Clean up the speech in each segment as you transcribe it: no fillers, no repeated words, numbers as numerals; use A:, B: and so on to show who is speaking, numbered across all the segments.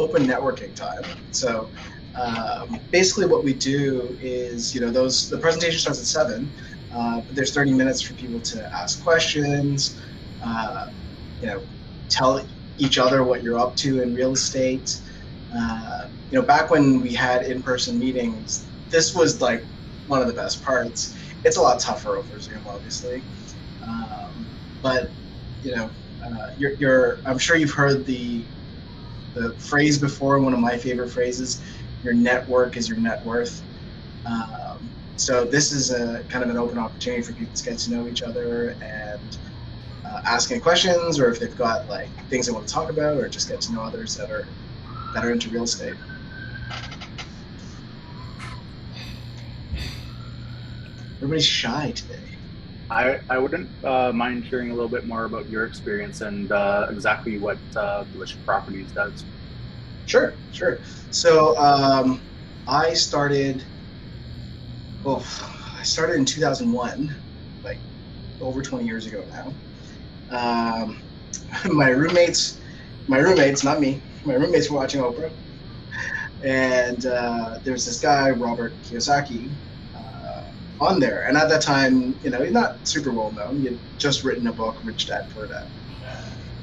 A: open networking time. So basically what we do is, the presentation starts at 7, but there's 30 minutes for people to ask questions, tell each other what you're up to in real estate. Back when we had in-person meetings, this was like one of the best parts. It's a lot tougher over Zoom, obviously. But I'm sure you've heard the phrase before. One of my favorite phrases: "Your network is your net worth." So this is a kind of an open opportunity for people to get to know each other and ask any questions, or if they've got like things they want to talk about, or just get to know others that are into real estate. Everybody's shy today.
B: I wouldn't mind hearing a little bit more about your experience and exactly what Volition Properties does.
A: Sure. So I started in 2001, like over 20 years ago now. My roommates, not me, my roommates were watching Oprah, and there's this guy, Robert Kiyosaki, on there. And at that time, he's not super well known. He had just written a book, Rich Dad Poor Dad.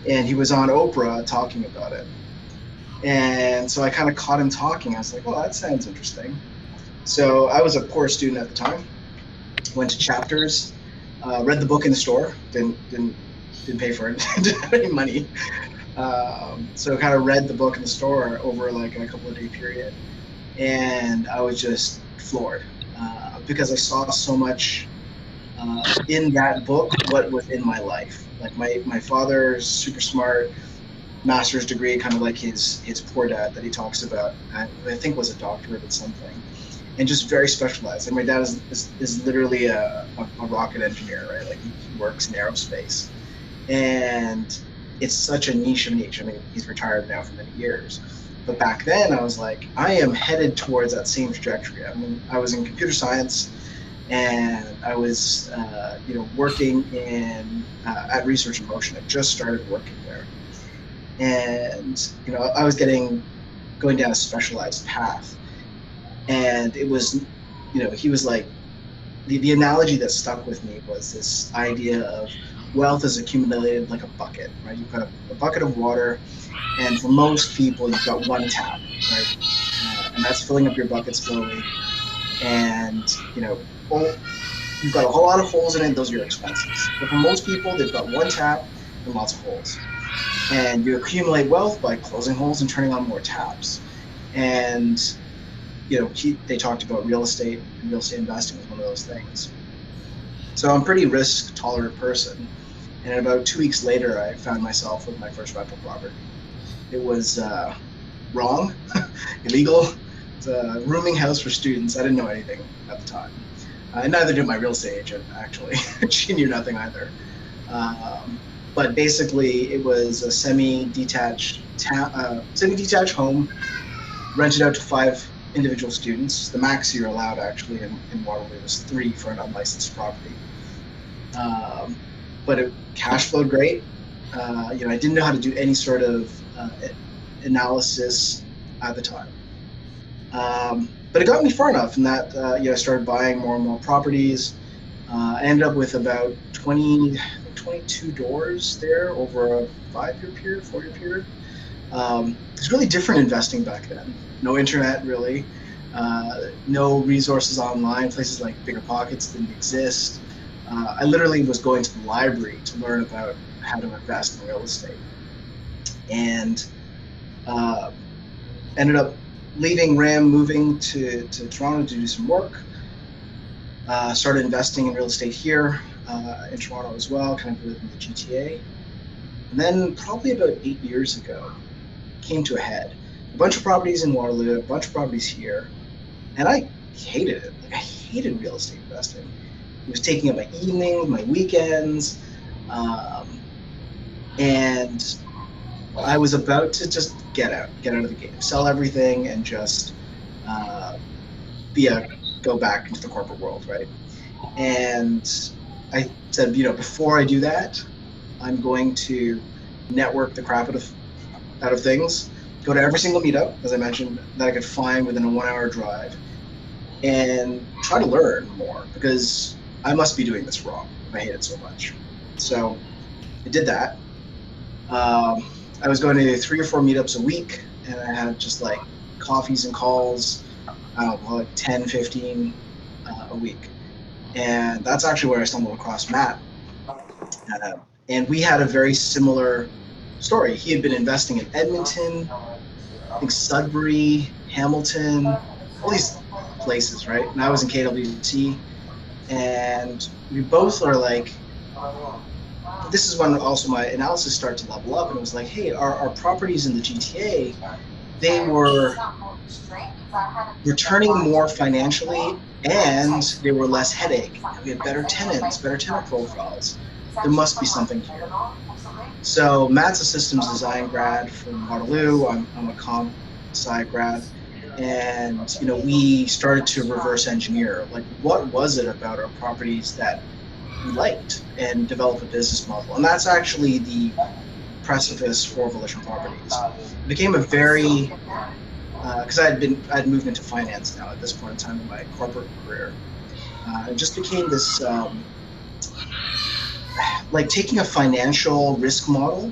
A: And he was on Oprah talking about it. And so I kind of caught him talking. I was like, oh, that sounds interesting. So I was a poor student at the time, went to Chapters, read the book in the store, didn't pay for it, didn't have any money. So kind of read the book in the store over like a couple of day period. And I was just floored. Because I saw so much in that book what was in my life. Like my father's super smart, master's degree, kind of like his poor dad that he talks about. I think was a doctorate in something, and just very specialized. And my dad is literally a rocket engineer, right? Like he works in aerospace, and it's such a niche of niche. I mean, he's retired now for many years. But back then, I was like, I am headed towards that same trajectory. I mean, I was in computer science, and I was, working at Research in Motion. I just started working there, and I was going down a specialized path. And it was, he was like, the analogy that stuck with me was this idea of wealth is accumulated like a bucket, right? You've got a bucket of water. And for most people, you've got one tap, right? And that's filling up your bucket slowly. And, you've got a whole lot of holes in it. Those are your expenses. But for most people, they've got one tap and lots of holes. And you accumulate wealth by closing holes and turning on more taps. And, they talked about real estate, and real estate investing was one of those things. So I'm a pretty risk tolerant person. And about 2 weeks later, I found myself with my first rental property. It was wrong, illegal. It's a rooming house for students. I didn't know anything at the time. And neither did my real estate agent, actually. She knew nothing either. But basically, it was a semi-detached home, rented out to 5 individual students. The max you're allowed, actually, in Waterloo was 3 for an unlicensed property. But it cash flowed great. I didn't know how to do any sort of analysis at the time. But it got me far enough in that I started buying more and more properties. I ended up with about 22 doors there over a 5-year period, 4-year period. It's really different investing back then. No internet, really. No resources online. Places like Bigger Pockets didn't exist. I literally was going to the library to learn about how to invest in real estate. And ended up leaving RAM, moving to Toronto to do some work. Started investing in real estate here in Toronto as well, kind of within the GTA. And then probably about 8 years ago, came to a head. A bunch of properties in Waterloo, a bunch of properties here, and I hated it. Like, I hated real estate investing. It was taking up my evenings, my weekends, and I was about to just get out of the game, sell everything, and just go back into the corporate world, right? And I said, before I do that, I'm going to network the crap out of things, go to every single meetup, as I mentioned, that I could find within a 1 hour drive, and try to learn more, because I must be doing this wrong if I hate it so much. So I did that. I was going to 3 or 4 meetups a week, and I had just like coffees and calls, I don't know, like 10, 15 a week. And that's actually where I stumbled across Matt. And we had a very similar story. He had been investing in Edmonton, I think Sudbury, Hamilton, all these places, right? And I was in KWC, and we both are like, this is when also my analysis started to level up, and it was like, hey, our properties in the GTA, they were returning more financially, and they were less headache. We had better tenants, better tenant profiles. There must be something here. So Matt's a systems design grad from Waterloo. I'm a comp sci grad. And, you know, we started to reverse engineer, like, what was it about our properties that we liked, and develop a business model. And that's actually the precipice for Volition Properties. It became a very, because I'd moved into finance now at this point in time in my corporate career. It just became this, like taking a financial risk model,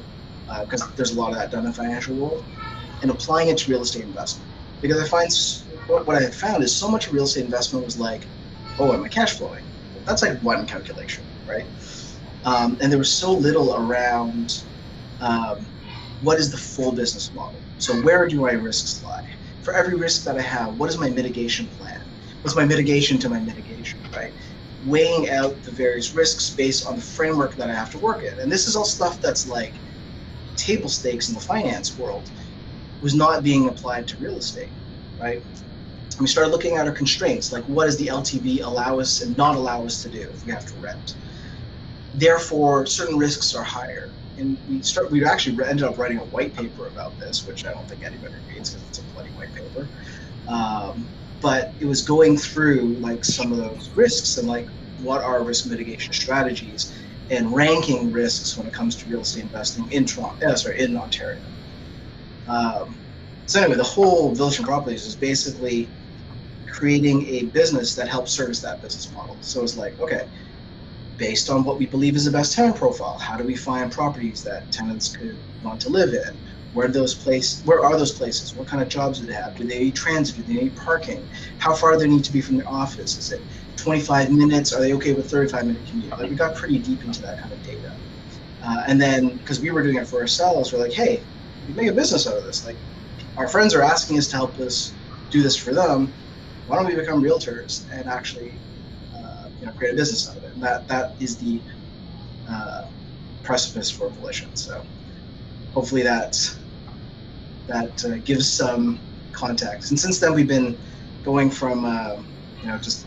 A: because there's a lot of that done in the financial world, and applying it to real estate investment. Because I find what I had found is so much of real estate investment was like, oh, am I cash flowing? That's like one calculation, right? And there was so little around what is the full business model. So where do my risks lie? For every risk that I have, what is my mitigation plan? What's my mitigation to my mitigation, right? Weighing out the various risks based on the framework that I have to work in. And this is all stuff that's like table stakes in the finance world, was not being applied to real estate, right? And we started looking at our constraints, like what does the LTV allow us and not allow us to do if we have to rent? Therefore, certain risks are higher. And we actually ended up writing a white paper about this, which I don't think anybody reads because it's a bloody white paper. But it was going through like some of those risks and like what are risk mitigation strategies, and ranking risks when it comes to real estate investing in in Ontario. So anyway, the whole Volition Properties is basically creating a business that helps service that business model. So it's like, okay, based on what we believe is the best tenant profile, how do we find properties that tenants could want to live in? Where are those places? What kind of jobs do they have? Do they need transit? Do they need parking? How far do they need to be from their office? Is it 25 minutes? Are they okay with 35-minute commute? Like, we got pretty deep into that kind of data. And then, because we were doing it for ourselves, we're like, hey, we make a business out of this. Like, our friends are asking us to help us do this for them. Why don't we become realtors and actually, create a business out of it? And that is the precipice for Volition. So hopefully that gives some context. And since then, we've been going from just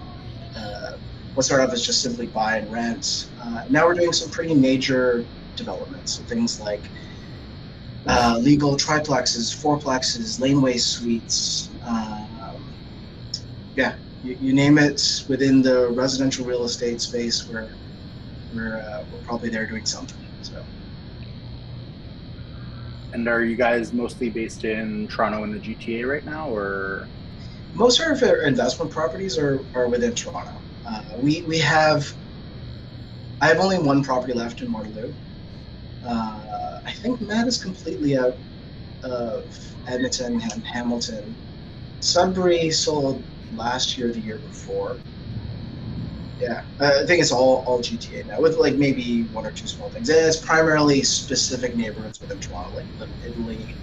A: what started off as just simply buy and rent. Now we're doing some pretty major developments. So things like legal triplexes, fourplexes, laneway suites. You name it within the residential real estate space, we're probably there doing something. So.
B: And are you guys mostly based in Toronto and the GTA right now, or?
A: Most of our investment properties are within Toronto. I have only one property left in Waterloo. I think Matt is completely out of Edmonton and Hamilton. Sudbury sold last year, the year before. Yeah, I think it's all GTA now, with like maybe one or two small things. And it's primarily specific neighborhoods within Toronto, like Little Italy,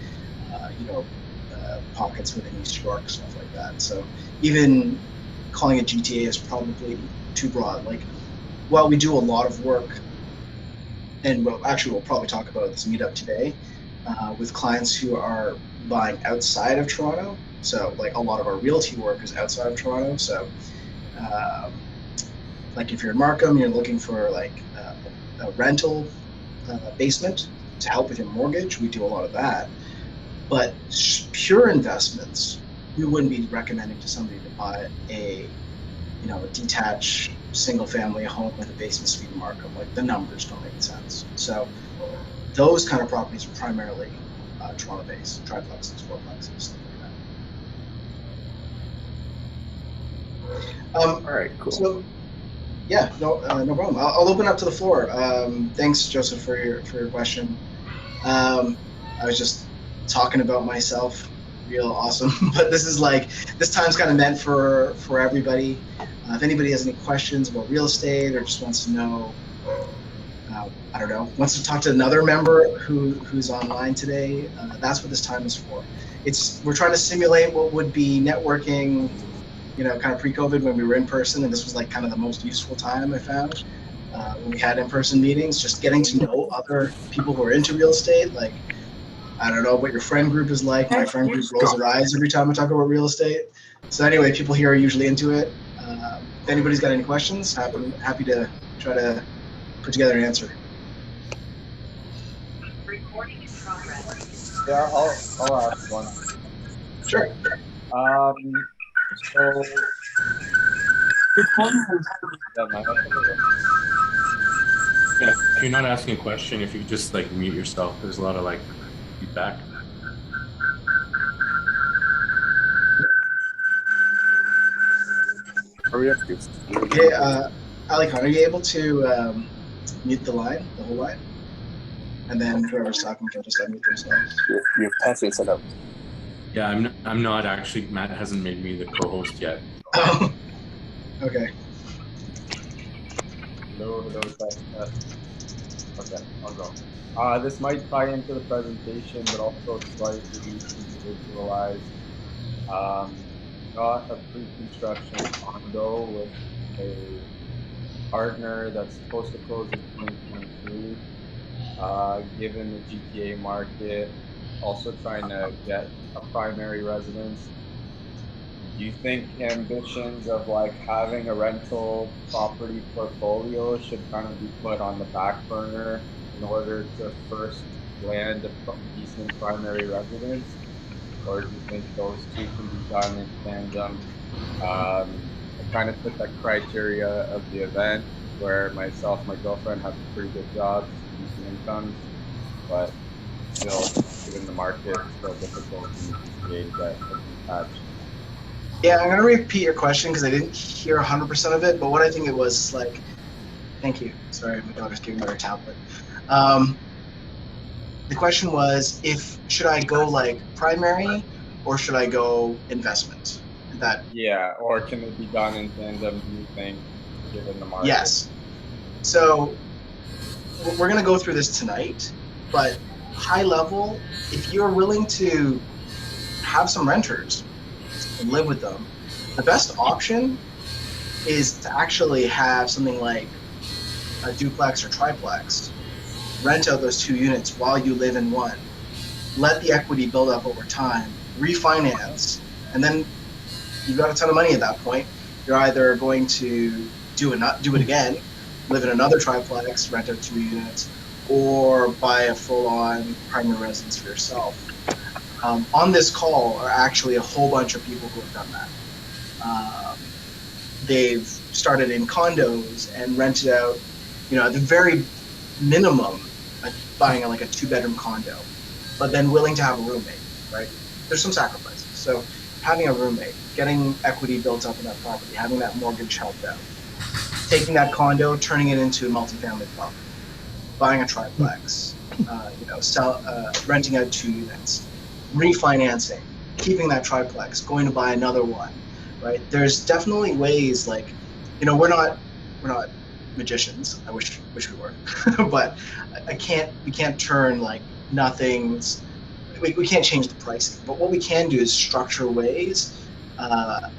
A: pockets within East York, stuff like that. So even calling it GTA is probably too broad. Like, while we do a lot of work, and we'll probably talk about this meetup today, with clients who are buying outside of Toronto. So like a lot of our realty work is outside of Toronto. So like if you're in Markham, you're looking for like a rental basement to help with your mortgage, we do a lot of that. But pure investments, we wouldn't be recommending to somebody to buy a detached single family home with a basement suite in Markham. Like, the numbers don't make sense. So those kind of properties are primarily Toronto-based, triplexes, fourplexes, stuff like that.
B: All right, cool.
A: So, yeah, no problem. I'll open up to the floor. Thanks, Joseph, for your question. I was just talking about myself, real awesome. But this time's kind of meant for everybody. If anybody has any questions about real estate or just wants to know, I don't know, wants to talk to another member who's online today, that's what this time is for. We're trying to simulate what would be networking, kind of pre-COVID when we were in person, and this was like kind of the most useful time I found when we had in-person meetings, just getting to know other people who are into real estate. Like, I don't know what your friend group is like. My friend group rolls their eyes every time I talk about real estate. So anyway, people here are usually into it. If anybody's got any questions, happy to try to put together an answer.
C: Recording in progress.
D: Yeah, I'll ask one.
A: Sure.
D: So
E: Yeah, if you're not asking a question, if you could just like mute yourself, there's a lot of like feedback.
B: Are we up to?
A: Yeah, Alicon, are you able to mute the whole line? And then whoever's talking can just unmute themselves.
B: Your passing set up.
E: Yeah, I'm not actually. Matt hasn't made me the co-host yet.
A: Oh, okay.
D: hello. Okay, I'll go. This might tie into the presentation, but also slightly individualized. Got a pre-construction condo with a partner that's supposed to close in 2023. Given the GTA market, also trying to get a primary residence. Do you think ambitions of like having a rental property portfolio should kind of be put on the back burner in order to first land a decent primary residence? Or do you think those two can be done in tandem? I kind of took that criteria of the event where myself and my girlfriend have pretty good jobs, decent incomes, but still, given the market, it's still difficult to get attached.
A: Yeah, I'm going to repeat your question because I didn't hear 100% of it, but what I think it was is like, thank you. Sorry, my daughter's giving me her tablet. The question was, should I go like primary or should I go investment?
D: Yeah, or can it be done in tandem, do you think, given the market?
A: Yes. So we're going to go through this tonight, but high level, if you're willing to have some renters and live with them, the best option is to actually have something like a duplex or triplex, rent out those 2 units while you live in one, let the equity build up over time, refinance, and then you've got a ton of money at that point. You're either going to do it again, live in another triplex, rent out 2 units, or buy a full-on primary residence for yourself. On this call are actually a whole bunch of people who have done that. They've started in condos and rented out, at the very minimum, buying like a 2-bedroom condo, but then willing to have a roommate, right? There's some sacrifices. So having a roommate, getting equity built up in that property, having that mortgage helped out, taking that condo, turning it into a multifamily property, buying a triplex, renting out 2 units, refinancing, keeping that triplex, going to buy another one, right? There's definitely ways like, we're not magicians. I wish we were, but we can't turn like nothing's, we can't change the pricing, but what we can do is structure ways,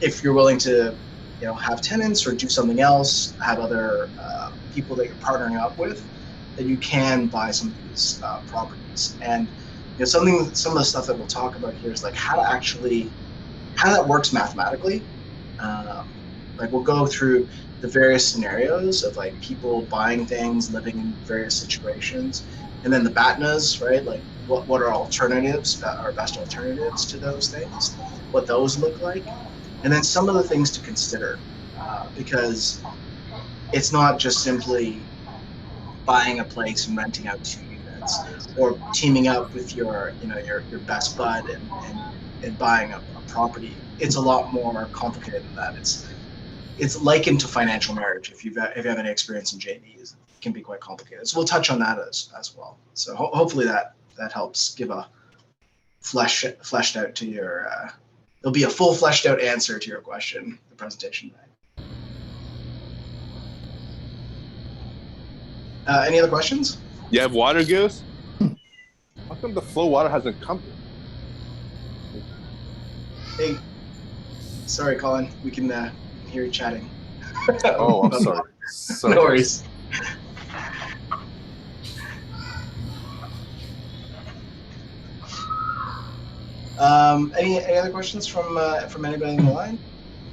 A: if you're willing to, have tenants or do something else, have other people that you're partnering up with, that you can buy some of these properties. And some of the stuff that we'll talk about here is like how that works mathematically. Like we'll go through the various scenarios of like people buying things, living in various situations, and then the BATNAs, right? Like what are alternatives, our best alternatives to those things, what those look like, and then some of the things to consider, because it's not just simply buying a place and renting out 2 units. agents, or teaming up with your best bud and buying a property. It's a lot more complicated than that. It's likened to financial marriage. If you have any experience in JVs, it can be quite complicated. So we'll touch on that as well. So hopefully that helps give a fleshed out to your. There'll be a full fleshed out answer to your question. The presentation today. Any other questions?
F: You have water, Goose? How come the flow water hasn't come?
A: Hey, sorry, Colin. We can hear you chatting.
F: Oh, I'm sorry.
A: No worries. Any other questions from anybody on the line?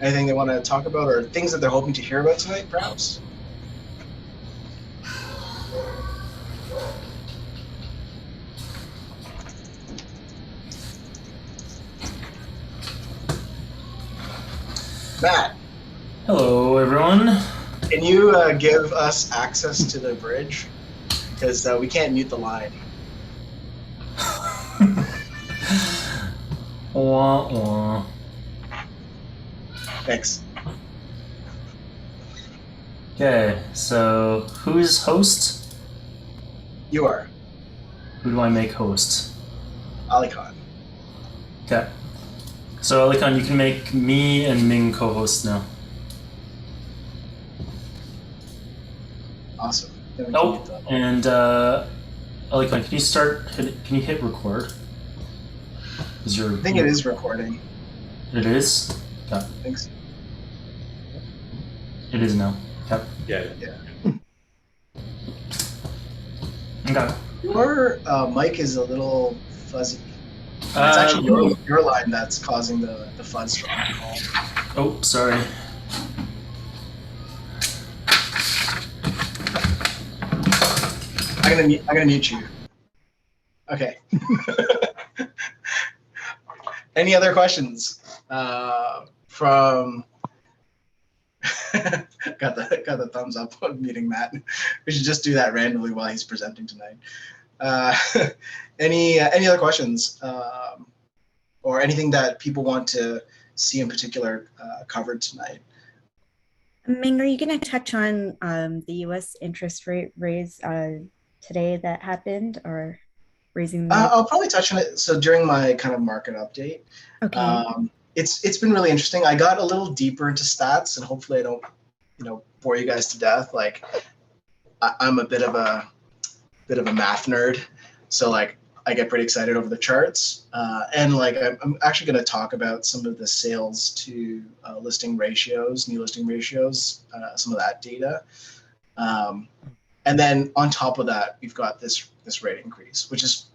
A: Anything they want to talk about, or things that they're hoping to hear about tonight, perhaps? Matt.
G: Hello, everyone.
A: Can you give us access to the bridge? Because we can't mute the line.
G: Wah, wah.
A: Thanks.
G: Okay, so who's host?
A: You are.
G: Who do I make host?
A: Ali Khan.
G: Okay. So, Alikhan, you can make me and Ming co-host now.
A: Awesome.
G: Oh, and Alikhan, can you hit record?
A: I think it is recording.
G: It is? Okay.
A: Thanks.
G: It is now. Okay.
E: Yeah.
G: Okay.
A: Your mic is a little fuzzy. It's actually your line that's causing the fuzz from the call.
G: Oh, sorry.
A: I'm gonna mute you. Okay. Any other questions from? got the thumbs up on muting Matt. We should just do that randomly while he's presenting tonight. Any other questions or anything that people want to see in particular covered tonight?
H: Ming, are you going to touch on the U.S. interest rate raise today that happened, or raising?
A: I'll probably touch on it. So during my kind of market update,
H: okay.
A: It's been really interesting. I got a little deeper into stats, and hopefully I don't bore you guys to death. Like I'm a bit of a math nerd, so like I get pretty excited over the charts, and like I'm actually going to talk about some of the sales to listing ratios, new listing ratios, some of that data, and then on top of that, we've got this rate increase, which is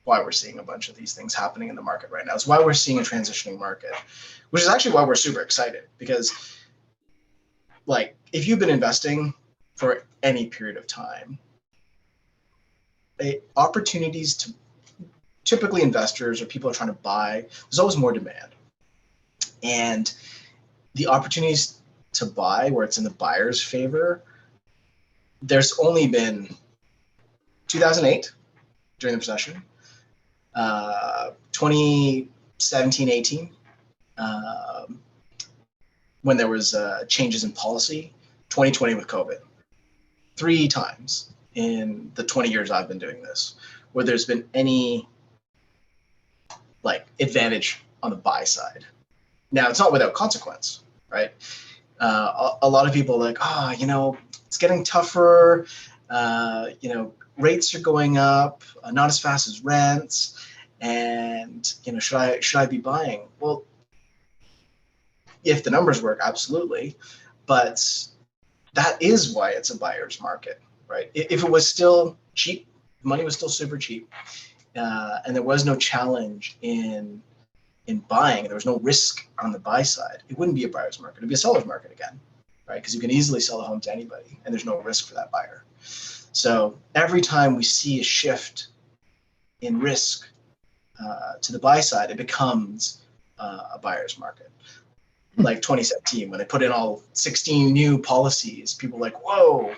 A: why we're seeing a bunch of these things happening in the market right now. It's why we're seeing a transitioning market, which is actually why we're super excited, because like if you've been investing for any period of time, opportunities to typically investors or people are trying to buy, there's always more demand. And the opportunities to buy where it's in the buyer's favor, there's only been 2008 during the recession, 2017-18 when there was changes in policy, 2020 with COVID. 3 times in the 20 years I've been doing this where there's been any like advantage on the buy side. Now it's not without consequence, right? A lot of people are like, it's getting tougher, rates are going up, not as fast as rents, and should I be buying? Well, if the numbers work, absolutely, but that is why it's a buyer's market, right? If it was still cheap, money was still super cheap, and there was no challenge in buying, there was no risk on the buy side, it wouldn't be a buyer's market, it'd be a seller's market again, right? Because you can easily sell a home to anybody and there's no risk for that buyer. So every time we see a shift in risk to the buy side, it becomes a buyer's market. like 2017 when they put in all 16 new policies. People were like, whoa,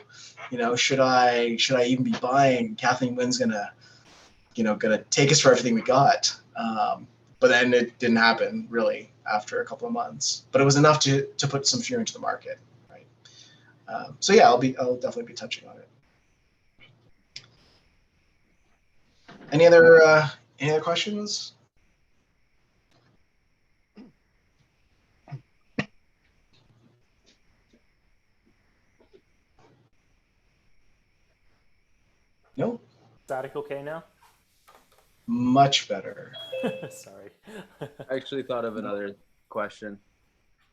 A: should I even be buying? Kathleen Wynn's gonna take us for everything we got. But then it didn't happen really after a couple of months. But it was enough to put some fear into the market, right? So yeah, I'll definitely be touching on it. Any other questions? No.
I: Static okay now?
A: Much better.
I: Sorry.
D: I actually thought of another question.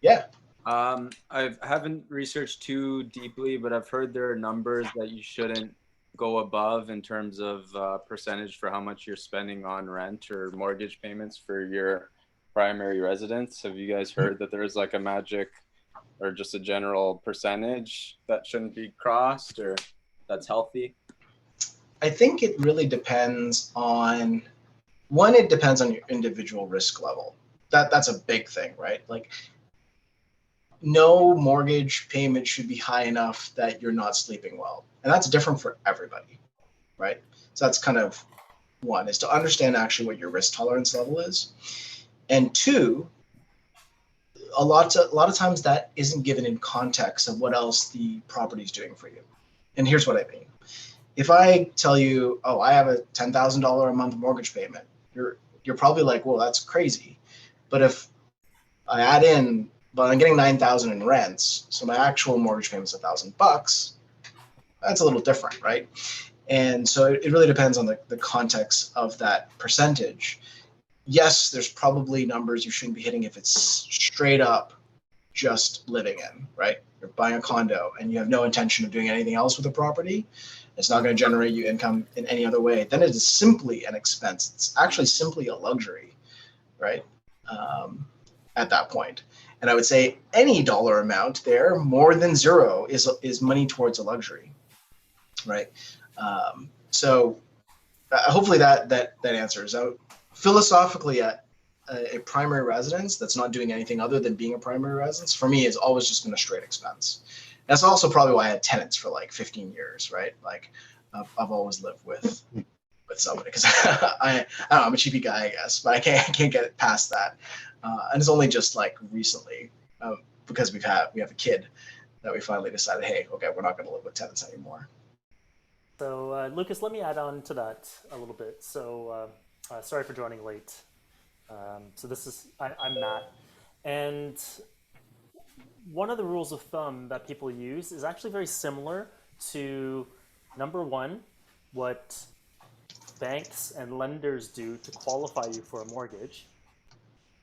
A: Yeah.
D: I haven't researched too deeply, but I've heard there are numbers that you shouldn't go above in terms of percentage for how much you're spending on rent or mortgage payments for your primary residence. Have you guys heard that there's like a magic or just a general percentage that shouldn't be crossed or that's healthy?
A: I think it really depends on it depends on your individual risk level. That's a big thing, right? Like, no mortgage payment should be high enough that you're not sleeping well. And that's different for everybody, right? So that's kind of one, is to understand actually what your risk tolerance level is. And two, a lot of times that isn't given in context of what else the property is doing for you. And here's what I mean. If I tell you, oh, I have a $10,000 a month mortgage payment, you're probably like, well, that's crazy. But if I add in, but I'm getting $9,000 in rents, so my actual mortgage payment is $1,000, that's a little different, right? And so it really depends on the context of that percentage. Yes, there's probably numbers you shouldn't be hitting if it's straight up just living in, right? You're buying a condo and you have no intention of doing anything else with the property. It's not going to generate you income in any other way. Then it is simply an expense. It's actually simply a luxury, right? At that point. And I would say any dollar amount there, more than zero, is money towards a luxury, right? So hopefully that answers. Philosophically, a primary residence that's not doing anything other than being a primary residence, for me, has always just been a straight expense. That's also probably why I had tenants for like 15 years, right? Like I've always lived with somebody because I don't know, I'm a cheapy guy, I guess, but I can't get past that. And it's only just like recently because we have a kid that we finally decided, hey, okay, we're not going to live with tenants anymore.
I: So Lucas, let me add on to that a little bit. So sorry for joining late. So this is I'm Matt, and one of the rules of thumb that people use is actually very similar to number one, what banks and lenders do to qualify you for a mortgage,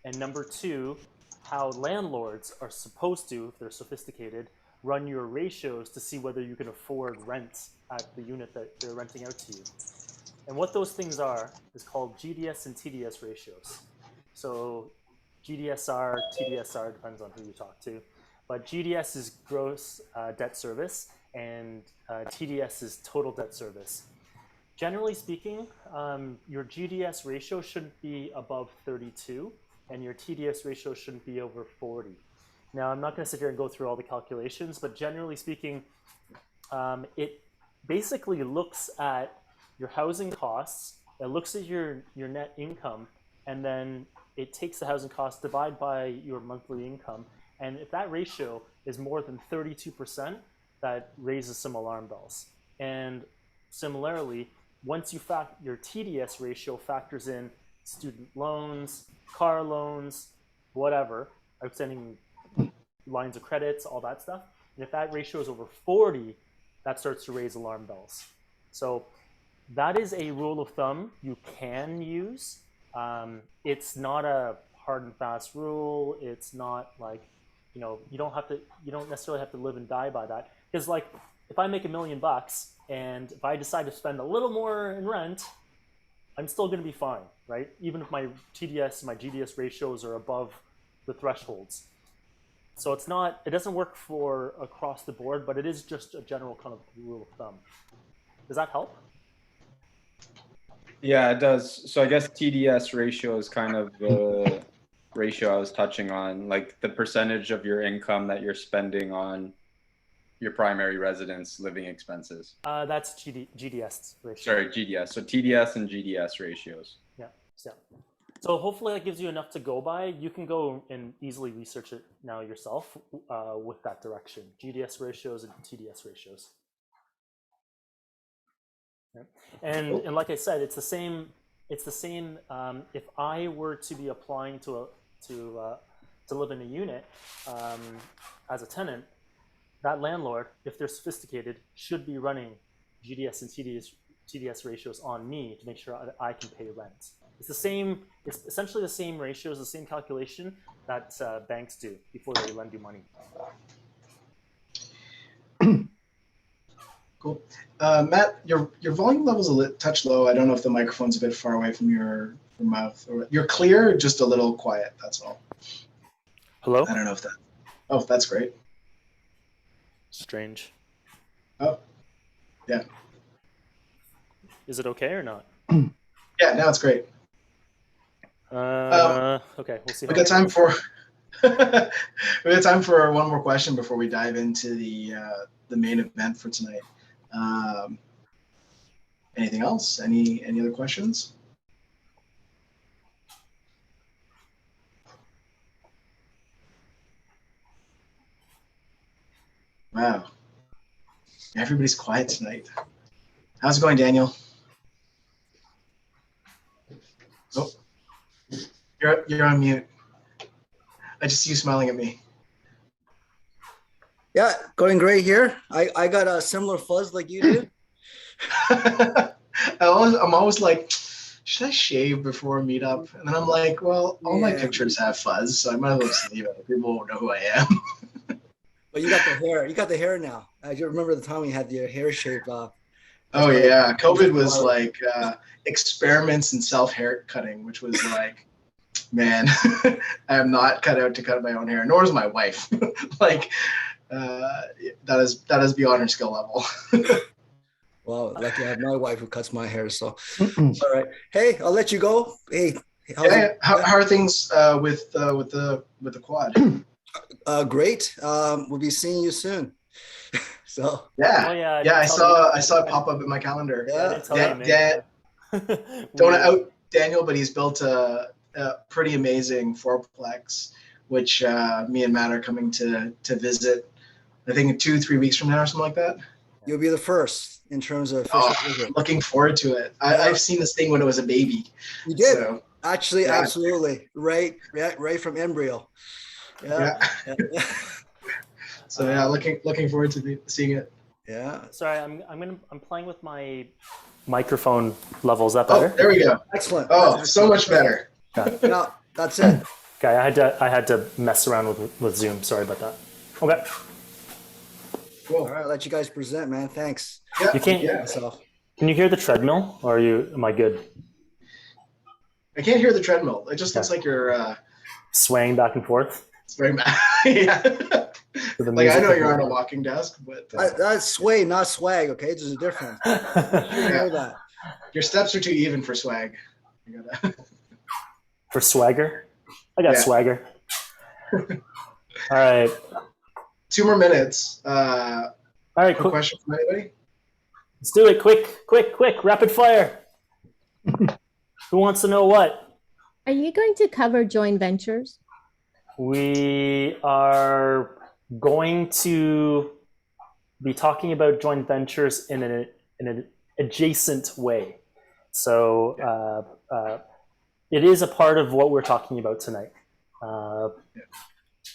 I: and number two, how landlords are supposed to, if they're sophisticated, run your ratios to see whether you can afford rent at the unit that they're renting out to you. And what those things are is called GDS and TDS ratios. So GDSR, TDSR, depends on who you talk to. But GDS is gross debt service, and TDS is total debt service. Generally speaking, your GDS ratio shouldn't be above 32, and your TDS ratio shouldn't be over 40. Now, I'm not going to sit here and go through all the calculations, but generally speaking, it basically looks at your housing costs, it looks at your net income, and then it takes the housing costs, divide by your monthly income, and if that ratio is more than 32%, that raises some alarm bells. And similarly, once your TDS ratio factors in student loans, car loans, whatever, outstanding lines of credits, all that stuff, and if that ratio is over 40, that starts to raise alarm bells. So that is a rule of thumb you can use. It's not a hard and fast rule. It's not like, you don't necessarily have to live and die by that. Because like, if I make $1 million and if I decide to spend a little more in rent, I'm still going to be fine, right? Even if my TDS, my GDS ratios are above the thresholds. So it doesn't work for across the board, but it is just a general kind of rule of thumb. Does that help?
D: Yeah, it does. So I guess TDS ratio is kind of the ratio I was touching on, like the percentage of your income that you're spending on your primary residence living expenses.
I: That's GDS ratio.
D: Sorry, GDS. So TDS and GDS ratios.
I: Yeah. So hopefully that gives you enough to go by. You can go and easily research it now yourself with that direction. GDS ratios and TDS ratios. Yeah. And like I said, it's the same. It's the same. If I were to be applying to live in a unit as a tenant, that landlord, if they're sophisticated, should be running GDS and TDS ratios on me to make sure that I can pay rent. It's the same. It's essentially the same ratios, the same calculation that banks do before they lend you money.
A: Cool. Matt, your volume level's a touch low. I don't know if the microphone's a bit far away from your mouth. Or you're clear, just a little quiet. That's all.
I: Hello?
A: I don't know if that. Oh, that's great.
I: Strange.
A: Oh, yeah.
I: Is it okay or not?
A: Yeah, now it's great.
I: Okay, we'll see.
A: We got time for we got time for one more question before we dive into the main event for tonight. Anything else? Any other questions? Wow. Everybody's quiet tonight. How's it going, Daniel? Oh, you're on mute. I just see you smiling at me.
J: Yeah, going great here. I got a similar fuzz like you do.
A: I'm always like, should I shave before a meetup? And then I'm like, well, all my pictures have fuzz, so I might as well just leave it. People won't know who I am.
J: But you got the hair. You got the hair now. I just remember the time when you had your hair shaved off.
A: Oh yeah, COVID was like experiments in self-hair cutting, which was like, man, I am not cut out to cut my own hair, nor is my wife. Like, that is beyond her skill level.
J: Well, lucky I have my wife who cuts my hair. So, all right. Hey, I'll let you go. Hey,
A: how are things with the quad?
J: Great. We'll be seeing you soon. So
A: yeah, I saw it pop up in my calendar. Don't out Daniel, but he's built a pretty amazing fourplex, which me and Matt are coming to visit. I think in 2-3 weeks from now or something like that.
J: You'll be the first in terms of visit.
A: Looking forward to it. I've seen this thing when it was a baby.
J: You did?
A: So,
J: actually, absolutely. Right from embryo. Yeah.
A: So yeah, looking forward to seeing it.
J: Yeah.
I: Sorry, I'm playing with my microphone level. Is that better?
A: Oh, there we go.
J: Excellent.
A: Oh, so much better.
J: No, that's it.
I: Okay, I had to mess around with Zoom. Sorry about that. Okay.
A: Cool.
J: All right, I'll let you guys present, man. Thanks.
A: Yeah,
I: You can't.
A: Yeah.
I: Can you hear the treadmill, or am I good?
A: I can't hear the treadmill. It just looks like you're
I: swaying back and forth.
A: It's very bad. Yeah. Like I know you're on a walking desk, but
J: that's sway, not swag. Okay, there's a difference. You know that.
A: Your steps are too even for swag. You gotta...
I: For swagger, I got swagger. All right.
A: 2 more minutes.
I: All right.
A: Quick question from anybody?
I: Let's do it. Quick. Rapid fire. Who wants to know what?
K: Are you going to cover joint ventures?
I: We are going to be talking about joint ventures in an adjacent way. So it is a part of what we're talking about tonight.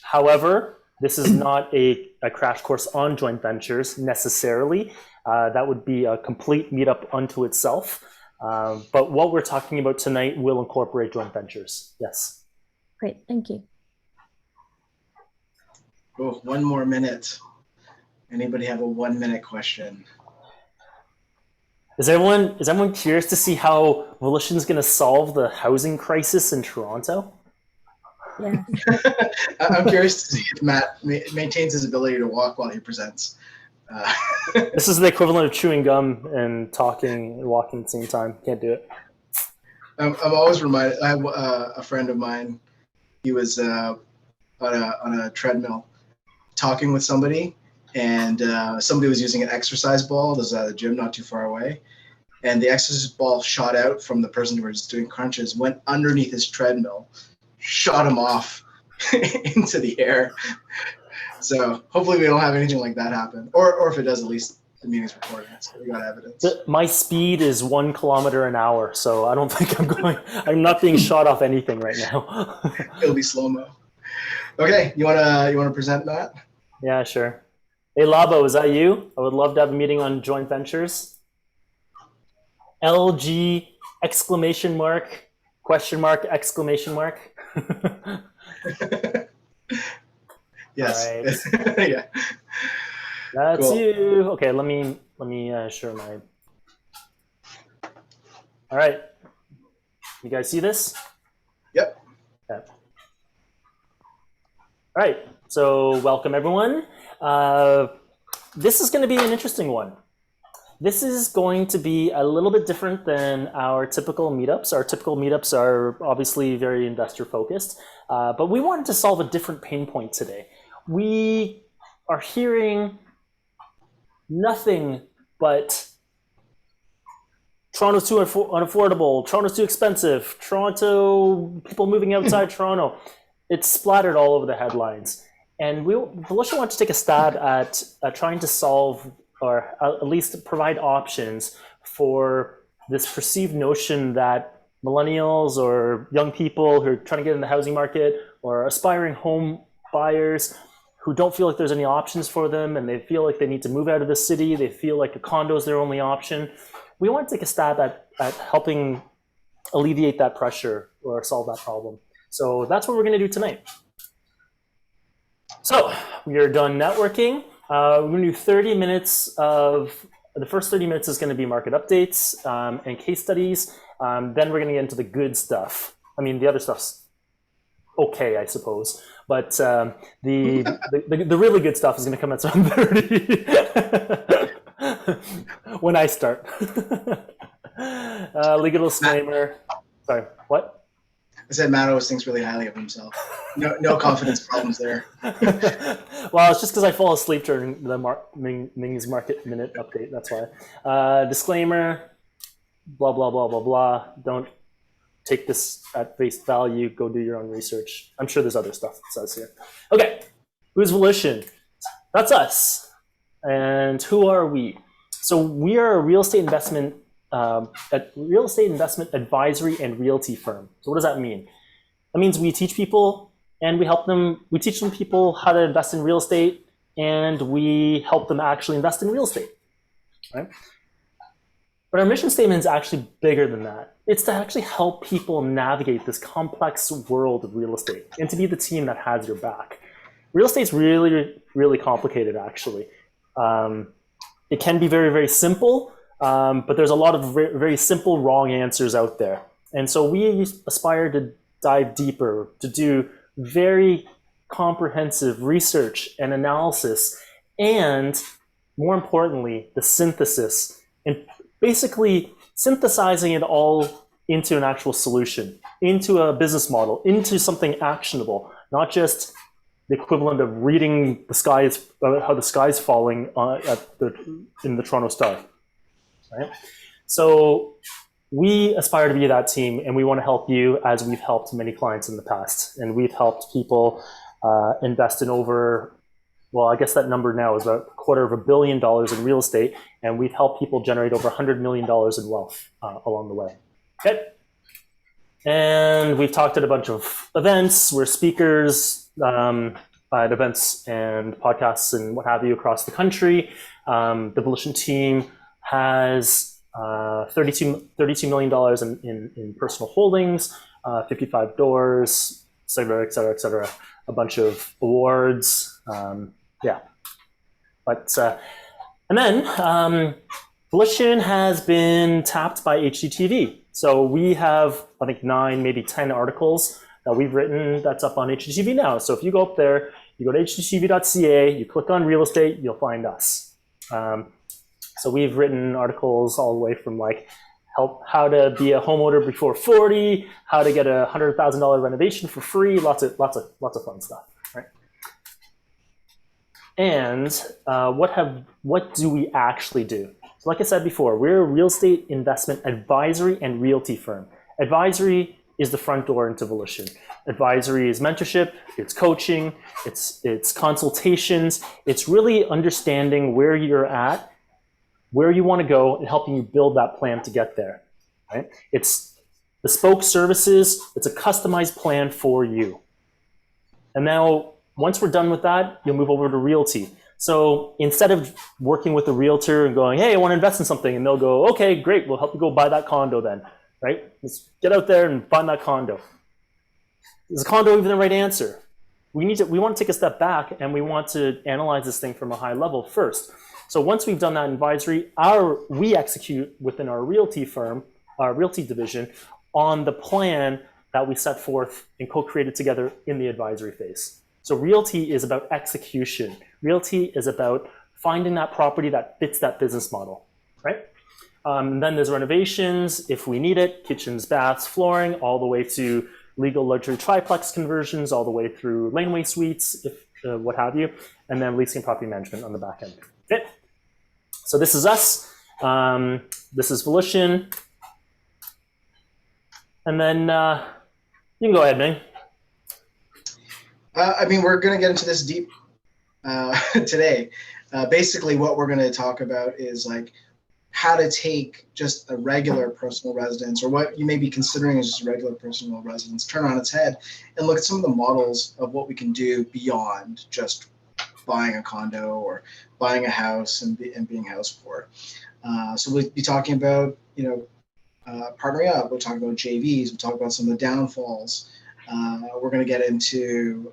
I: However, this is not a crash course on joint ventures necessarily. That would be a complete meetup unto itself. But what we're talking about tonight will incorporate joint ventures. Yes.
K: Great, thank you.
A: Oh, 1 more minute. Anybody have a 1-minute question?
I: Is everyone curious to see how Volition is going to solve the housing crisis in Toronto?
K: Yeah.
A: I'm curious to see if Matt maintains his ability to walk while he presents.
I: This is the equivalent of chewing gum and talking and walking at the same time. Can't do it.
A: I'm always reminded. I have a friend of mine. He was on a treadmill talking with somebody, and somebody was using an exercise ball. There's a gym not too far away, and the exercise ball shot out from the person who was doing crunches, went underneath his treadmill, shot him off into the air. So hopefully we don't have anything like that happen, or if it does, at least the meeting's recorded, so we got evidence.
I: My speed is 1 kilometer an hour, so I don't think I'm not being shot off anything right now.
A: It'll be slow-mo. Okay, you wanna present that?
I: Yeah, sure. Hey, Labo, is that you? I would love to have a meeting on joint ventures. LG exclamation mark, question mark, exclamation mark.
A: Yes.
I: Right.
A: Yeah.
I: That's
A: Cool.
I: you. Okay, let me share my. All right. You guys see this?
A: Yep.
I: Okay. All right. So welcome everyone. This is going to be an interesting one. This is going to be a little bit different than our typical meetups. Our typical meetups are obviously very investor focused, but we wanted to solve a different pain point today. We are hearing nothing but Toronto's too unaffordable, Toronto's too expensive, Toronto, people moving outside Toronto. It's splattered all over the headlines. And Volition wanted to take a stab at trying to solve, or at least provide options for this perceived notion that millennials or young people who are trying to get in the housing market or aspiring home buyers who don't feel like there's any options for them, and they feel like they need to move out of the city, they feel like a condo is their only option. We want to take a stab at helping alleviate that pressure or solve that problem. So that's what we're going to do tonight. So we are done networking. We're going to do 30 minutes of, the first 30 minutes is going to be market updates and case studies. Then we're going to get into the good stuff. I mean, the other stuff's okay, I suppose. But the really good stuff is going to come at 7:30 when I start. Legal disclaimer. Sorry, what?
A: I said Matt always thinks really highly of himself. No confidence problems there.
I: Well, it's just because I fall asleep during the Ming's Market Minute update. That's why. Disclaimer, blah, blah, blah, blah, blah. Don't take this at face value. Go do your own research. I'm sure there's other stuff that says here. Okay, who's Volition? That's us. And who are we? So we are a real estate investment advisory and realty firm. So what does that mean? That means we teach people and we teach people how to invest in real estate, and we help them actually invest in real estate, right? But our mission statement is actually bigger than that. It's to actually help people navigate this complex world of real estate and to be the team that has your back. Real estate's really, really complicated, actually. It can be very, very simple, but there's a lot of very simple wrong answers out there. And so we aspire to dive deeper, to do very comprehensive research and analysis, and more importantly, the synthesis, and basically synthesizing it all into an actual solution, into a business model, into something actionable, not just the equivalent of reading the skies, how the sky's falling in the Toronto Star. Right? So we aspire to be that team, and we want to help you as we've helped many clients in the past. And we've helped people invest in over, well, I guess that number now is about $250 million in real estate, and we've helped people generate over $100 million in wealth along the way. Okay. And we've talked at a bunch of events. We're speakers at events and podcasts and what have you across the country. The Volition team has $32 million in personal holdings, 55 doors, et cetera, et cetera, et cetera. A bunch of awards. Yeah. But, and then Volition has been tapped by HGTV. So we have, I think, 9, maybe 10 articles that we've written that's up on HGTV now. So if you go up there, you go to HGTV.ca, you click on real estate, you'll find us. So we've written articles all the way from like how to be a homeowner before 40, how to get a $100,000 renovation for free, lots of fun stuff, right? And what do we actually do? So like I said before, we're a real estate investment advisory and realty firm. Advisory is the front door into Volition. Advisory is mentorship, it's coaching, it's consultations, it's really understanding where you're at, where you want to go, and helping you build that plan to get there, right? It's bespoke services, it's a customized plan for you. And now, once we're done with that, you'll move over to realty. So instead of working with a realtor and going, hey, I want to invest in something, and they'll go, okay, great, we'll help you go buy that condo then, right? Let's get out there and find that condo. Is a condo even the right answer? We want to take a step back, and we want to analyze this thing from a high level first. So once we've done that advisory, we execute within our realty firm, our realty division, on the plan that we set forth and co-created together in the advisory phase. So realty is about execution. Realty is about finding that property that fits that business model, right? Then there's renovations, if we need it, kitchens, baths, flooring, all the way to legal luxury triplex conversions, all the way through laneway suites, if what have you, and then leasing property management on the back end. Okay. So this is us. This is Volition. And then you can go ahead, Ming.
A: I mean, we're going to get into this deep today. Basically, what we're going to talk about is like how to take just a regular personal residence, or what you may be considering as just a regular personal residence, turn on its head and look at some of the models of what we can do beyond just buying a condo or buying a house and being house poor. So we'll be talking about, partnering up. We'll talk about JVs. We'll talk about some of the downfalls. We're going to get into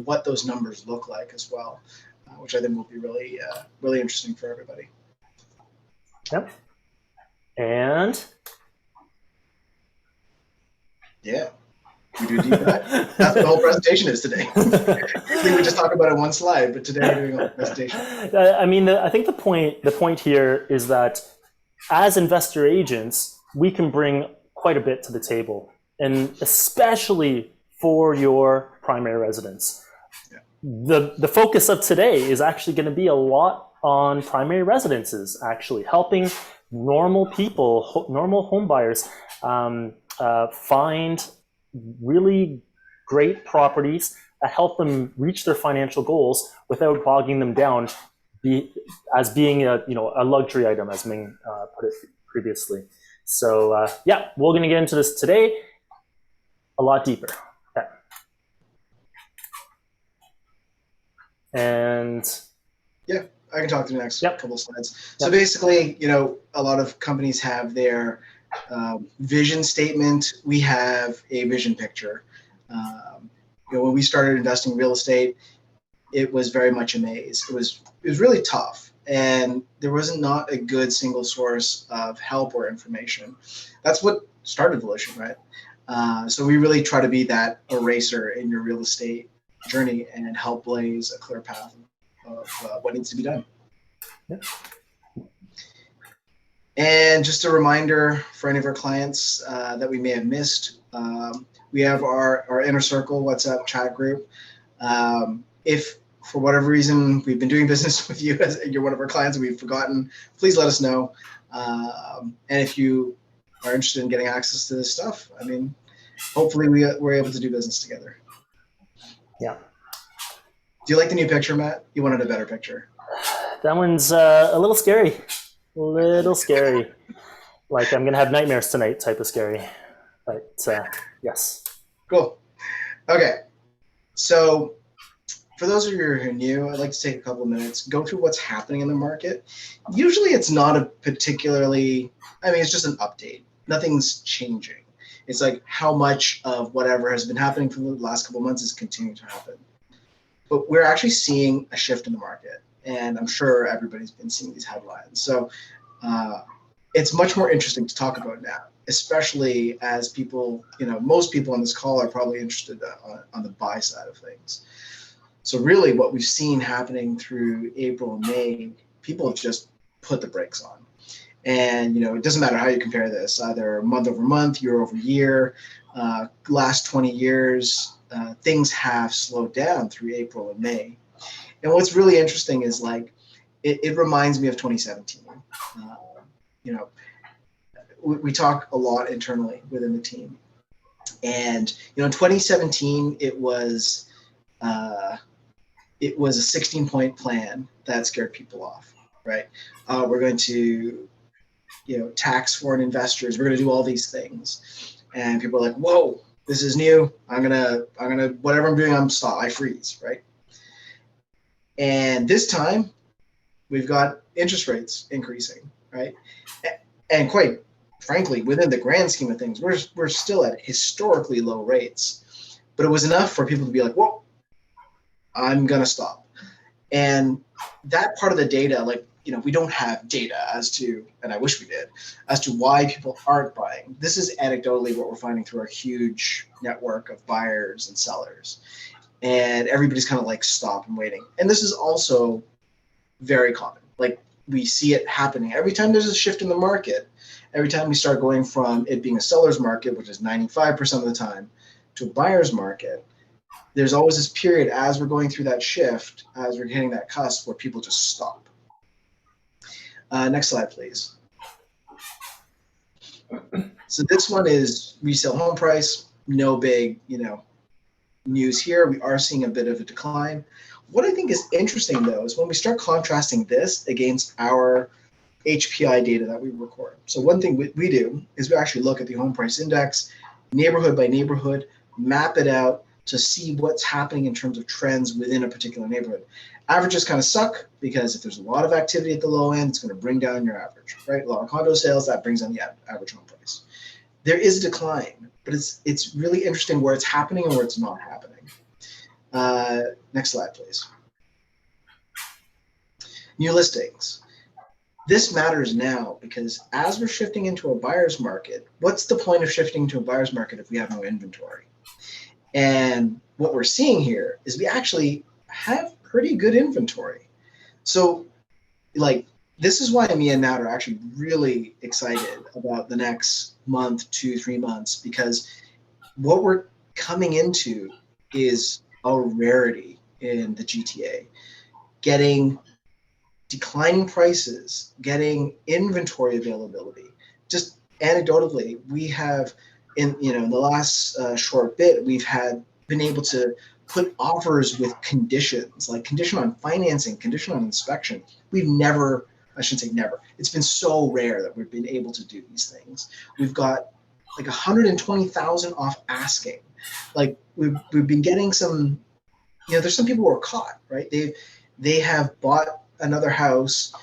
A: what those numbers look like as well, which I think will be really, really interesting for everybody.
I: Yep. And
A: yeah, we do deep dive. That's what the whole presentation is today. Usually we just talk about it on one slide, but today we're doing a whole presentation.
I: I mean, I think the point here is that as investor agents, we can bring quite a bit to the table, and especially for your primary residence.
A: Yeah.
I: The focus of today is actually going to be a lot on primary residences, actually helping normal people, normal home buyers find really great properties that help them reach their financial goals without bogging them down as being a luxury item, as Ming put it previously. So yeah, we're going to get into this today a lot deeper. Okay. And
A: yeah, I can talk through the next couple of slides. So basically, a lot of companies have their vision statement. We have a vision picture. When we started investing in real estate, it was very much a maze. It was really tough, and there wasn't not a good single source of help or information. That's what started Volition, right? So we really try to be that eraser in your real estate journey and help blaze a clear path of what needs to be done.
I: Yeah.
A: And just a reminder for any of our clients that we may have missed, we have our Inner Circle WhatsApp chat group. If for whatever reason we've been doing business with you as you're one of our clients and we've forgotten, please let us know. And if you are interested in getting access to this stuff, I mean, hopefully we're able to do business together.
I: Yeah.
A: Do you like the new picture, Matt? You wanted a better picture.
I: That one's a little scary. Like I'm gonna have nightmares tonight type of scary. But yes.
A: Cool. Okay. So for those of you who are new, I'd like to take a couple of minutes, go through what's happening in the market. Usually it's not a particularly, it's just an update. Nothing's changing. It's like how much of whatever has been happening for the last couple of months is continuing to happen. But we're actually seeing a shift in the market. And I'm sure everybody's been seeing these headlines. So it's much more interesting to talk about now, especially as people, most people on this call are probably interested on the buy side of things. So really what we've seen happening through April and May, people have just put the brakes on. And, it doesn't matter how you compare this, either month over month, year over year, last 20 years, things have slowed down through April and May. And what's really interesting is it reminds me of 2017. We talk a lot internally within the team. And, in 2017, it was a 16-point plan that scared people off, right? We're going to, tax foreign investors. We're going to do all these things. And people are like, whoa, this is new. I'm going to, whatever I'm doing, I freeze, right? And this time we've got interest rates increasing, right? And quite frankly, within the grand scheme of things, we're still at historically low rates, but it was enough for people to be like, whoa, I'm going to stop. And that part of the data, we don't have data as to, and I wish we did, as to why people aren't buying. This is anecdotally what we're finding through our huge network of buyers and sellers. And everybody's kind of stop and waiting. And this is also very common. We see it happening every time there's a shift in the market. Every time we start going from it being a seller's market, which is 95% of the time, to a buyer's market, there's always this period as we're going through that shift, as we're hitting that cusp, where people just stop. Next slide, please. So this one is resale home price. No big, news here. We are seeing a bit of a decline. What I think is interesting, though, is when we start contrasting this against our HPI data that we record. So one thing we do is we actually look at the home price index, neighborhood by neighborhood, map it out to see what's happening in terms of trends within a particular neighborhood. Averages kind of suck because if there's a lot of activity at the low end, it's going to bring down your average, right? A lot of condo sales, that brings down the average home price. There is a decline, but it's really interesting where it's happening and where it's not happening. Next slide, please. New listings. This matters now because as we're shifting into a buyer's market, what's the point of shifting to a buyer's market if we have no inventory? And what we're seeing here is we actually have pretty good inventory. So this is why me and Nat are actually really excited about the next month, 2-3 months, because what we're coming into is a rarity in the GTA. Getting declining prices, getting inventory availability. Just anecdotally, we have in the last short bit, we've been able to put offers with conditions, like condition on financing, condition on inspection. I shouldn't say never. It's been so rare that we've been able to do these things. We've got 120,000 off asking. We've been getting some, there's some people who are caught, right? They have bought another house.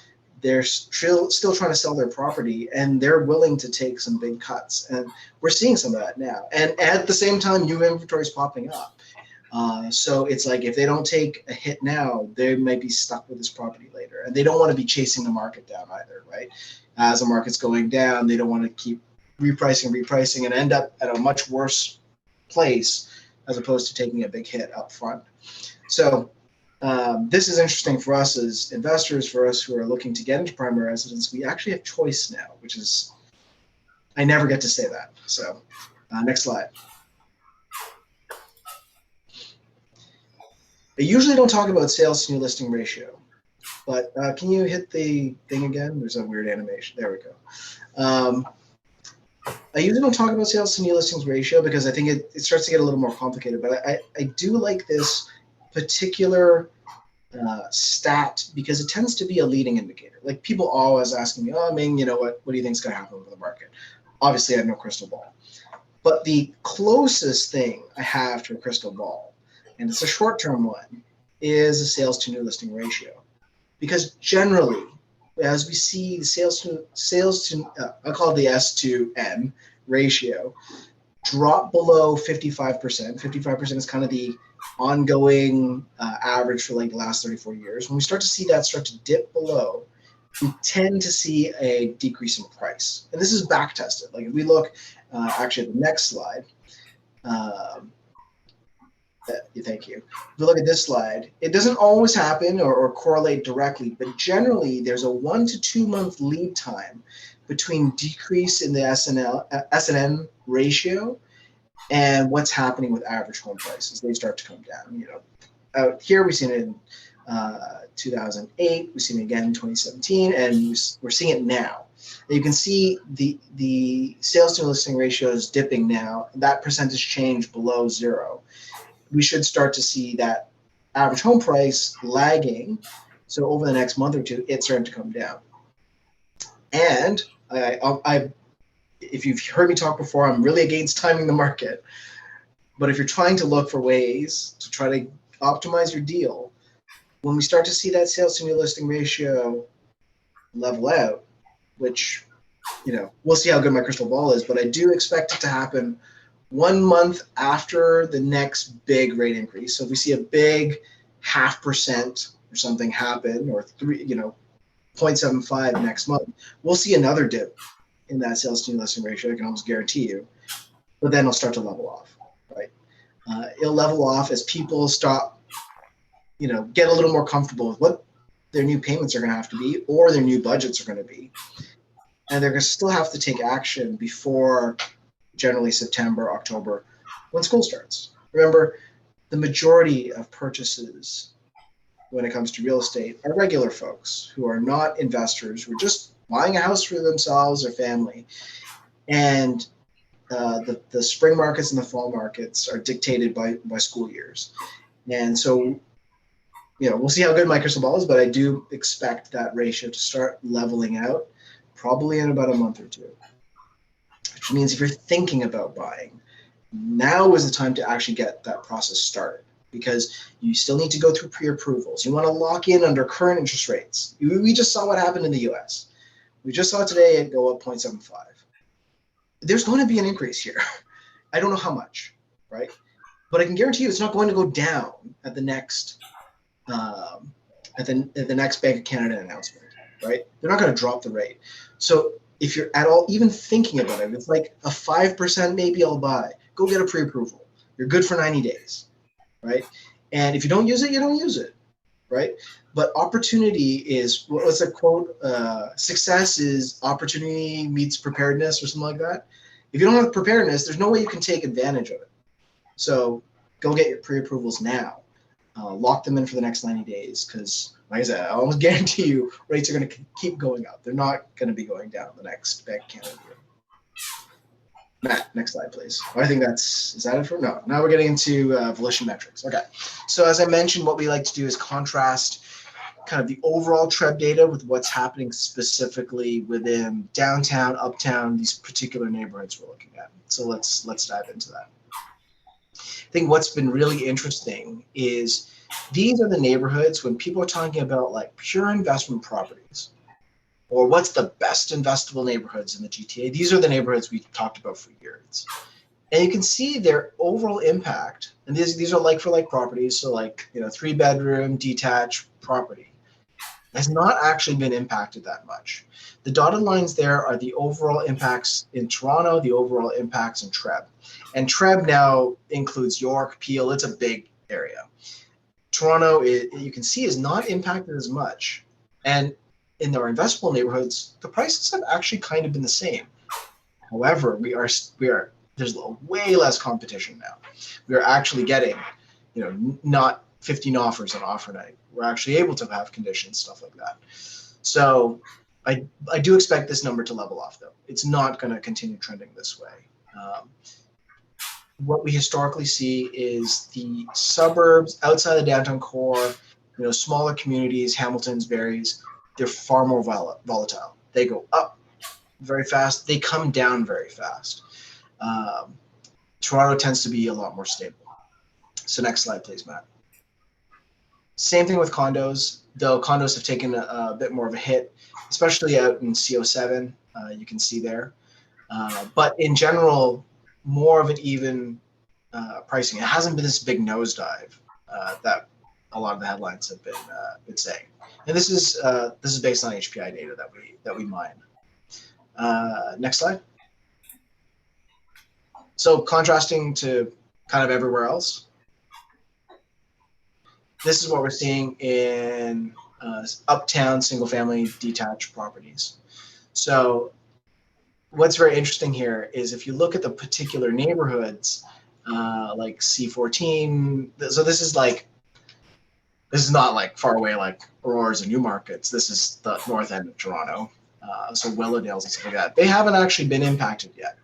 A: They're still trying to sell their property, and they're willing to take some big cuts. And we're seeing some of that now. And at the same time, new inventory is popping up. So it's if they don't take a hit now, they might be stuck with this property later. And they don't want to be chasing the market down either, right? As the market's going down, they don't want to keep repricing and end up at a much worse place as opposed to taking a big hit up front. So this is interesting for us as investors, for us who are looking to get into primary residence. We actually have choice now, which is, I never get to say that. So next slide. I usually don't talk about sales to new listing ratio, but can you hit the thing again? There's a weird animation. There we go. I usually don't talk about sales to new listings ratio because I think it starts to get a little more complicated, but I do like this particular stat because it tends to be a leading indicator. People always asking me, oh, Ming, what do you think is going to happen with the market? Obviously, I have no crystal ball. But the closest thing I have to a crystal ball, and it's a short-term one, is a sales to new listing ratio. Because generally, as we see the sales to I call it the S to N ratio, drop below 55%. 55% is kind of the ongoing average for the last 34 years. When we start to see that start to dip below, we tend to see a decrease in price. And this is back tested. If we look actually at the next slide, thank you. If you look at this slide, it doesn't always happen or correlate directly, but generally there's a 1 to 2 month lead time between decrease in the S&N ratio and what's happening with average home prices. They start to come down. You know, out here we've seen it in 2008, we've seen it again in 2017, and we're seeing it now. And you can see the sales to listing ratio is dipping now. That percentage change below zero. We should start to see that average home price lagging. So over the next month or two, it's starting to come down. And if you've heard me talk before, I'm really against timing the market. But if you're trying to look for ways to try to optimize your deal, when we start to see that sales to new listing ratio level out, which, you know, we'll see how good my crystal ball is, but I do expect it to happen 1 month after the next big rate increase. So if we see a big 0.5% or something happen, or 0.75 next month, we'll see another dip in that sales to new listing ratio. I can almost guarantee you, but then it'll start to level off, right? It'll level off as people stop, you know, get a little more comfortable with what their new payments are going to have to be, or their new budgets are going to be. And they're going to still have to take action before generally September, October, when school starts. Remember, the majority of purchases when it comes to real estate are regular folks who are not investors, who are just buying a house for themselves or family. And the spring markets and the fall markets are dictated by school years. And so, you know, we'll see how good my crystal ball is, but I do expect that ratio to start leveling out probably in about a month or two. Which means if you're thinking about buying, now is the time to actually get that process started, because you still need to go through pre-approvals. You want to lock in under current interest rates. We just saw what happened in the US. We just saw today it go up 0.75. There's going to be an increase here. I don't know how much, right? But I can guarantee you it's not going to go down at the next the next Bank of Canada announcement, right? They're not going to drop the rate. So if you're at all even thinking about it, it's like a 5% maybe I'll buy. Go get a pre-approval. You're good for 90 days, right? And if you don't use it, you don't use it, right? But opportunity is, what's that quote? Success is opportunity meets preparedness, or something like that. If you don't have preparedness, there's no way you can take advantage of it. So go get your pre-approvals now. Lock them in for the next 90 days, because, like I said, I almost guarantee you rates are going to keep going up. They're not going to be going down the next Bank of Canada year. Matt, next slide, please. I think is that it for? No. Now we're getting into Volition metrics. Okay. So as I mentioned, what we like to do is contrast kind of the overall TREB data with what's happening specifically within downtown, uptown, these particular neighborhoods we're looking at. So let's dive into that. I think what's been really interesting is these are the neighborhoods when people are talking about like pure investment properties, or what's the best investable neighborhoods in the GTA. These are the neighborhoods we've talked about for years. And you can see their overall impact. And these are like for like properties. So like, 3-bedroom detached property has not actually been impacted that much. The dotted lines there are the overall impacts in Toronto, the overall impacts in TREB. And TREB now includes York, Peel. It's a big area. Toronto, you can see, is not impacted as much. And in our investable neighborhoods, the prices have actually kind of been the same. However, there's way less competition now. We are actually getting, not 15 offers on offer night. We're actually able to have conditions, stuff like that. So I do expect this number to level off, though. It's not going to continue trending this way. What we historically see is the suburbs outside the downtown core, smaller communities, Hamilton's, Barrie's, they're far more volatile. They go up very fast. They come down very fast. Toronto tends to be a lot more stable. So next slide, please, Matt. Same thing with condos, though condos have taken a bit more of a hit, especially out in CO7, you can see there. But in general, more of an even pricing. It hasn't been this big nosedive that a lot of the headlines have been saying. And this is based on HPI data that we mine. Next slide. So contrasting to kind of everywhere else, this is what we're seeing in uptown single-family detached properties. So what's very interesting here is if you look at the particular neighborhoods, like C14. So this is not like far away like Aurora's and Newmarkets. This is the north end of Toronto. So Willowdales and stuff like that. They haven't actually been impacted yet,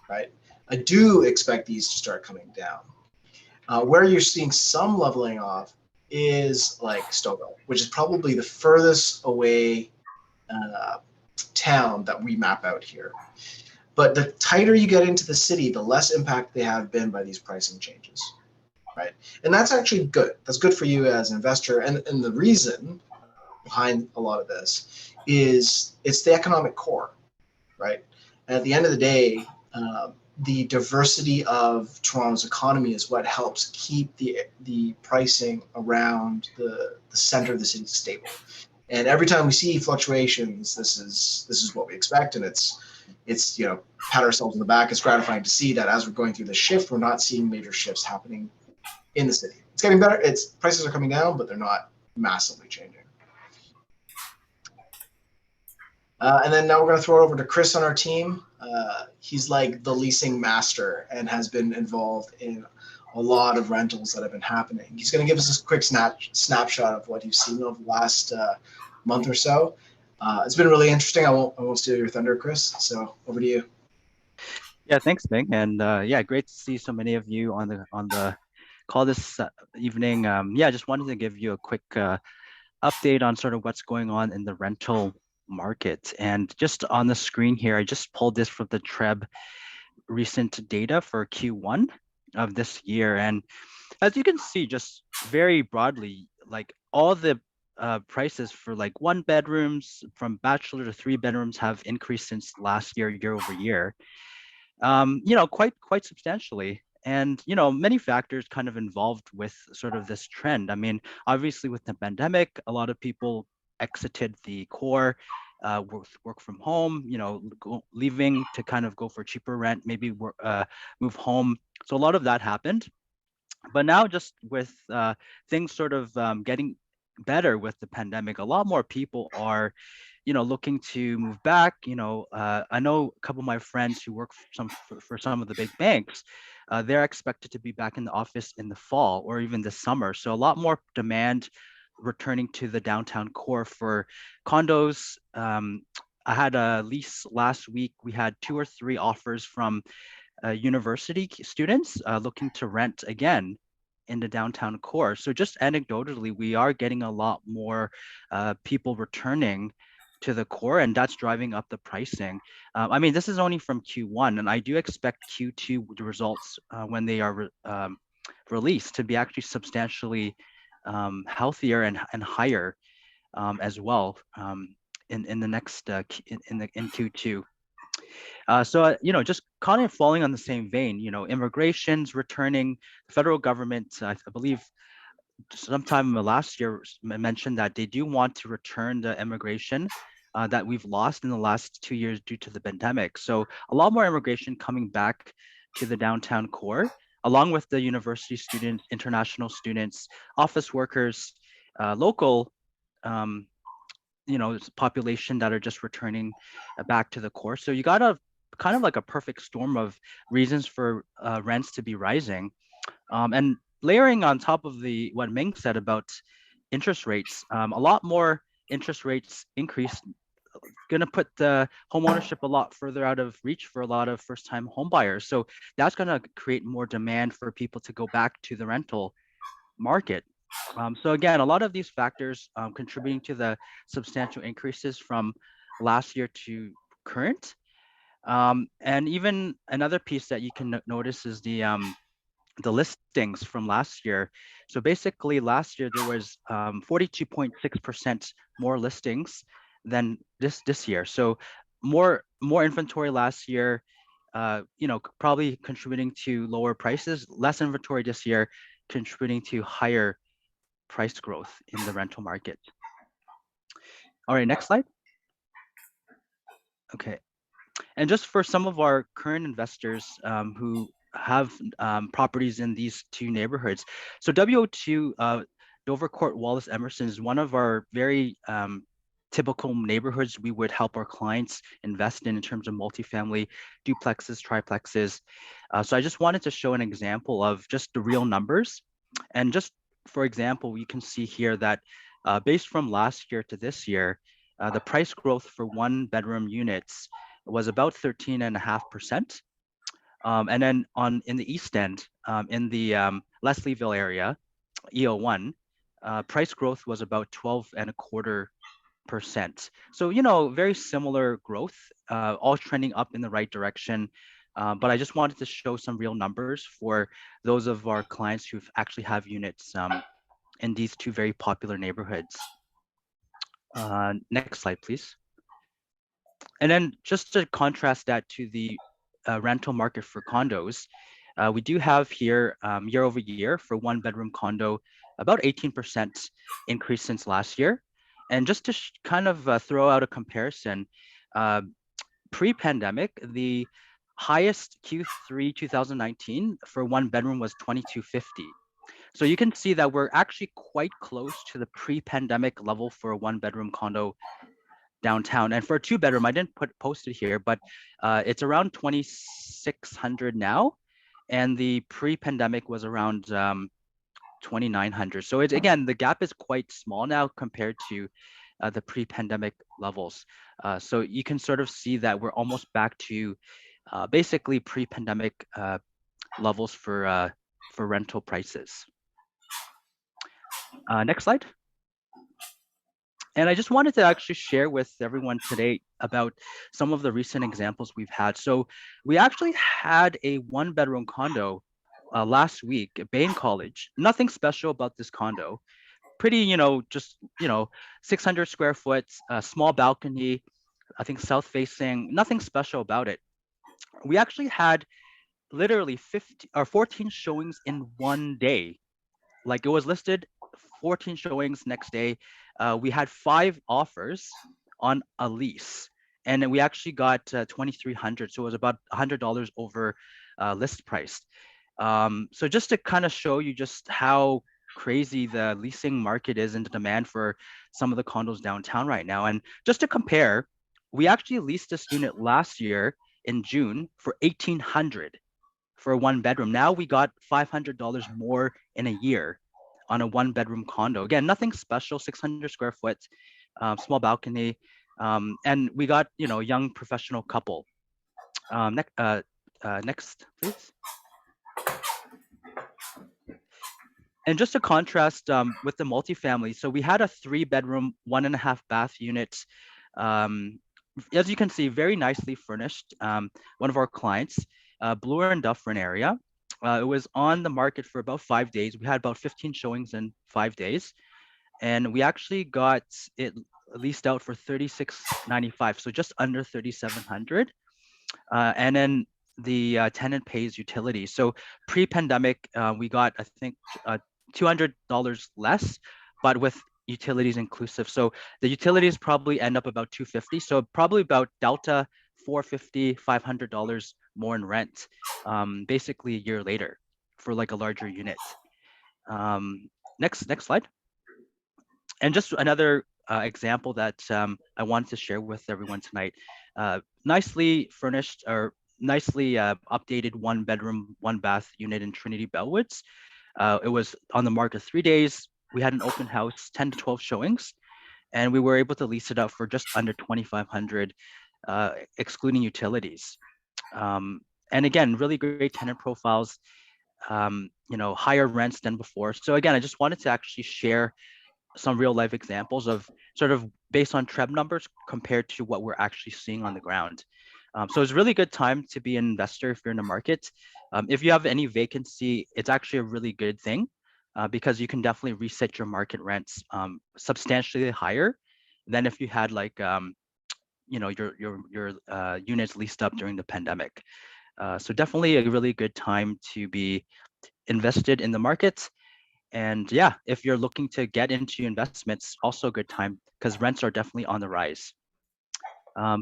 A: right? I do expect these to start coming down. Where you're seeing some leveling off is like Sauga, which is probably the furthest away town that we map out here. But the tighter you get into the city, the less impact they have been by these pricing changes, right? And that's actually good. That's good for you as an investor. And the reason behind a lot of this is it's the economic core, right? And at the end of the day, the diversity of Toronto's economy is what helps keep the pricing around the center of the city stable. And every time we see fluctuations, this is what we expect, and it's pat ourselves on the back. It's gratifying to see that as we're going through the shift, we're not seeing major shifts happening in the city. It's getting better. Prices are coming down, but they're not massively changing. And then now we're going to throw it over to Chris on our team. He's like the leasing master and has been involved in a lot of rentals that have been happening. He's going to give us a quick snapshot of what you've seen over the last month or so. It's been really interesting. I won't steal your thunder, Chris. So over to you.
L: Yeah, thanks, Ming. And yeah, great to see so many of you on the call this evening. Yeah, just wanted to give you a quick update on sort of what's going on in the rental market. And just on the screen here, I just pulled this from the TREB recent data for Q1 of this year. And as you can see, just very broadly, like all the prices for like 1 bedrooms from bachelor to 3 bedrooms have increased since last year, year over year, quite substantially. And, many factors kind of involved with sort of this trend. I mean, obviously with the pandemic, a lot of people exited the core, work from home, leaving to kind of go for cheaper rent, maybe move home. So a lot of that happened. But now just with things sort of getting better with the pandemic, a lot more people are looking to move back. I know a couple of my friends who work for some of the big banks, they're expected to be back in the office in the fall or even this summer. So a lot more demand returning to the downtown core for condos. I had a lease last week. We had 2 or 3 offers from university students looking to rent again in the downtown core. So just anecdotally, we are getting a lot more people returning to the core, and that's driving up the pricing. I mean, this is only from Q1, and I do expect Q2 the results when they are released to be actually substantially healthier and higher as well in the next in Q2. So just kind of falling on the same vein, immigration's returning. The federal government, I believe, sometime last year mentioned that they do want to return the immigration that we've lost in the last 2 years due to the pandemic. So a lot more immigration coming back to the downtown core, along with the university students, international students, office workers, local population that are just returning back to the core. So you got a kind of like a perfect storm of reasons for rents to be rising. And layering on top of what Ming said about interest rates, a lot more interest rates increase, going to put the home ownership a lot further out of reach for a lot of first-time home buyers. So that's going to create more demand for people to go back to the rental market. So again, a lot of these factors contributing to the substantial increases from last year to current. And even another piece that you can notice is the listings from last year. So basically last year there was 42.6% more listings than this year. So more inventory last year, probably contributing to lower prices, less inventory this year, contributing to higher price growth in the rental market. All right, next slide. Okay. And just for some of our current investors who have properties in these 2 neighborhoods. So WO2, Dover Court, Wallace Emerson is one of our very typical neighborhoods we would help our clients invest in terms of multifamily, duplexes, triplexes. So I just wanted to show an example of just the real numbers. And just for example, you can see here that based from last year to this year, the price growth for one bedroom units was about 13.5%. And then in the East End, in the Leslieville area, EO1, price growth was about 12.25%. So, very similar growth, all trending up in the right direction. But I just wanted to show some real numbers for those of our clients who actually have units in these two very popular neighborhoods. Next slide, please. And then just to contrast that to the rental market for condos, we do have here year over year for one bedroom condo, about 18% increase since last year. And just to kind of throw out a comparison, pre-pandemic, the highest Q3 2019 for one bedroom was 2250. So you can see that we're actually quite close to the pre-pandemic level for a one bedroom condo downtown. And for a two bedroom, I didn't post it here, but it's around 2,600 now. And the pre-pandemic was around 2,900. So it's, again, the gap is quite small now compared to the pre-pandemic levels. So you can sort of see that we're almost back to basically pre-pandemic levels for rental prices. Next slide. And I just wanted to actually share with everyone today about some of the recent examples we've had. So we actually had a one bedroom condo last week at Bain College. Nothing special about this condo. Pretty, just, 600 square foot, small balcony, I think south facing, nothing special about it. We actually had literally 14 showings in one day. Like, it was listed 14 showings next day. We had 5 offers on a lease, and then we actually got 2,300. So it was about $100 over list price. So just to kind of show you just how crazy the leasing market is and the demand for some of the condos downtown right now. And just to compare, we actually leased this unit last year in June for $1,800 for a one bedroom. Now we got $500 more in a year on a one bedroom condo. Again, nothing special, 600 square foot, small balcony. And we got, young professional couple. Next, please. And just to contrast with the multifamily, so we had a 3-bedroom, 1.5 bath unit. As you can see, very nicely furnished. One of our clients, Bloor and Dufferin area. It was on the market for about 5 days. We had about 15 showings in 5 days. And we actually got it leased out for $3,695, so just under $3,700. And then the tenant pays utilities. So pre-pandemic, we got, I think, $200 less, but with utilities inclusive. So the utilities probably end up about $250. So probably about delta $450, $500 more in rent, basically a year later for like a larger unit. Next slide. And just another example that I wanted to share with everyone tonight. Nicely furnished or nicely updated 1-bedroom, 1-bath unit in Trinity Bellwoods. It was on the market 3 days. We had an open house, 10 to 12 showings, and we were able to lease it out for just under $2,500, excluding utilities. And again, really great tenant profiles, higher rents than before. So again, I just wanted to actually share some real life examples of sort of based on TREB numbers compared to what we're actually seeing on the ground. So it's a really good time to be an investor if you're in the market. If you have any vacancy, it's actually a really good thing because you can definitely reset your market rents substantially higher than if you had like, your units leased up during the pandemic. So definitely a really good time to be invested in the market. And yeah, if you're looking to get into investments, also a good time because rents are definitely on the rise.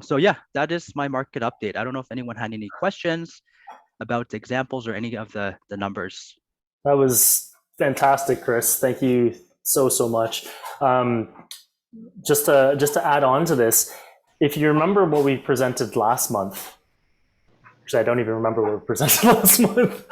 L: So yeah, that is my market update. I don't know if anyone had any questions about the examples or any of the numbers.
I: That was fantastic, Chris. Thank you so much. just to add on to this, if you remember what we presented last month, actually I don't even remember what we presented last month.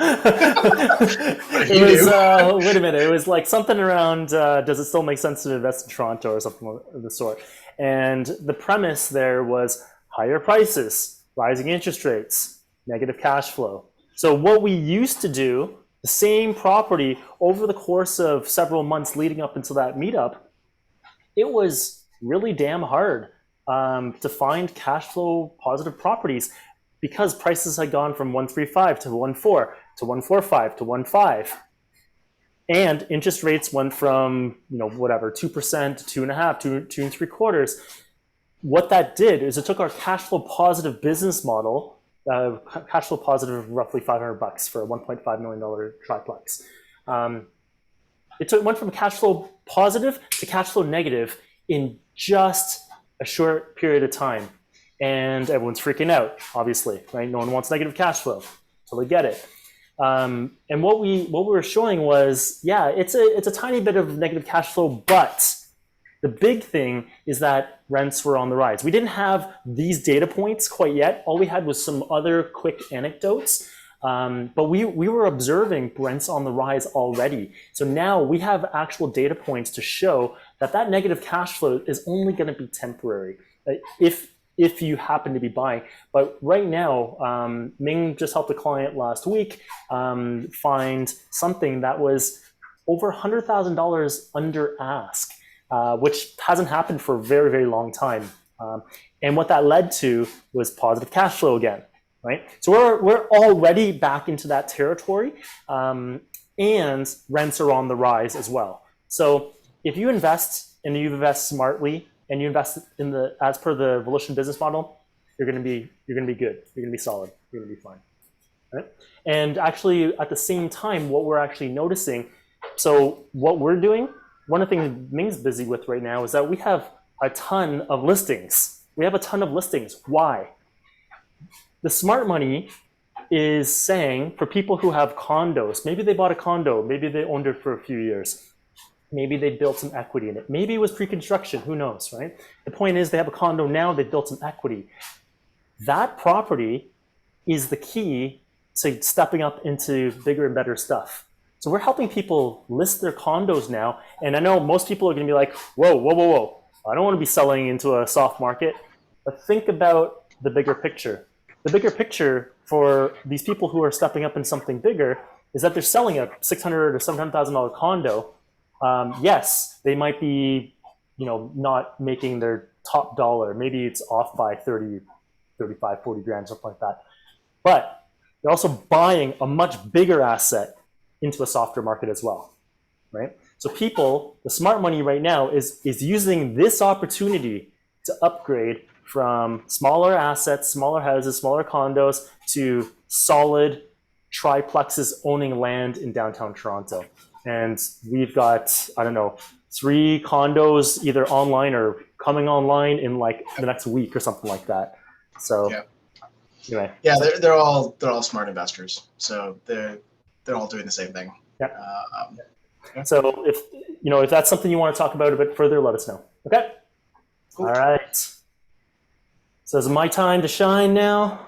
I: It was wait a minute, it was like something around does it still make sense to invest in Toronto or something of the sort. And the premise there was higher prices, rising interest rates, negative cash flow. So what we used to do, the same property over the course of several months leading up until that meetup, it was really damn hard to find cash flow positive properties because prices had gone from 135 to 14 to 145 to 15. And interest rates went from, 2% to 2.5%, 2 2.75. What that did is it took our cash flow positive business model, cash flow positive roughly $500 for a $1.5 million triplex. It went from cash flow positive to cash flow negative in just a short period of time. And everyone's freaking out, obviously, right? No one wants negative cash flow. Totally get it. And what we were showing was, yeah, it's a tiny bit of negative cash flow, but the big thing is that rents were on the rise. We didn't have these data points quite yet. All we had was some other quick anecdotes, but we were observing rents on the rise already. So now we have actual data points to show that negative cash flow is only going to be temporary if you happen to be buying. But right now, Ming just helped a client last week find something that was over $100,000 under ask. Which hasn't happened for a very, very long time. And what that led to was positive cash flow again, right? So we're already back into that territory, and rents are on the rise as well. So if you invest and you invest smartly and you invest as per the Volition business model, you're going to be good. You're going to be solid. You're going to be fine, right? And actually, at the same time, what we're actually noticing, so what we're doing. One of the things Ming's busy with right now is that we have a ton of listings. Why? The smart money is saying for people who have condos, maybe they bought a condo, maybe they owned it for a few years, maybe they built some equity in it, maybe it was pre-construction, who knows, right? The point is they have a condo now, they built some equity. That property is the key to stepping up into bigger and better stuff. So we're helping people list their condos now. And I know most people are going to be like, whoa. I don't want to be selling into a soft market. But think about the bigger picture. The bigger picture for these people who are stepping up in something bigger is that they're selling a $600,000 or $700,000 condo. Yes, they might be, not making their top dollar. Maybe it's off by 30, 35, 40 grand, something like that. But they're also buying a much bigger asset into a softer market as well, right? So people, the smart money right now is using this opportunity to upgrade from smaller assets, smaller houses, smaller condos to solid triplexes owning land in downtown Toronto. And we've got, 3 condos either online or coming online in like the next week or something like that. So anyway.
A: Yeah, they're all smart investors. So they're all doing the same thing.
I: Yeah. So if that's something you want to talk about a bit further, let us know. Okay. Cool. All right. So is it my time to shine now?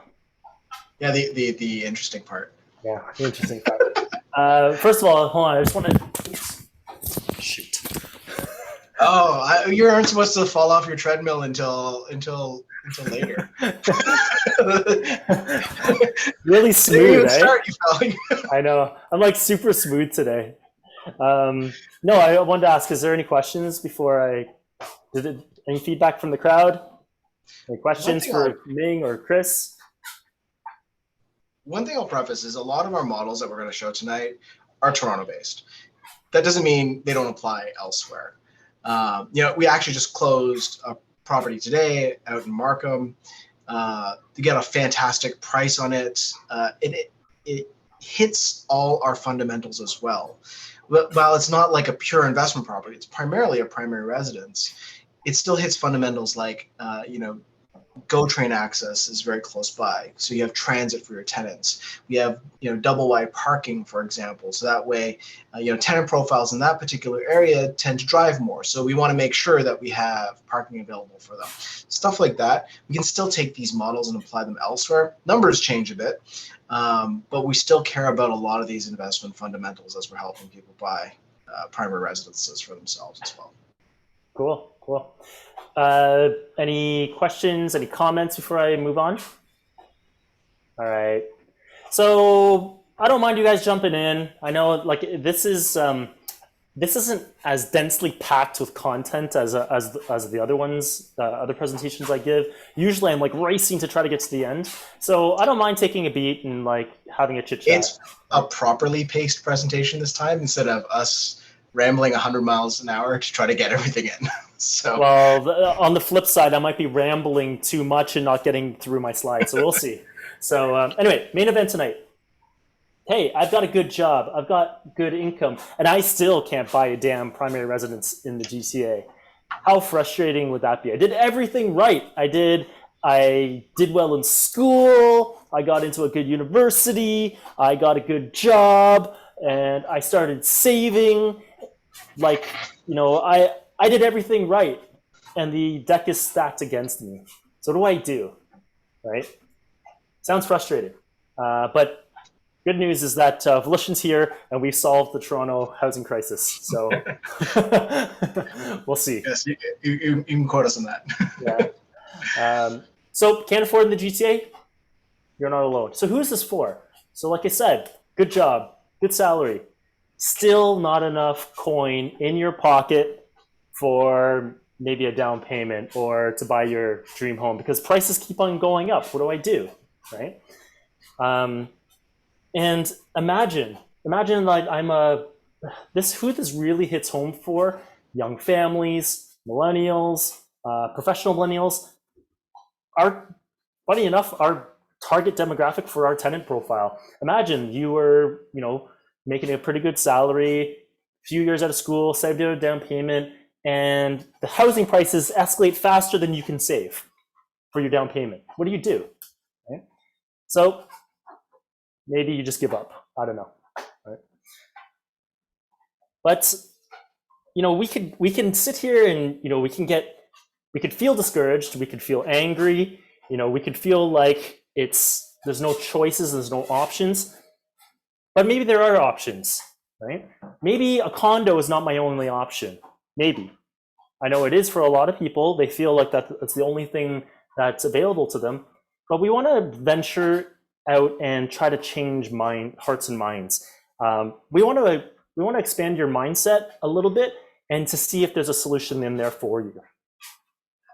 A: Yeah, the interesting part.
I: Yeah, the interesting part. First of all, hold on. I just want to shoot.
A: Oh, you aren't supposed to fall off your treadmill until later.
I: Really smooth, eh?
A: Start, you fell.
I: I know. I'm like super smooth today. No, I wanted to ask, is there any questions before any feedback from the crowd? Any questions for Ming or Chris?
A: One thing I'll preface is a lot of our models that we're going to show tonight are Toronto-based. That doesn't mean they don't apply elsewhere. We actually just closed a property today out in Markham. To get a fantastic price on it. It hits all our fundamentals as well. But while it's not like a pure investment property, it's primarily a primary residence. It still hits fundamentals like GO train access is very close by, so you have transit for your tenants. We have double wide parking, for example, so that way tenant profiles in that particular area tend to drive more, so we want to make sure that we have parking available for them. Stuff like that. We can still take these models and apply them elsewhere. Numbers change a bit, but we still care about a lot of these investment fundamentals as we're helping people buy primary residences for themselves as well.
I: Cool. Any questions, any comments before I move on? All right. So I don't mind you guys jumping in. I know this isn't as densely packed with content as the other ones, other presentations I give. Usually I'm racing to try to get to the end. So I don't mind taking a beat and having a chit chat.
A: It's a properly paced presentation this time instead of us rambling 100 miles an hour to try to get everything in. So,
I: well, on the flip side, I might be rambling too much and not getting through my slides. So we'll see. So anyway, main event tonight. Hey, I've got a good job. I've got good income, and I still can't buy a damn primary residence in the GTA. How frustrating would that be? I did everything right. I did well in school. I got into a good university. I got a good job, and I started saving. I did everything right, and the deck is stacked against me. So what do I do, right? Sounds frustrating, but good news is that Volition's here, and we've solved the Toronto housing crisis. So we'll see.
A: Yes, you can quote us on that.
I: Yeah. So can't afford in the GTA? You're not alone. So who is this for? So like I said, good job, good salary, still not enough coin in your pocket for maybe a down payment or to buy your dream home because prices keep on going up. What do I do, right? And imagine who this really hits home for: young families, millennials, professional millennials. Funny enough, our target demographic for our tenant profile. Imagine you were, making a pretty good salary, a few years out of school, saved a down payment, and the housing prices escalate faster than you can save for your down payment. What do you do? Right? So maybe you just give up. I don't know. Right? But we can sit here and we could feel discouraged. We could feel angry. We could feel like there's no choices, there's no options. But maybe there are options, right? Maybe a condo is not my only option. Maybe. I know it is for a lot of people. They feel like that's the only thing that's available to them. But we want to venture out and try to change hearts and minds. We want to expand your mindset a little bit and to see if there's a solution in there for you.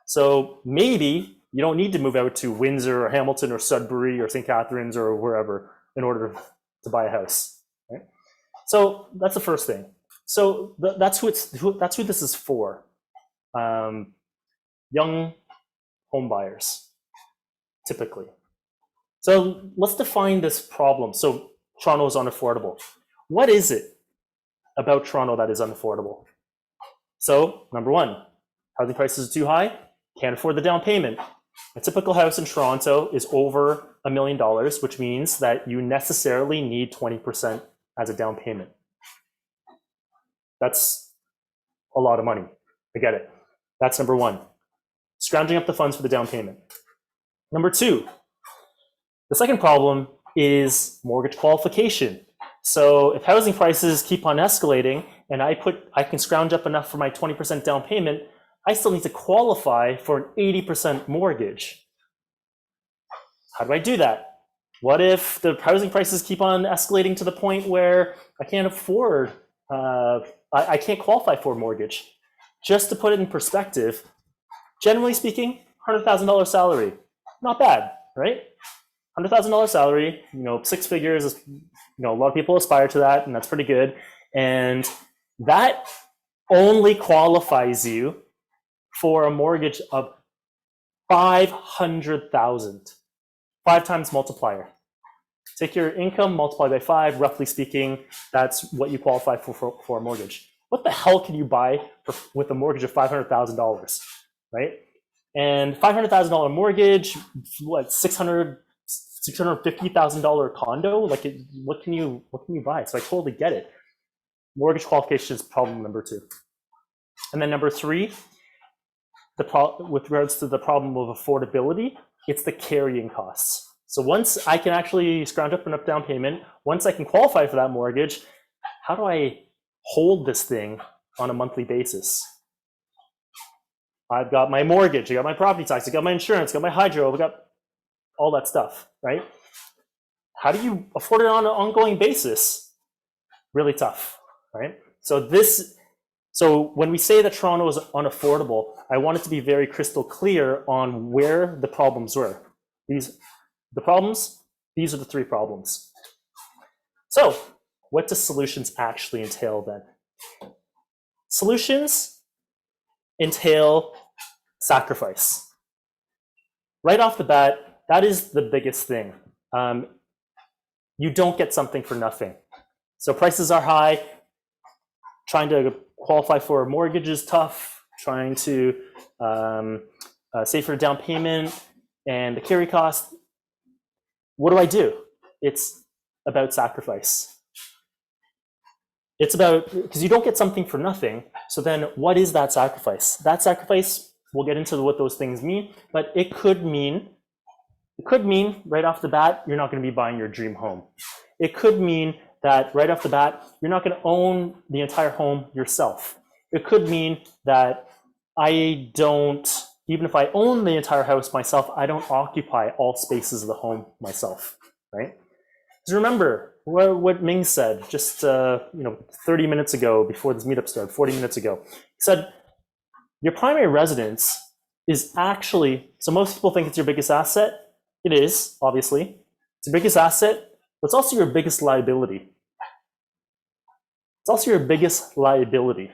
I: So maybe you don't need to move out to Windsor or Hamilton or Sudbury or St. Catharines or wherever in order to buy a house. Right? So that's the first thing. So that's who this is for. Young home buyers, typically. So let's define this problem. So Toronto is unaffordable. What is it about Toronto that is unaffordable? So number one, housing prices are too high, can't afford the down payment. A typical house in Toronto is over $1 million, which means that you necessarily need 20% as a down payment. That's a lot of money. I get it. That's number one. Scrounging up the funds for the down payment. Number two, the second problem is mortgage qualification. So if housing prices keep on escalating and I can scrounge up enough for my 20% down payment, I still need to qualify for an 80% mortgage. How do I do that? What if the housing prices keep on escalating to the point where I can't afford, I can't qualify for a mortgage? Just to put it in perspective, generally speaking, $100,000 salary, not bad, right? $100,000 salary, 6 figures is, a lot of people aspire to that, and that's pretty good. And that only qualifies you for a mortgage of $500,000, 5 times multiplier. Take your income, multiply by 5, roughly speaking, that's what you qualify for a mortgage. What the hell can you buy with a mortgage of $500,000, right? And $500,000 mortgage, what, $650,000 condo? Like, what can you buy? So I totally get it. Mortgage qualification is problem number 2. And then number 3, with regards to the problem of affordability, it's the carrying costs. So once I can actually scrounge up enough down payment, once I can qualify for that mortgage, how do I hold this thing on a monthly basis? I've got my mortgage, I got my property tax, I got my insurance, I got my hydro, I got all that stuff, right? How do you afford it on an ongoing basis? Really tough, right? So when we say that Toronto is unaffordable, I want it to be very crystal clear on where the problems were. These are the 3 problems. So what do solutions actually entail then? Solutions entail sacrifice. Right off the bat, that is the biggest thing. You don't get something for nothing. So prices are high. Trying to qualify for a mortgage is tough. Trying to save for a down payment and the carry cost. What do? It's about sacrifice. It's about, because you don't get something for nothing. So then what is that sacrifice? That sacrifice, we'll get into what those things mean, but it could mean right off the bat, you're not going to be buying your dream home. It could mean that right off the bat, you're not going to own the entire home yourself. It could mean that even if I own the entire house myself, I don't occupy all spaces of the home myself, right? Because remember what Ming said just 30 minutes ago before this meetup started, 40 minutes ago. He said, your primary residence is actually, so most people think it's your biggest asset. It is, obviously. It's your biggest asset, but it's also your biggest liability. It's also your biggest liability.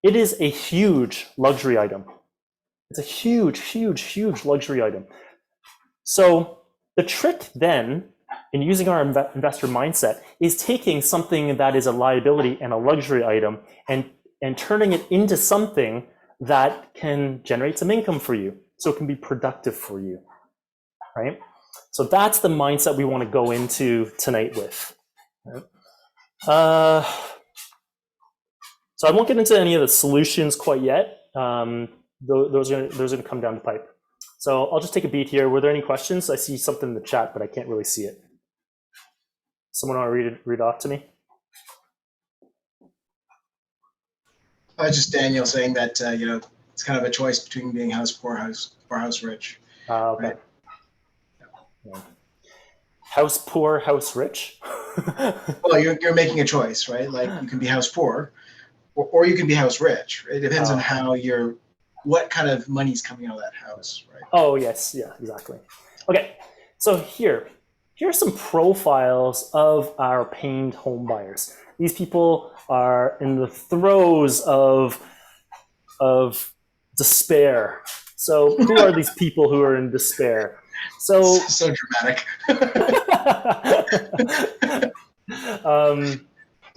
I: It is a huge luxury item. It's a huge, huge, huge luxury item. So the trick then in using our investor mindset is taking something that is a liability and a luxury item and turning it into something that can generate some income for you, so it can be productive for you, right? So that's the mindset we want to go into tonight with. Right? So I won't get into any of the solutions quite yet. Those are going to come down the pipe. So I'll just take a beat here. Were there any questions? I see something in the chat, but I can't really see it. Someone want to read off to me?
A: Just Daniel saying that it's kind of a choice between being house poor, or house rich.
I: Okay.
A: Right?
I: Yeah. House poor, house rich.
A: Well, you're making a choice, right? Like you can be house poor, or you can be house rich. It depends on how what kind of money's coming out of that house, right?
I: Oh yes, yeah, exactly. Okay, so here's some profiles of our pained home buyers. These people are in the throes of despair. So who are these people who are in despair? So
A: dramatic.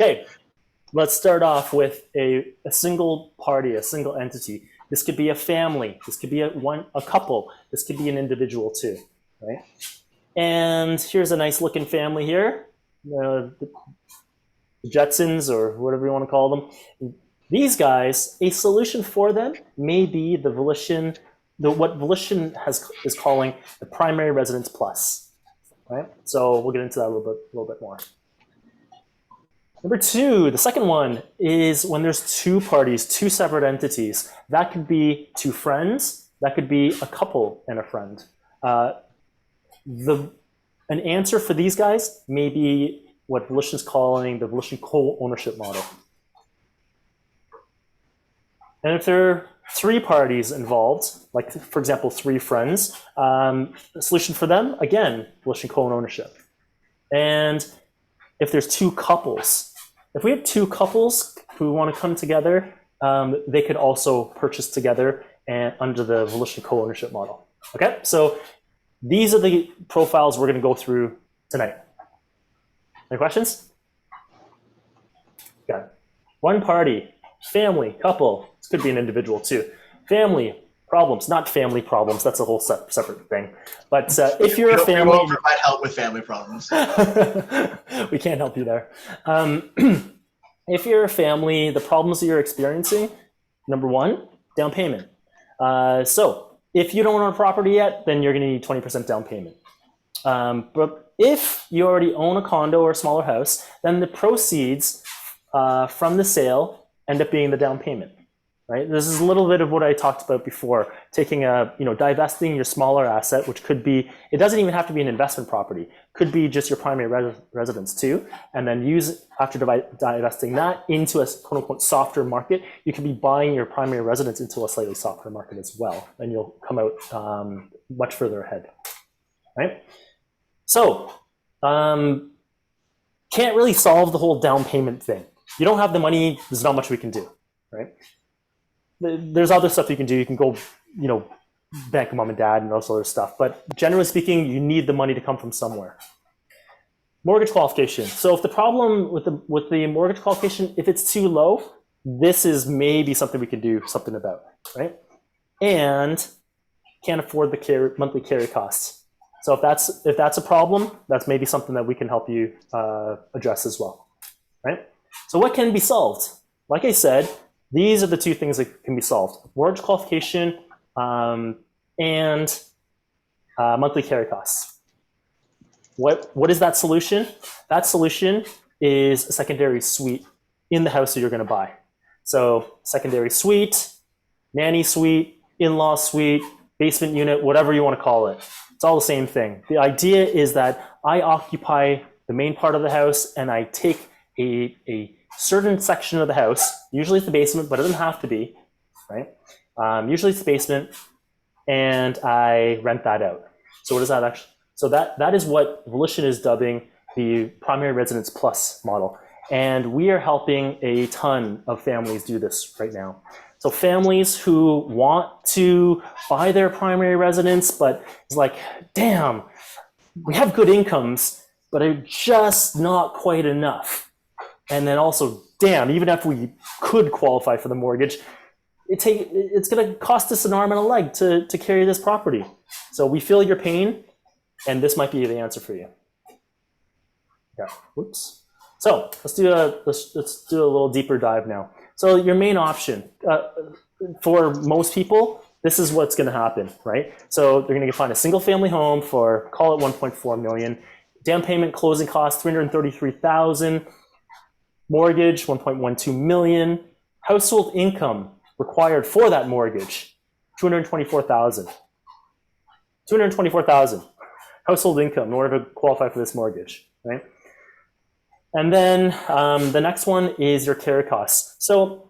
I: Okay, let's start off with a single party, a single entity. This could be a family. This could be a couple. This could be an individual too, right? And here's a nice looking family here. The Jetsons, or whatever you want to call them. These guys, a solution for them may be the Volition, what Volition is calling the primary residence plus, right? So we'll get into that a little bit more. Number 2, the second one is when there's 2 parties, 2 separate entities. That could be 2 friends. That could be a couple and a friend. An answer for these guys may be what Volition is calling the Volition co-ownership model. And if there are 3 parties involved, like for example 3 friends, the solution for them, again, Volition co-ownership. And if there's 2 couples, if we have 2 couples who want to come together, they could also purchase together and under the Volition co-ownership model. Okay, so these are the profiles we're going to go through tonight. Any questions? Okay. 1 party, family, couple. This could be an individual too. Family, problems, not family problems. That's a whole separate thing. But if you're a
A: We
I: family,
A: won't provide help with family problems.
I: we can't help you there. If you're a family, the problems that you're experiencing, number one, down payment. So if you don't own a property yet, then you're going to need 20% down payment. But if you already own a condo or a smaller house, then the proceeds from the sale end up being the down payment. Right? This is a little bit of what I talked about before, taking divesting your smaller asset, which could be, it doesn't even have to be an investment property, could be just your primary residence too, and then after divesting that into a quote unquote softer market, you could be buying your primary residence into a slightly softer market as well, and you'll come out much further ahead, right? So, can't really solve the whole down payment thing. You don't have the money, there's not much we can do, right? There's other stuff you can do. You can go, bank mom and dad and all this other stuff. But generally speaking, you need the money to come from somewhere. Mortgage qualification. So if the problem with the mortgage qualification, if it's too low, this is maybe something we can do something about, right? And can't afford the monthly carry costs. So if that's a problem, that's maybe something that we can help you address as well, right? So what can be solved? Like I said, these are the two things that can be solved: mortgage qualification and monthly carry costs. What is that solution? That solution is a secondary suite in the house that you're going to buy. So secondary suite, nanny suite, in-law suite, basement unit, whatever you want to call it. It's all the same thing. The idea is that I occupy the main part of the house and I take a certain section of the house, usually it's the basement, but it doesn't have to be, right? Usually it's the basement, and I rent that out. So what does that actually? So that is what Volition is dubbing the primary residence plus model, and we are helping a ton of families do this right now. So families who want to buy their primary residence, but it's like, damn, we have good incomes, but are just not quite enough. And then also, damn, even if we could qualify for the mortgage, it's going to cost us an arm and a leg to carry this property. So we feel your pain, and this might be the answer for you. Yeah. Whoops. So let's do a little deeper dive now. So your main option for most people, this is what's going to happen, right? So they're going to find a single family home for, call it 1.4 million, down payment, closing costs $333,000. Mortgage, 1.12 million. Household income required for that mortgage, 224,000. 224,000 household income in order to qualify for this mortgage, right? And then the next one is your carry costs. So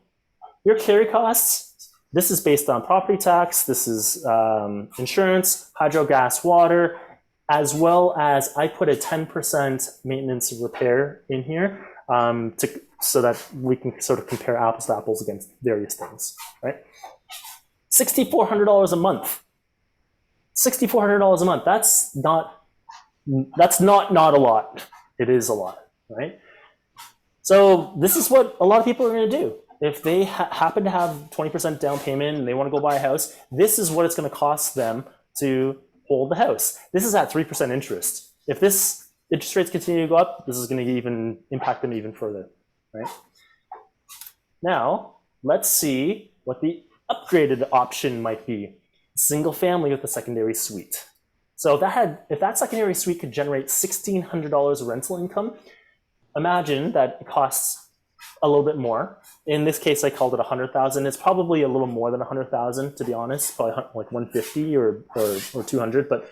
I: your carry costs, this is based on property tax, this is insurance, hydro, gas, water, as well as I put a 10% maintenance repair in here. So that we can sort of compare apples to apples against various things, right? $6,400 a month. $6,400 a month. That's not a lot. It is a lot, right? So this is what a lot of people are going to do. If they happen to have 20% down payment and they want to go buy a house, this is what it's going to cost them to hold the house. This is at 3% interest. If this interest rates continue to go up, this is going to even impact them even further, right? Now, let's see what the upgraded option might be. Single family with a secondary suite. So if that secondary suite could generate $1,600 of rental income, imagine that it costs a little bit more. In this case, I called it $100,000. It's probably a little more than $100,000, to be honest, probably like $150 or $200, but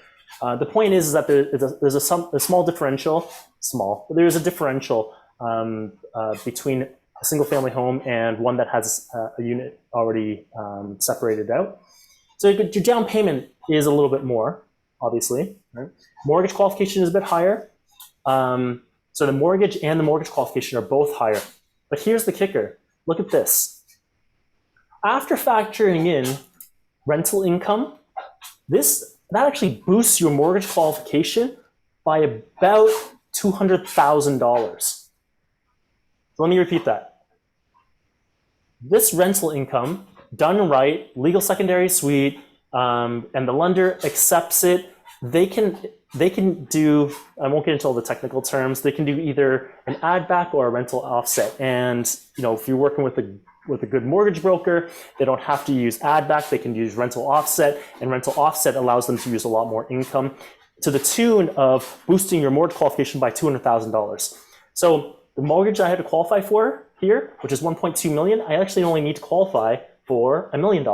I: the point is that there's a small differential, but there's a differential between a single family home and one that has a unit already separated out. So your down payment is a little bit more, obviously, right? Mortgage qualification is a bit higher. So the mortgage and the mortgage qualification are both higher. But here's the kicker. Look at this. After factoring in rental income, that actually boosts your mortgage qualification by about $200,000. So let me repeat that. This rental income done right, legal secondary suite, and the lender accepts it, they can do, I won't get into all the technical terms, they can do either an add back or a rental offset. And if you're working with a good mortgage broker, they don't have to use add back, they can use rental offset, and rental offset allows them to use a lot more income to the tune of boosting your mortgage qualification by $200,000. So the mortgage I had to qualify for here, which is 1.2 million, I actually only need to qualify for $1 million.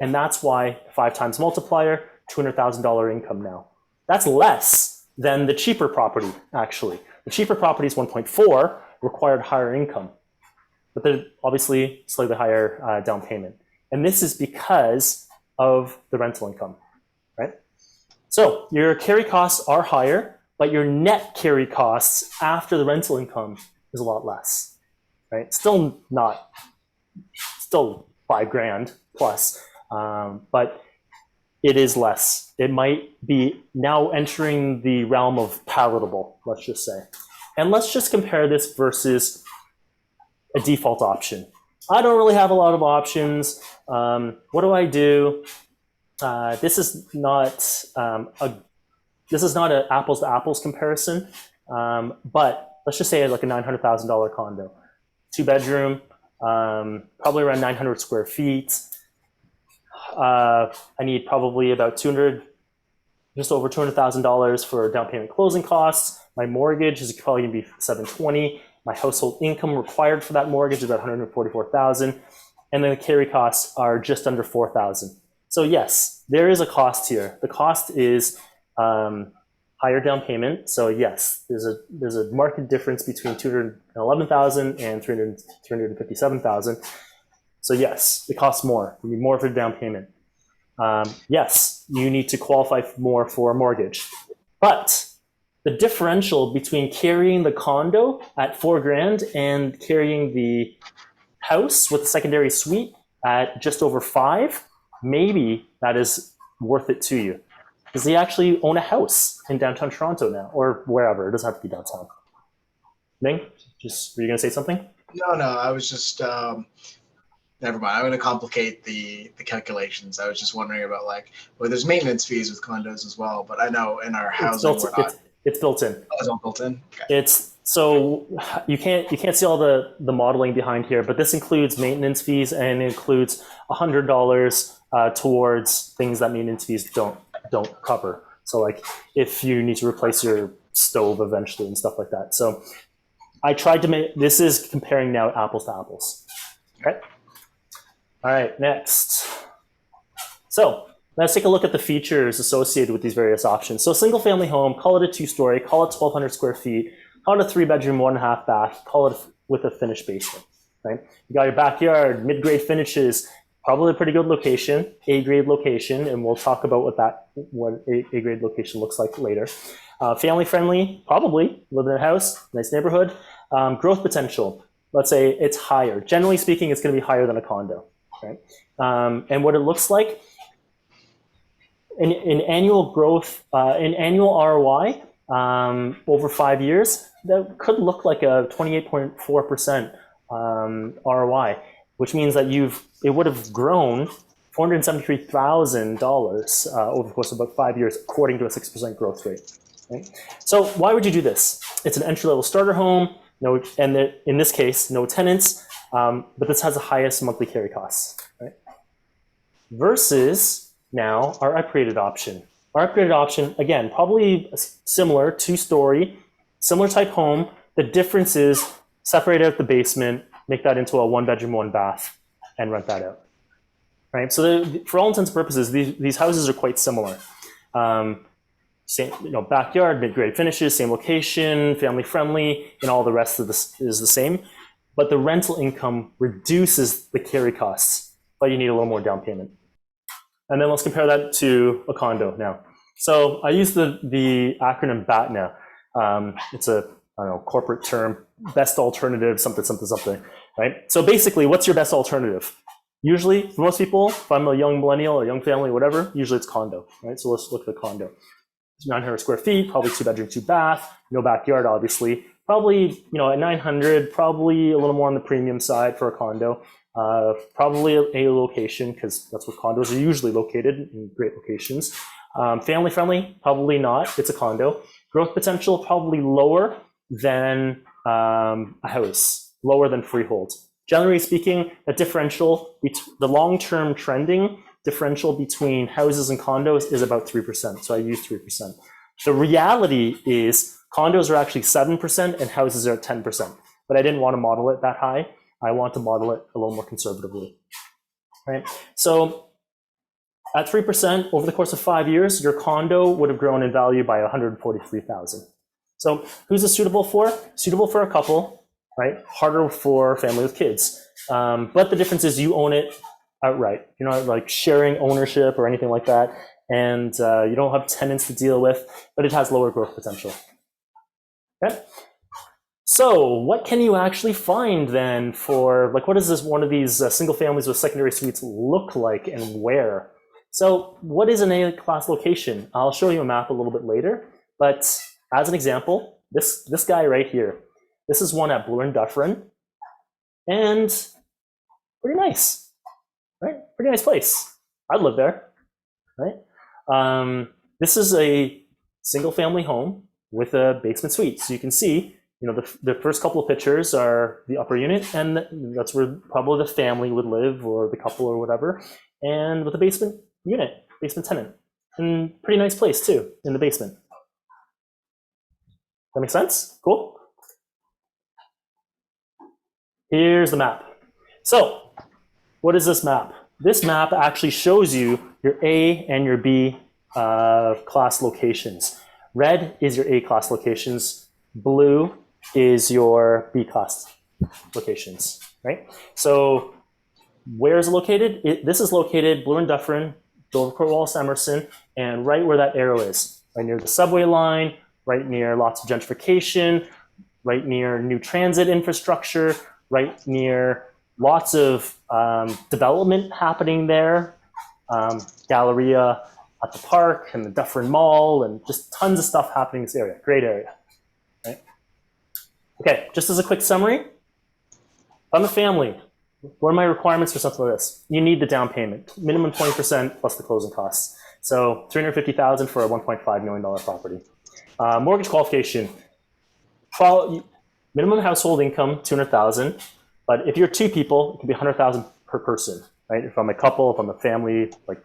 I: And that's why 5 times multiplier, $200,000 income now. That's less than the cheaper property, actually. The cheaper property is 1.4, required higher income, but they're obviously slightly higher down payment. And this is because of the rental income, right? So your carry costs are higher, but your net carry costs after the rental income is a lot less, right? Still $5,000 plus, but it is less. It might be now entering the realm of palatable, let's just say. And let's just compare this versus a default option. I don't really have a lot of options. What do I do? This is not an apples to apples comparison, but let's just say like a $900,000 condo, 2-bedroom, probably around 900 square feet. I need probably about just over $200,000 for down payment closing costs. My mortgage is probably gonna be $720,000. My household income required for that mortgage is about $144,000, and then the carry costs are just under $4,000. So yes, there is a cost here. The cost is higher down payment. So yes, there's a marked difference between $211,000 and $357,000. So yes, it costs more. You need more for down payment. Yes, you need to qualify more for a mortgage. But the differential between carrying the condo at $4,000 and carrying the house with a secondary suite at just over $5,000, maybe that is worth it to you. Because they actually own a house in downtown Toronto now, or wherever. It doesn't have to be downtown. Ming, were you going to say something?
A: No, I was just, never mind. I'm going to complicate the calculations. I was just wondering about there's maintenance fees with condos as well, but I know in our housing
I: it's built in.
A: Oh, it's all built in? Okay.
I: So you can't see all the modeling behind here, but this includes maintenance fees and includes $100 towards things that maintenance fees don't cover. So like if you need to replace your stove eventually and stuff like that. So I tried to make, this is comparing now apples to apples. Okay. All right, next. So let's take a look at the features associated with these various options. So single family home, call it a 2-story, call it 1,200 square feet, call it a 3-bedroom, 1.5 bath, call it with a finished basement, right? You got your backyard, mid-grade finishes, probably a pretty good location, A-grade location, and we'll talk about what A-grade location looks like later. Family friendly, probably, live in a house, nice neighborhood. Growth potential, let's say it's higher. Generally speaking, it's gonna be higher than a condo, right? And what it looks like, in annual growth, in annual ROI over 5 years, that could look like a 28.4% ROI, which means that it would have grown $473,000 over the course of about 5 years, according to a 6% growth rate. Right? So why would you do this? It's an entry-level starter home, in this case, no tenants, but this has the highest monthly carry costs, right? Versus now our upgraded option. Our upgraded option, again, probably similar, 2-story, similar type home. The difference is separate out the basement, make that into a 1-bedroom, 1-bath, and rent that out, right? So for all intents and purposes, these houses are quite similar. Same, backyard, mid-grade finishes, same location, family friendly, and all the rest of this is the same. But the rental income reduces the carry costs, but you need a little more down payment. And then let's compare that to a condo now. So I use the acronym BAT now. It's a corporate term, best alternative, something, right? So basically, what's your best alternative? Usually, for most people, if I'm a young millennial, a young family, whatever, usually it's condo, right? So let's look at the condo. It's 900 square feet, probably 2-bedroom, 2-bath, no backyard, obviously, probably, at 900, probably a little more on the premium side for a condo. Probably a location, because that's where condos are usually located, in great locations. Family friendly, probably not. It's a condo. Growth potential, probably lower than a house, lower than freehold. Generally speaking, a differential, the long-term trending differential between houses and condos is about 3%. So I use 3%. The reality is condos are actually 7% and houses are at 10%. But I didn't want to model it that high. I want to model it a little more conservatively. Right? So at 3% over the course of 5 years, your condo would have grown in value by 143,000. So who's it suitable for? Suitable for a couple, right? Harder for a family with kids. But the difference is you own it outright. You're not like sharing ownership or anything like that. And you don't have tenants to deal with, but it has lower growth potential. Okay. So what can you actually find then for, like, what does this one of these single families with secondary suites look like and where? So what is an A-class location? I'll show you a map a little bit later, but as an example, this guy right here, this is one at Bloor and Dufferin, and pretty nice, right? Pretty nice place. I'd live there, right? This is a single family home with a basement suite. So you can see, the first couple of pictures are the upper unit, and that's where probably the family would live, or the couple or whatever, and with a basement unit, basement tenant. And pretty nice place too, in the basement. That make sense? Cool. Here's the map. So what is this map? This map actually shows you your A and your B class locations. Red is your A class locations. Blue is your B class locations, right? So where is it located? This is located Bloor and Dufferin, Dovercourt Wallace Emerson, and right where that arrow is, right near the subway line, right near lots of gentrification, right near new transit infrastructure, right near lots of development happening there, Galleria at the park and the Dufferin Mall, and just tons of stuff happening in this area. Great area, right? Okay, just as a quick summary, if I'm a family, what are my requirements for something like this? You need the down payment, minimum 20% plus the closing costs. So $350,000 for a $1.5 million property. Mortgage qualification, minimum household income, $200,000. But if you're two people, it can be $100,000 per person, right? If I'm a couple, if I'm a family, like,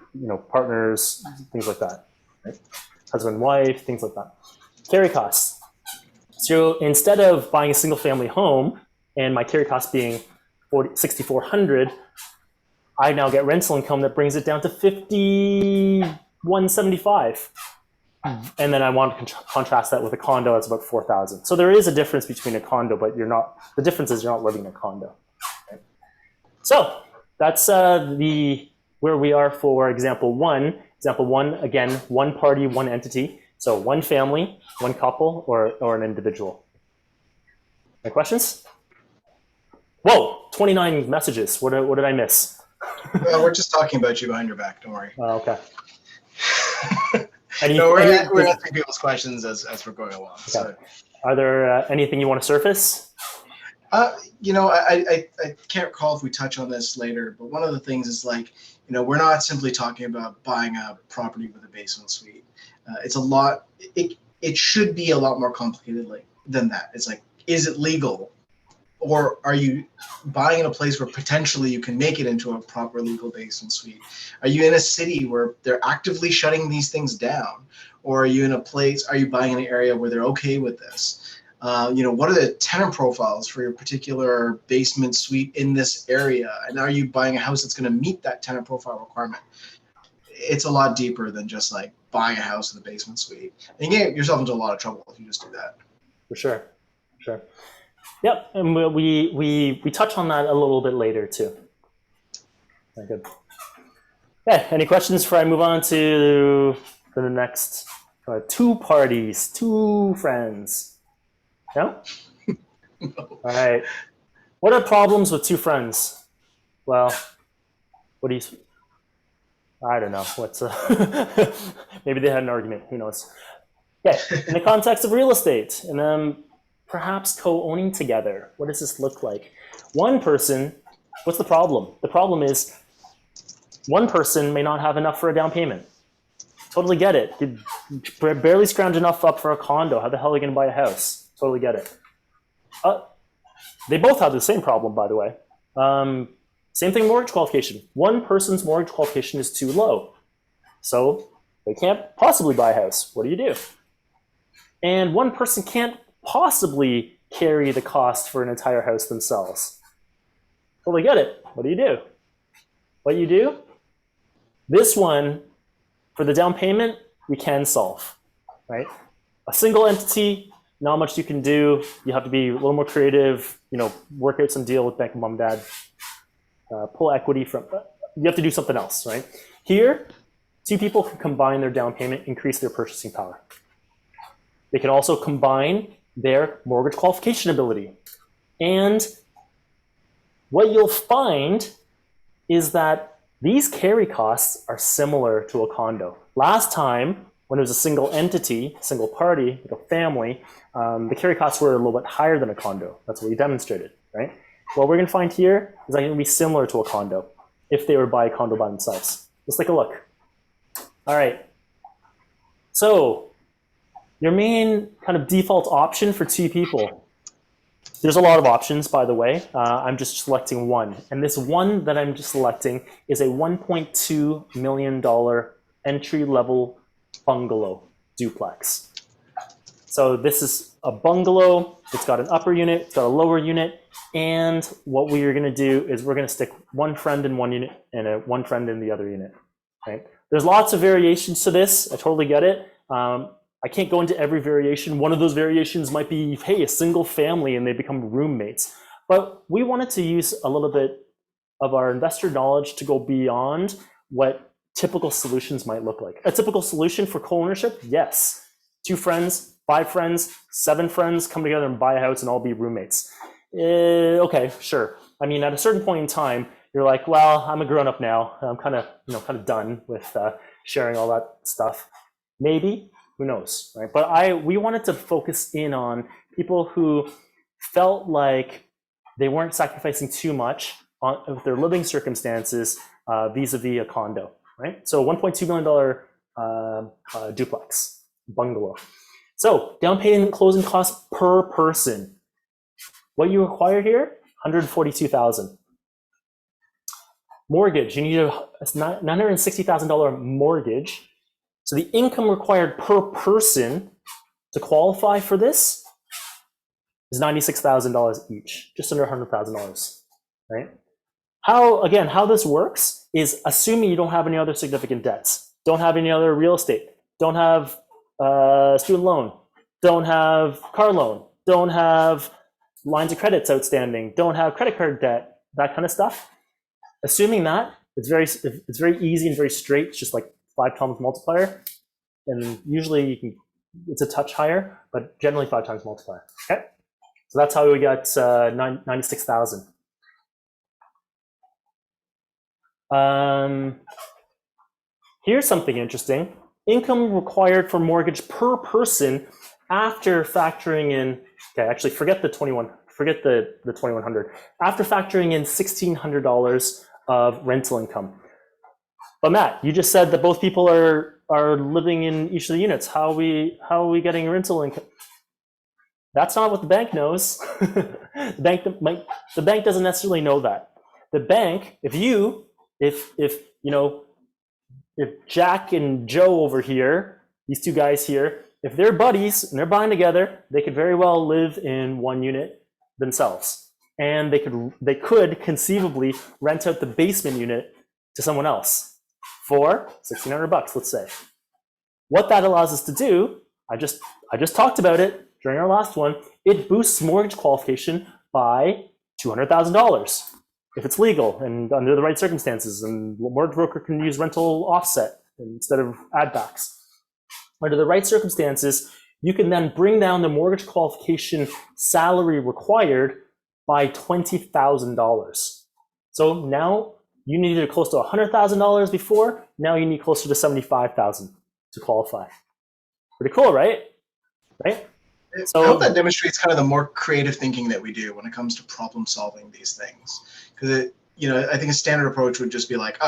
I: partners, things like that, right? Husband, wife, things like that. Carry costs. So instead of buying a single family home and my carry cost being $6,400, I now get rental income that brings it down to $5,175. And then I want to contrast that with a condo that's about $4,000. So there is a difference between a condo, but the difference is you're not living in a condo. Okay? So that's where we are for example one. Example one, again, one party, one entity. So one family, one couple, or an individual. Any questions? Whoa, 29 messages. What did I miss?
A: Well, we're just talking about you behind your back. Don't worry.
I: Oh, okay.
A: We're answering people's questions as we're going along. Okay. So.
I: Are there anything you want to surface?
A: I can't recall if we touch on this later, but one of the things is we're not simply talking about buying a property with a basement suite. It's a lot. It should be a lot more complicated than that. It's like, is it legal? Or are you buying in a place where potentially you can make it into a proper legal basement suite? Are you in a city where they're actively shutting these things down? Or are you in a place, are you buying in an area where they're okay with this? What are the tenant profiles for your particular basement suite in this area? And are you buying a house that's going to meet that tenant profile requirement? It's a lot deeper than just like buying a house with a basement suite. And you get yourself into a lot of trouble if you just do that.
I: For sure. Yep, and we touch on that a little bit later too. Very good. Okay, any questions before I move on to the next two parties, two friends? No?
A: No.
I: All right. What are problems with two friends? Well, I don't know. Maybe they had an argument. Who knows? Okay, in the context of real estate, and perhaps co-owning together. What does this look like? One person, what's the problem? The problem is one person may not have enough for a down payment. Totally get it. You barely scrounge enough up for a condo. How the hell are you going to buy a house? Totally get it. They both have the same problem, by the way. Same thing, mortgage qualification. One person's mortgage qualification is too low. So they can't possibly buy a house. What do you do? And one person can't possibly carry the cost for an entire house themselves. Totally get it. What do you do? What you do? This one, for the down payment, we can solve, right? A single entity, not much you can do. You have to be a little more creative, work out some deal with bank and mom and dad, pull equity from, you have to do something else, right? Here, two people can combine their down payment, increase their purchasing power. They can also combine their mortgage qualification ability. And what you'll find is that these carry costs are similar to a condo. Last time, when it was a single entity, single party, like a family, the carry costs were a little bit higher than a condo. That's what we demonstrated, right? What we're gonna find here is that it will be similar to a condo if they were buy a condo by themselves. Let's take a look. All right. So your main kind of default option for two people. There's a lot of options, by the way. I'm just selecting one. And this one that I'm just selecting is a $1.2 million entry-level bungalow duplex. So this is a bungalow. It's got an upper unit, it's got a lower unit. And what we are gonna do is we're gonna stick one friend in one unit and one friend in the other unit, right? There's lots of variations to this. I totally get it. I can't go into every variation. One of those variations might be, hey, a single family and they become roommates. But we wanted to use a little bit of our investor knowledge to go beyond what typical solutions might look like. A typical solution for co-ownership, yes. 2 friends, 5 friends, 7 friends come together and buy a house and all be roommates. Okay, sure. I mean, at a certain point in time, you're like, well, I'm a grown-up now. I'm kind of done with sharing all that stuff. Maybe. Who knows, right? But we wanted to focus in on people who felt like they weren't sacrificing too much with their living circumstances vis-a-vis a condo, right? So $1.2 million duplex, bungalow. So down payment closing costs per person. What you require here, $142,000. Mortgage, you need a $960,000 mortgage. So the income required per person to qualify for this is $96,000 each, just under $100,000, right? How this works is assuming you don't have any other significant debts, don't have any other real estate, don't have student loan, don't have car loan, don't have lines of credits outstanding, don't have credit card debt, that kind of stuff. Assuming that, it's very easy and very straight. It's just like 5 times multiplier, and usually it's a touch higher, but generally 5 times multiplier. Okay, so that's how we got 96,000. Here's something interesting: income required for mortgage per person after factoring in. Okay, actually, forget the 2100. After factoring in $1,600 of rental income. But Matt, you just said that both people are living in each of the units. How are we getting rental income? That's not what the bank knows. The bank doesn't necessarily know that. The bank, if Jack and Joe over here, these 2 guys here, if they're buddies and they're buying together, they could very well live in one unit themselves, and they could conceivably rent out the basement unit to someone else for $1,600, let's say. What that allows us to do, I just talked about it during our last one, it boosts mortgage qualification by $200,000 if it's legal and under the right circumstances, and the mortgage broker can use rental offset instead of add backs. Under the right circumstances, you can then bring down the mortgage qualification salary required by $20,000. So now you needed close to $100,000 before, now you need closer to $75,000 to qualify. Pretty cool, right? Right?
A: I hope that demonstrates kind of the more creative thinking that we do when it comes to problem solving these things. Because I think a standard approach would just be like,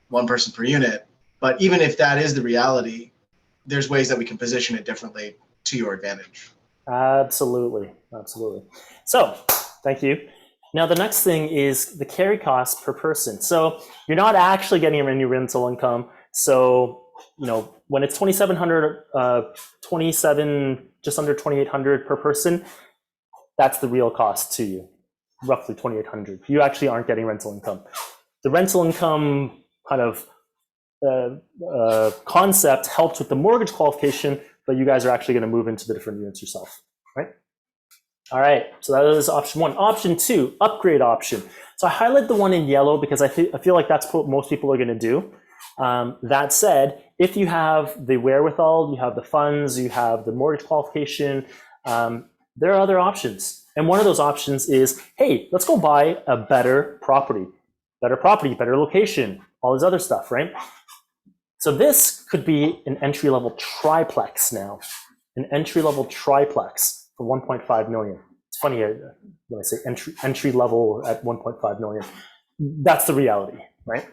A: one person per unit. But even if that is the reality, there's ways that we can position it differently to your advantage.
I: Absolutely. So, thank you. Now, the next thing is the carry cost per person. So you're not actually getting any rental income. So, when it's $2,700, just under $2,800 per person, that's the real cost to you, roughly $2,800. You actually aren't getting rental income. The rental income kind of concept helped with the mortgage qualification, but you guys are actually going to move into the different units yourself, right? All right, so that is option one. Option two, upgrade option. So I highlight the one in yellow because I feel like that's what most people are going to do. That said, if you have the wherewithal, you have the funds, you have the mortgage qualification, there are other options. And one of those options is, hey, let's go buy a better property, better location, all this other stuff, right? So this could be an entry-level triplex now, an entry-level triplex for 1.5 million. It's funny when I say entry level at 1.5 million. That's the reality, right?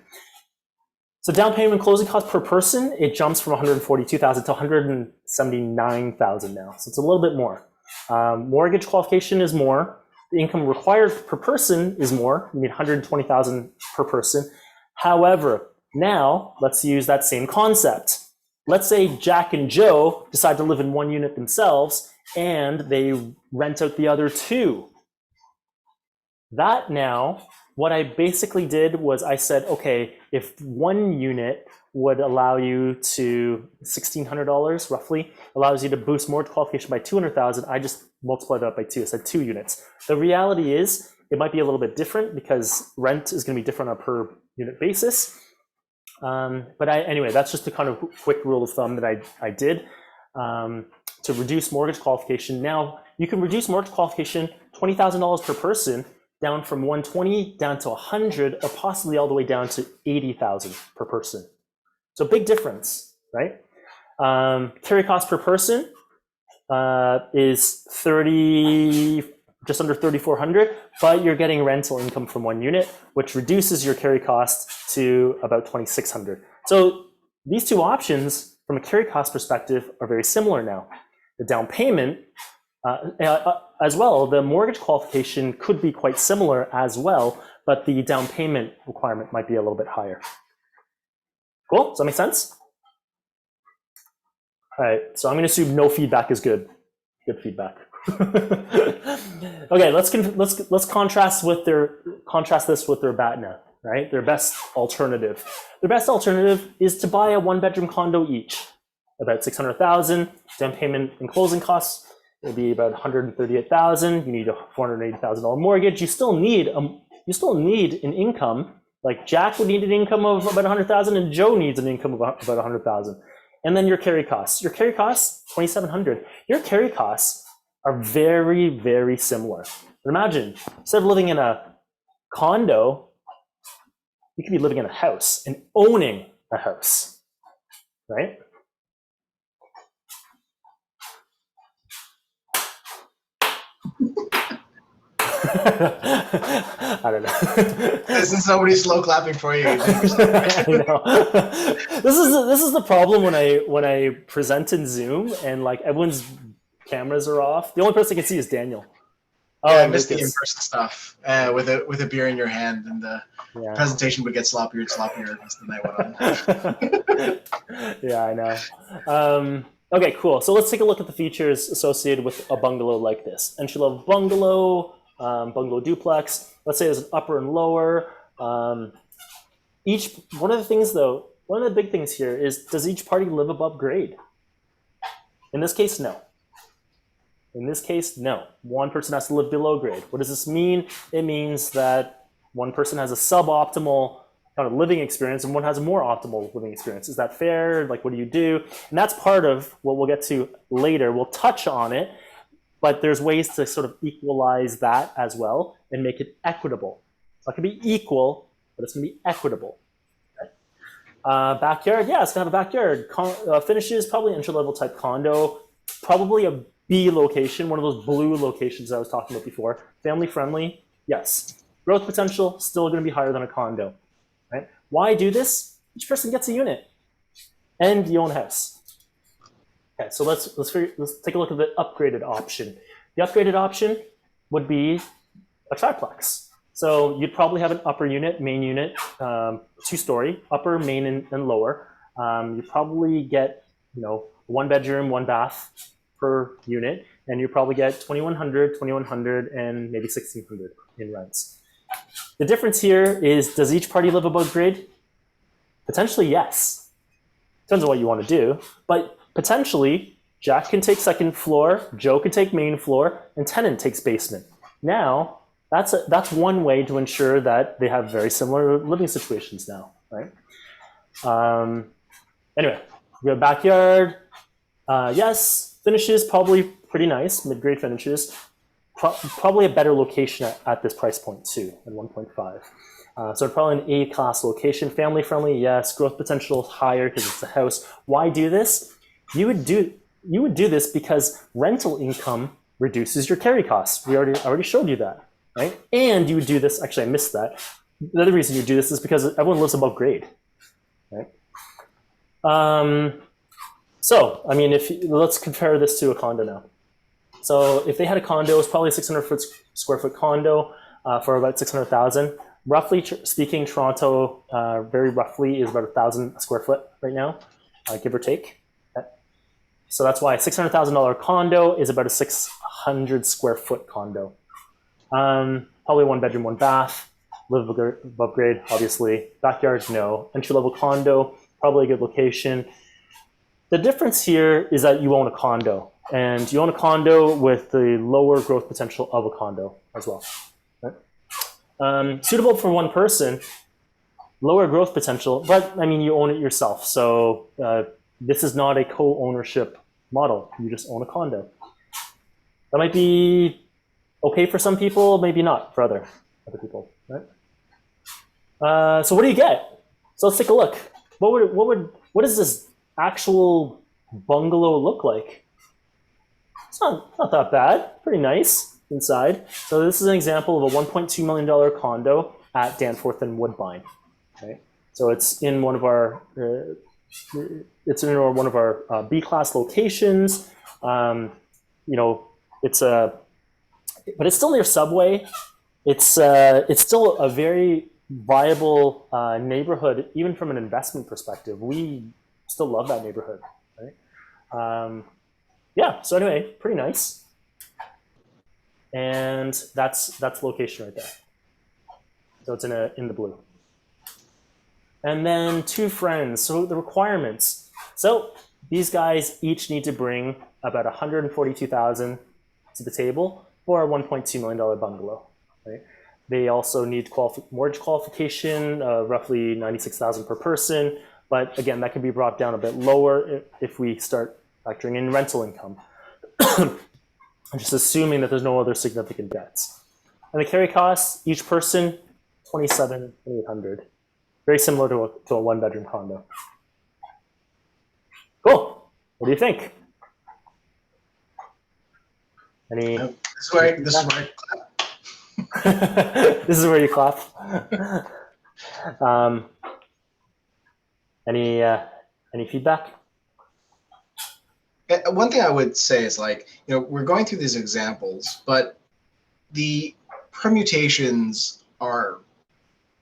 I: So down payment and closing costs per person, it jumps from 142,000 to 179,000 now. So it's a little bit more. Mortgage qualification is more. The income required per person is more. You need 120,000 per person. However, now let's use that same concept. Let's say Jack and Joe decide to live in one unit themselves and they rent out the other two. That now, what I basically did was I said, okay, if one unit would allow you to $1,600 roughly, allows you to boost mortgage qualification by 200,000, I just multiplied that by 2. I said 2 units. The reality is it might be a little bit different because rent is going to be different on a per unit basis. But anyway, that's just a kind of quick rule of thumb that I did to reduce mortgage qualification. Now you can reduce mortgage qualification $20,000 per person down from 120 down to 100, or possibly all the way down to 80,000 per person. So big difference, right? Carry cost per person is just under 3,400, but you're getting rental income from one unit, which reduces your carry cost to about 2,600. So these two options from a carry cost perspective are very similar now. The down payment, as well, the mortgage qualification could be quite similar as well, but the down payment requirement might be a little bit higher. Cool, does that make sense? All right, so I'm gonna assume no feedback is good. Good feedback. Okay, let's contrast this with their BATNA, right? Their best alternative. Their best alternative is to buy a 1-bedroom condo each, about 600,000. Down payment and closing costs will be about 138,000. You need a $480,000 mortgage. You still need an income. Like Jack would need an income of about 100,000, and Joe needs an income of about 100,000. And then your carry costs. Your carry costs, 2,700. Your carry costs are very, very similar. But imagine, instead of living in a condo, you could be living in a house and owning a house, right? I don't know.
A: Isn't somebody slow clapping for you?
I: I know. This is the problem when I present in Zoom and like everyone's cameras are off. The only person I can see is Daniel.
A: Yeah, I missed the in-person stuff with a beer in your hand, and the presentation would get sloppier and sloppier as the night went on.
I: Yeah, I know. Okay, cool. So let's take a look at the features associated with a bungalow like this. Entry-level bungalow, bungalow duplex. Let's say there's an upper and lower. One of the big things here is, does each party live above grade? In this case, no. In this case, no. One person has to live below grade. What does this mean? It means that one person has a suboptimal kind of living experience and one has a more optimal living experience. Is that fair? Like, what do you do? And that's part of what we'll get to later. We'll touch on it, but there's ways to sort of equalize that as well and make it equitable. So it can be equal, but it's going to be equitable. Okay. Backyard, yeah, it's going to have a backyard. Finishes, probably entry-level type condo. Probably a B location, one of those blue locations I was talking about before. Family friendly, yes. Growth potential, still going to be higher than a condo, right? Why do this? Each person gets a unit, and you own a house. Okay, so let's take a look at the upgraded option. The upgraded option would be a triplex. So you'd probably have an upper unit, main unit, 2-story, upper, main, and lower. You probably get, 1 bedroom, 1 bath per unit, and you probably get $2,100, and maybe $1,600 in rents. The difference here is, does each party live above grade? Potentially, yes. Depends on what you want to do, but potentially, Jack can take second floor, Joe can take main floor, and tenant takes basement. Now, that's one way to ensure that they have very similar living situations now, right? Anyway, we have backyard. Yes, finishes probably pretty nice, mid-grade finishes. Probably a better location at this price point too, at 1.5. So probably an A-class location, family friendly. Yes, growth potential higher because it's a house. Why do this? You would do this because rental income reduces your carry costs. I already showed you that, right? And you would do this. Actually, I missed that. The other reason you do this is because everyone lives above grade, right? So, I mean, let's compare this to a condo now. So if they had a condo, it's probably a 600 square foot condo for about 600,000. Roughly speaking, Toronto, very roughly, is about 1,000 square foot right now, give or take. Okay. So that's why a $600,000 condo is about a 600 square foot condo. Probably 1 bedroom, 1 bath, live above grade, obviously. Backyard, no. Entry level condo, probably a good location. The difference here is that you own a condo, and you own a condo with the lower growth potential of a condo as well. Right? Suitable for one person, lower growth potential, but I mean, you own it yourself. So this is not a co-ownership model. You just own a condo. That might be okay for some people, maybe not for other people. Right? So what do you get? So let's take a look. What does this actual bungalow look like? It's not that bad. Pretty nice inside. So this is an example of a $1.2 million condo at Danforth and Woodbine. Okay, so it's in one of our B-class locations. But it's still near Subway. It's still a very viable neighborhood, even from an investment perspective. We still love that neighborhood, right? Yeah, so anyway, pretty nice. And that's location right there. So it's in the blue. And then 2 friends. So the requirements. So these guys each need to bring about $142,000 to the table for a $1.2 million bungalow, right? They also need mortgage qualification, roughly $96,000 per person. But again, that can be brought down a bit lower if we start factoring in rental income. Just assuming that there's no other significant debts. And the carry costs, each person, $27,800. Very similar to a 1-bedroom condo. Cool. What do you think?
A: This is where I clap.
I: This is where you clap. Any feedback?
A: One thing I would say is, we're going through these examples, but the permutations are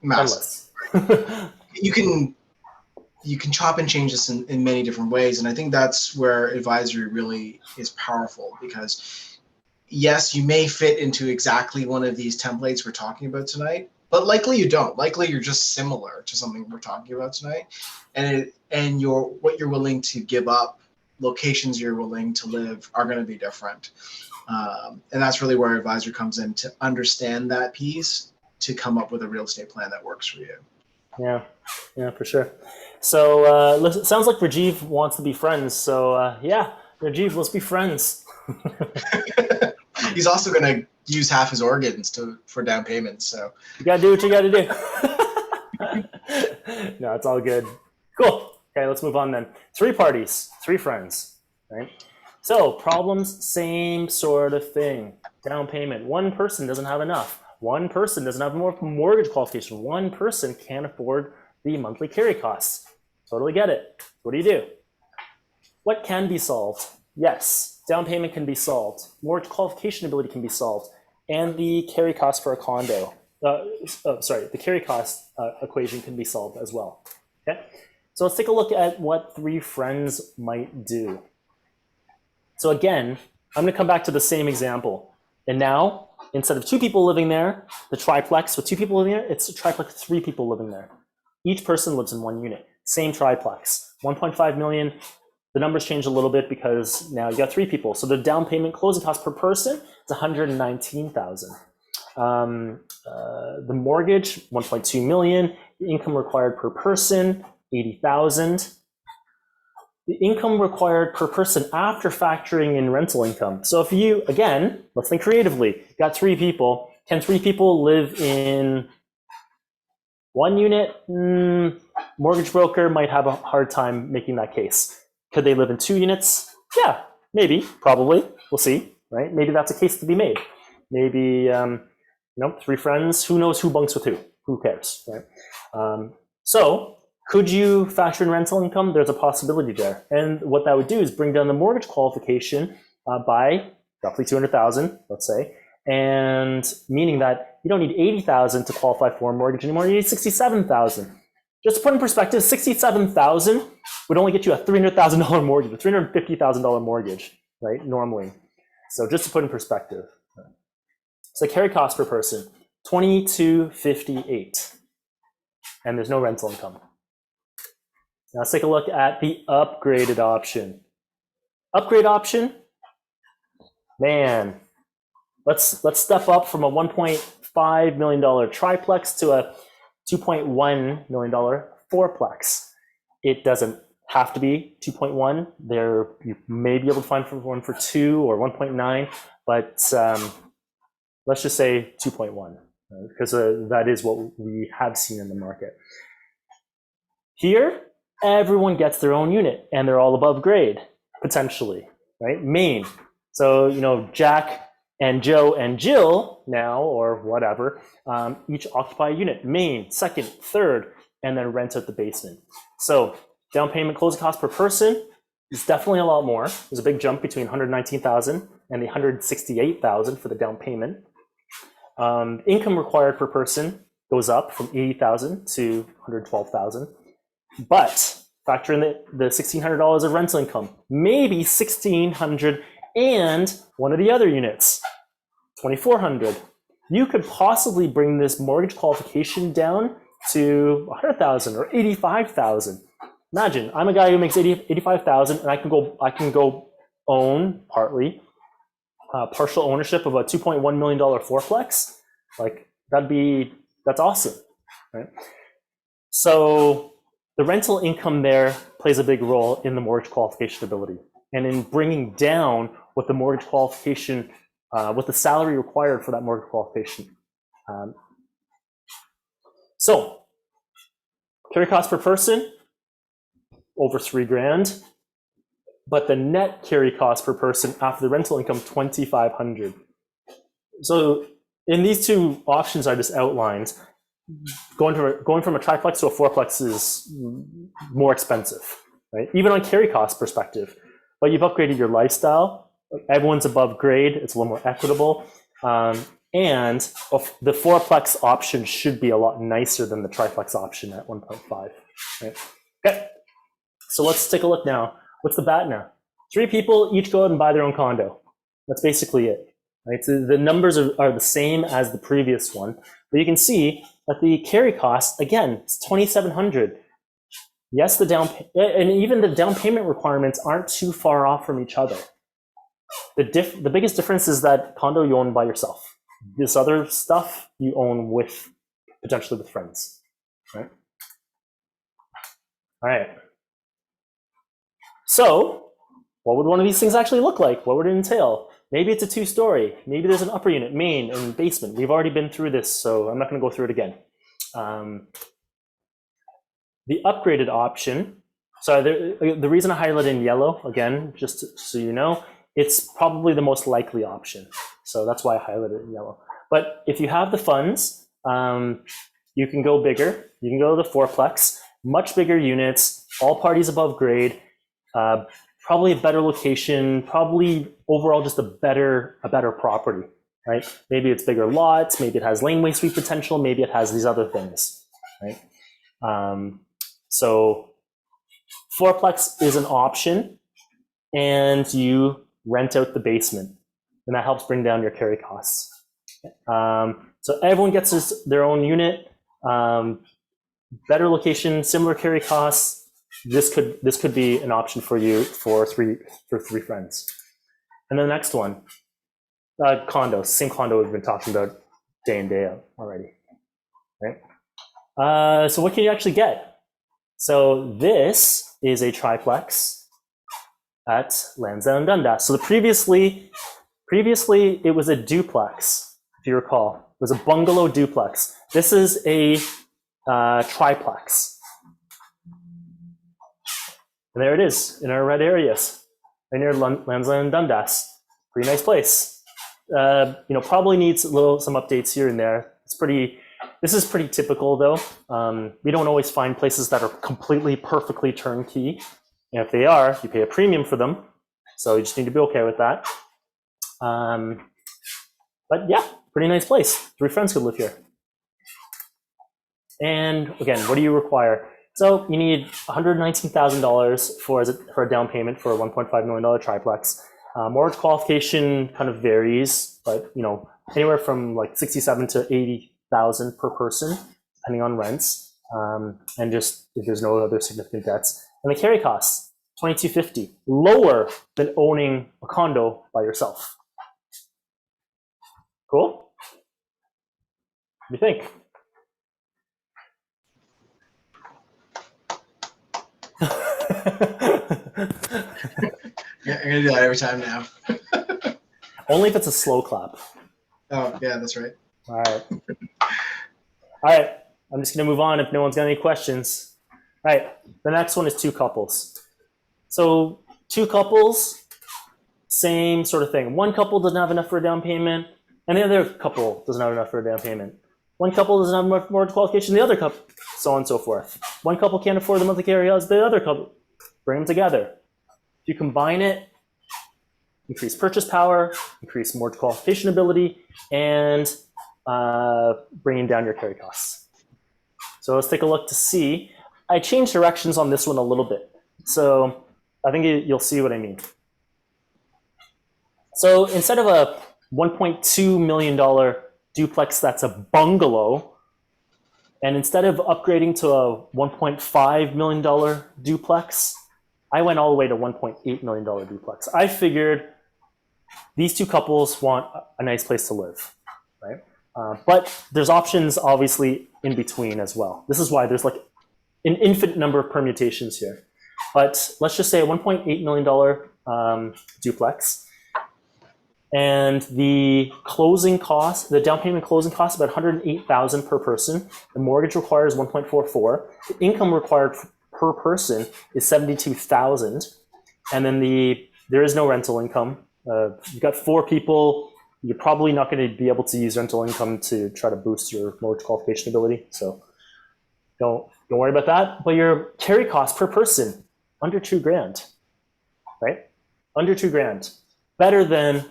A: massive. You can chop and change this in many different ways, and I think that's where advisory really is powerful, because yes, you may fit into exactly one of these templates we're talking about tonight, but likely you don't. Likely you're just similar to something we're talking about tonight, and what you're willing to give up, locations you're willing to live, are going to be different. And that's really where advisor comes in, to understand that piece, to come up with a real estate plan that works for you.
I: Yeah, for sure. So it sounds like Rajiv wants to be friends. So yeah, Rajiv, let's be friends.
A: He's also going to use half his organs for down payments. So
I: you got to do what you got to do. No, it's all good. Cool. Okay, let's move on then. 3 parties, 3 friends, right? So problems, same sort of thing. Down payment. One person doesn't have enough. One person doesn't have more mortgage qualification. One person can't afford the monthly carry costs. Totally get it. What do you do? What can be solved? Yes, down payment can be solved. Mortgage qualification ability can be solved. And the carry cost for a condo, the carry cost equation can be solved as well. Okay, so let's take a look at what three friends might do. So again, I'm gonna come back to the same example. And now, instead of two people living there, the triplex with two people living there, it's a triplex with three people living there. Each person lives in one unit, same triplex, 1.5 million. The numbers change a little bit because now you got three people. So the down payment closing cost per person is 119,000. The mortgage, 1.2 million. The income required per person, 80,000. The income required per person after factoring in rental income. So if you, again, let's think creatively, got three people. Can three people live in one unit? Mortgage broker might have a hard time making that case. Could they live in two units? Yeah, maybe, probably. We'll see, right? Maybe that's a case to be made. Maybe, three friends, who knows who bunks with who? Who cares, right? So could you factor in rental income? There's a possibility there. And what that would do is bring down the mortgage qualification by roughly 200,000, let's say, and meaning that you don't need 80,000 to qualify for a mortgage anymore, you need 67,000. Just to put in perspective, 67,000 would only get you a $300,000 mortgage, a $350,000 mortgage, right, normally. So just to put in perspective. So carry cost per person, $22.58, and there's no rental income. Now let's take a look at the upgraded option. Upgrade option, man, let's step up from a $1.5 million triplex to a $2.1 million fourplex. It doesn't have to be 2.1. There, you may be able to find one for 2 or 1.9, but let's just say 2.1, because that is what we have seen in the market. Here, everyone gets their own unit, and they're all above grade, potentially, right? Main. So, Jack and Joe and Jill now, or whatever, each occupy a unit. Main, second, third, and then rent out the basement. So down payment closing cost per person is definitely a lot more. There's a big jump between 119,000 and the 168,000 for the down payment. Income required per person goes up from 80,000 to 112,000. But factor in the $1,600 of rental income, maybe $1,600 and one of the other units, $2,400. You could possibly bring this mortgage qualification down to 100,000 or 85,000. Imagine I'm a guy who makes 85,000 and I can go own partial ownership of a $2.1 million fourplex. Like that's awesome, right? So the rental income there plays a big role in the mortgage qualification ability and in bringing down what the mortgage qualification, what the salary required for that mortgage qualification. So carry cost per person, over $3,000, but the net carry cost per person after the rental income, $2,500. So in these two options I just outlined, going from a triplex to a fourplex is more expensive, right? Even on carry cost perspective, but you've upgraded your lifestyle. Everyone's above grade. It's a little more equitable. And the fourplex option should be a lot nicer than the triplex option at 1.5, right? Okay, so let's take a look now. What's the bat now? 3 people each go out and buy their own condo. That's basically it, right? So the numbers are the same as the previous one, but you can see that the carry cost, again, it's $2,700. Yes, and even the down payment requirements aren't too far off from each other. The biggest difference is that condo you own by yourself. This other stuff you own potentially with friends, right? All right. So what would one of these things actually look like? What would it entail? Maybe it's a 2-story. Maybe there's an upper unit, main, and basement. We've already been through this, so I'm not going to go through it again. The upgraded option, So the reason I highlight in yellow, again, just so you know, it's probably the most likely option. So that's why I highlighted it in yellow. But if you have the funds, you can go bigger. You can go to the fourplex, much bigger units, all parties above grade, probably a better location, probably overall just a better property, right? Maybe it's bigger lots, maybe it has laneway suite potential, maybe it has these other things, right? So fourplex is an option, and you rent out the basement, and that helps bring down your carry costs. So everyone gets their own unit, better location, similar carry costs. This could be an option for you for three friends. And then the next one, condos, same condo we've been talking about day in, day out already, right? So what can you actually get? So this is a triplex at Lansdowne Dundas. So previously it was a duplex, if you recall. It was a bungalow duplex. This is a triplex. And there it is in our red areas, right near Lansdowne Dundas. Pretty nice place. Probably needs some updates here and there. This is pretty typical though. We don't always find places that are completely, perfectly turnkey. And if they are, you pay a premium for them. So you just need to be okay with that. But yeah, pretty nice place. 3 friends could live here. And again, what do you require? So you need $119,000 for a down payment for a $1.5 million triplex. Mortgage qualification kind of varies, but anywhere from like $67,000 to $80,000 per person, depending on rents, and just if there's no other significant debts. And the carry costs, $2,250, lower than owning a condo by yourself. Cool? What do you think?
A: Yeah, I'm gonna do that every time now.
I: Only if it's a slow clap.
A: Oh, yeah, that's right.
I: All right. I'm just gonna move on if no one's got any questions. All right, the next one is 2 couples. So 2 couples, same sort of thing. One couple doesn't have enough for a down payment, and the other couple doesn't have enough for a down payment. One couple doesn't have enough mortgage qualification, the other couple, so on and so forth. One couple can't afford the monthly carry as the other couple. Bring them together. If you combine it, increase purchase power, increase mortgage qualification ability, and bringing down your carry costs. So let's take a look to see. I changed directions on this one a little bit. So I think you'll see what I mean. So instead of a $1.2 million duplex that's a bungalow, and instead of upgrading to a $1.5 million duplex, I went all the way to $1.8 million duplex. I figured these 2 couples want a nice place to live, right? But there's options obviously in between as well. This is why there's like an infinite number of permutations here. But let's just say a $1.8 million duplex, and the closing cost, the down payment closing cost, about $108,000 per person. The mortgage requires $1.44. The income required per person is $72,000, and then there is no rental income. You've got 4 people. You're probably not going to be able to use rental income to try to boost your mortgage qualification ability. So don't worry about that. But your carry cost per person, under $2,000, right? Under $2,000, better than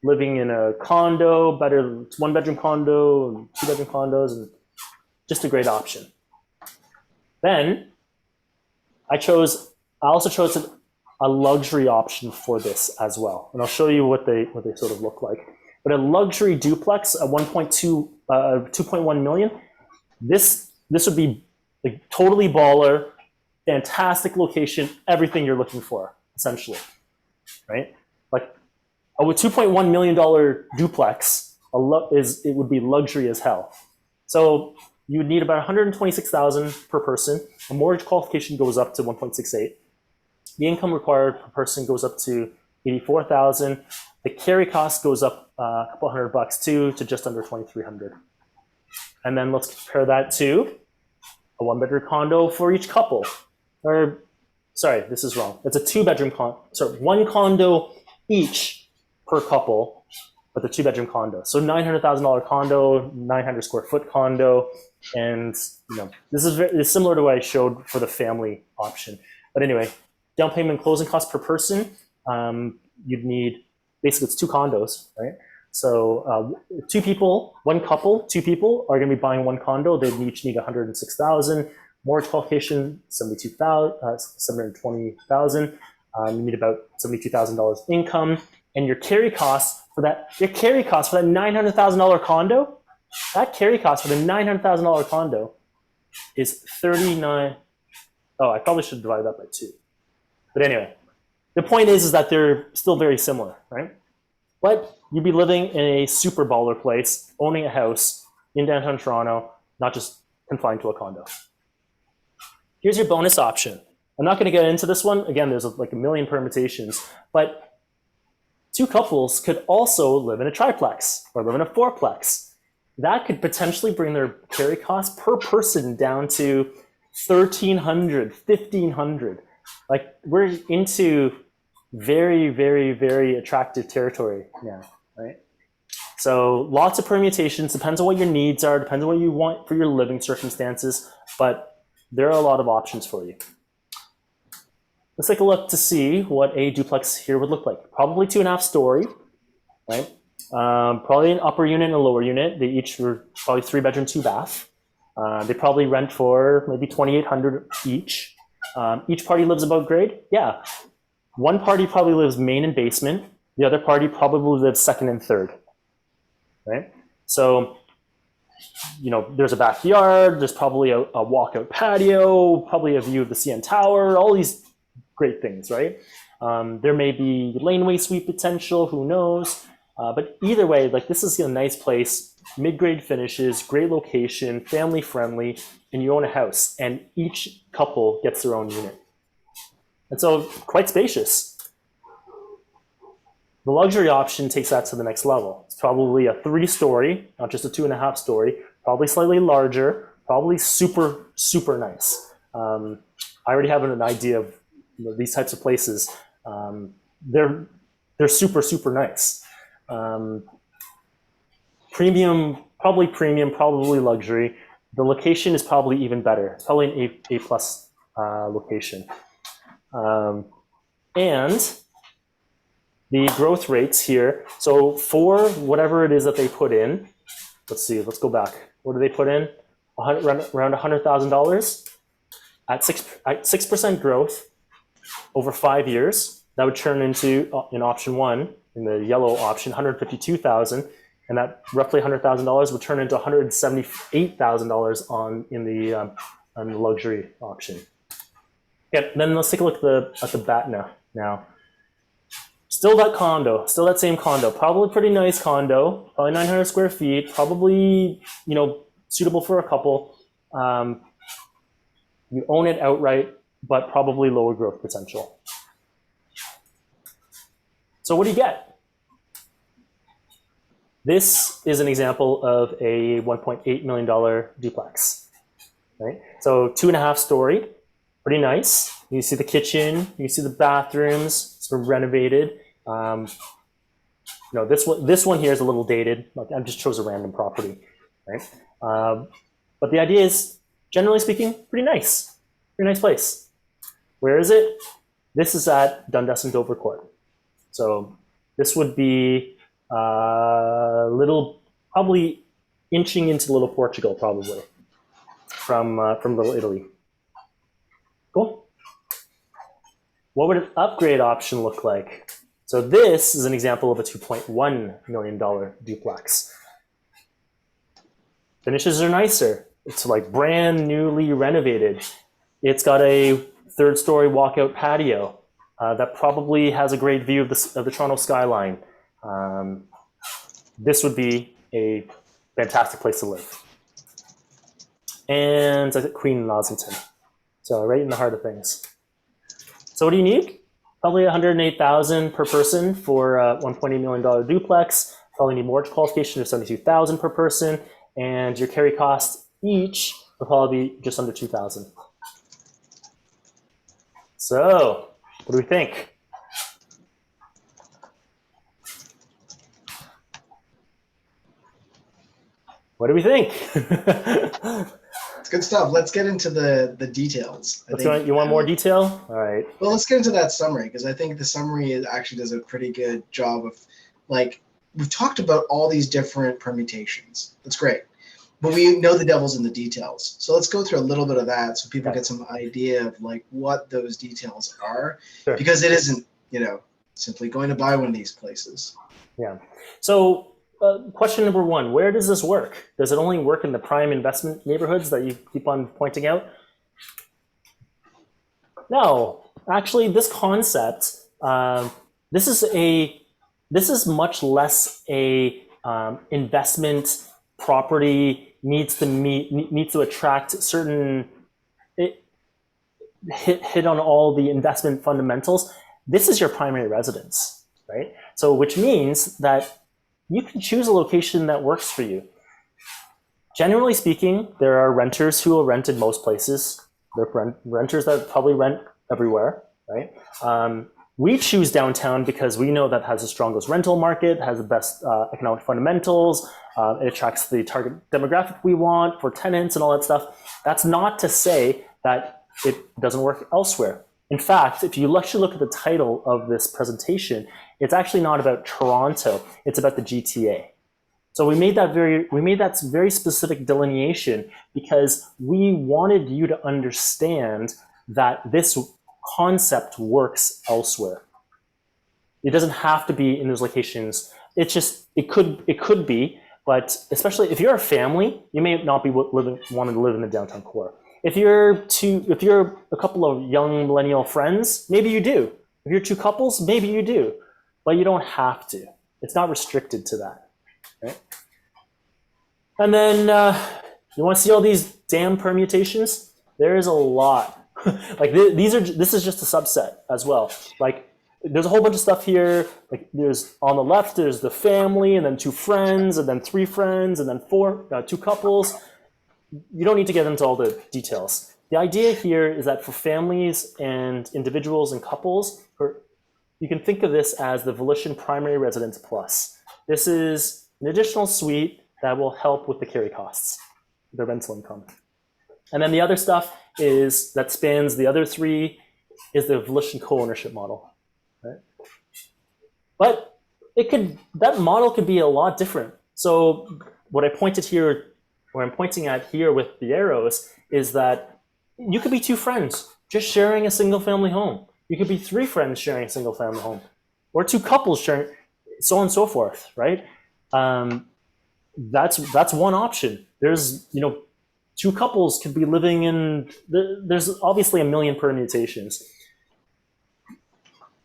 I: living in a condo, better 1-bedroom condo, 2-bedroom condos, and just a great option. Then I also chose a luxury option for this as well, and I'll show you what they sort of look like. But a luxury duplex, a 2.1 million. This would be like totally baller, fantastic location, everything you're looking for, essentially, right? Like a $2.1 million duplex, it would be luxury as hell. So you would need about $126,000 per person. A mortgage qualification goes up to 1.68. The income required per person goes up to $84,000. The carry cost goes up a couple $100 too, to just under $2,300. And then let's compare that to a 1-bedroom condo for each couple, or sorry, this is wrong. It's a 2-bedroom one condo each per couple, but the 2-bedroom condo. So $900,000 condo, 900 square foot condo, and this is very similar to what I showed for the family option. But anyway, down payment closing costs per person, you'd need, basically it's 2 condos, right? So 2 people, 1 couple, 2 people are going to be buying 1 condo. They each need $106,000. Mortgage qualification, $720,000. You need about $72,000 income, and your carry costs for that. Your carry cost for that $900,000 condo. That carry cost for the $900,000 condo is 39. Oh, I probably should divide that by 2. But anyway, the point is that they're still very similar, right? But you'd be living in a super baller place, owning a house in downtown Toronto, not just confined to a condo. Here's your bonus option. I'm not going to get into this one. Again, there's like a million permutations, but 2 couples could also live in a triplex or live in a 4-plex. That could potentially bring their carry costs per person down to $1,300, $1,500. Like, we're into very, very, very attractive territory now, right? So lots of permutations, depends on what your needs are, depends on what you want for your living circumstances, but there are a lot of options for you. Let's take a look to see what a duplex here would look like. Probably 2.5 story, right? Probably an upper unit and a lower unit. They each were probably 3-bedroom, 2-bath. They probably rent for maybe $2,800 each. Each party lives above grade? Yeah. One party probably lives main and basement. The other party probably lives second and third, right? So, there's a backyard, there's probably a walkout patio, probably a view of the CN Tower, all these great things, right? There may be laneway suite potential, who knows? But either way, like, this is a nice place, mid-grade finishes, great location, family friendly, and you own a house, and each couple gets their own unit. And so quite spacious. The luxury option takes that to the next level. It's probably a 3-story, not just a 2.5 story, probably slightly larger, probably super, super nice. I already have an idea of these types of places. They're super, super nice. Premium, probably luxury. The location is probably even better. It's probably an A+ location. And the growth rates here, so for whatever it is that they put in, let's see, let's go back. What do they put in? Around $100,000 at 6% growth over 5 years. That would turn into, in option 1, in the yellow option, $152,000, and that roughly $100,000 would turn into $178,000 in the luxury option. Okay, then let's take a look at the bat now. Still that same condo, probably pretty nice condo, probably 900 square feet, probably, suitable for a couple. You own it outright, but probably lower growth potential. So what do you get? This is an example of a $1.8 million duplex, right? So 2.5 story, pretty nice. You see the kitchen, you see the bathrooms, sort of renovated. This one here is a little dated. Like, I just chose a random property, right? But the idea is, generally speaking, pretty nice place. Where is it? This is at Dundas and Dover Court. So this would be probably inching into Little Portugal, probably from Little Italy. Cool. What would an upgrade option look like? So this is an example of a $2.1 million duplex. Finishes are nicer. It's like brand newly renovated. It's got a 3rd-story walkout patio that probably has a great view of the Toronto skyline. This would be a fantastic place to live. And I think Queen Nosington. So right in the heart of things. So what do you need? Probably $108,000 per person for a $1.8 million duplex. Probably need mortgage qualification of $72,000 per person, and your carry cost each will probably be just under $2,000. So, what do we think? What do we think?
A: It's good stuff. Let's get into the details.
I: You want more detail? All right.
A: Well, let's get into that summary, because I think the summary actually does a pretty good job of, like, we've talked about all these different permutations. That's great. But we know the devil's in the details. So let's go through a little bit of that so people get some idea of like what those details are, because it isn't, simply going to buy one of these places.
I: Yeah. So question number one, where does this work? Does it only work in the prime investment neighborhoods that you keep on pointing out? No, actually this concept, this is much less a investment property needs to attract certain hit on all the investment fundamentals. This is your primary residence, right? So which means that you can choose a location that works for you. Generally speaking, there are renters who will rent in most places. There are renters that probably rent everywhere, right? We choose downtown because we know that has the strongest rental market, has the best economic fundamentals. It attracts the target demographic we want for tenants and all that stuff. That's not to say that it doesn't work elsewhere. In fact, if you actually look at the title of this presentation, it's actually not about Toronto, it's about the GTA. So we made that very specific delineation because we wanted you to understand that this concept works elsewhere. It doesn't have to be in those locations. It could be, but especially if you're a family, you may not be wanting to live in the downtown core. If you're a couple of young millennial friends, maybe you do. If you're two couples, maybe you do, but you don't have to. It's not restricted to that, right? And then you want to see all these damn permutations? There is a lot. Like this is just a subset as well. Like there's a whole bunch of stuff here. Like there's on the left, there's the family, and then two friends, and then three friends, and then two couples. You don't need to get into all the details. The idea here is that for families and individuals and couples, you can think of this as the Volition Primary Residence Plus. This is an additional suite that will help with the carry costs, the rental income. And then the other stuff that spans the other three is the Volition co-ownership model, right? But that model could be a lot different. So what I'm pointing at here with the arrows is that you could be two friends just sharing a single family home. You could be three friends sharing a single family home, or two couples sharing, so on and so forth, right? That's one option. There's, two couples could be living in, there's obviously a million permutations.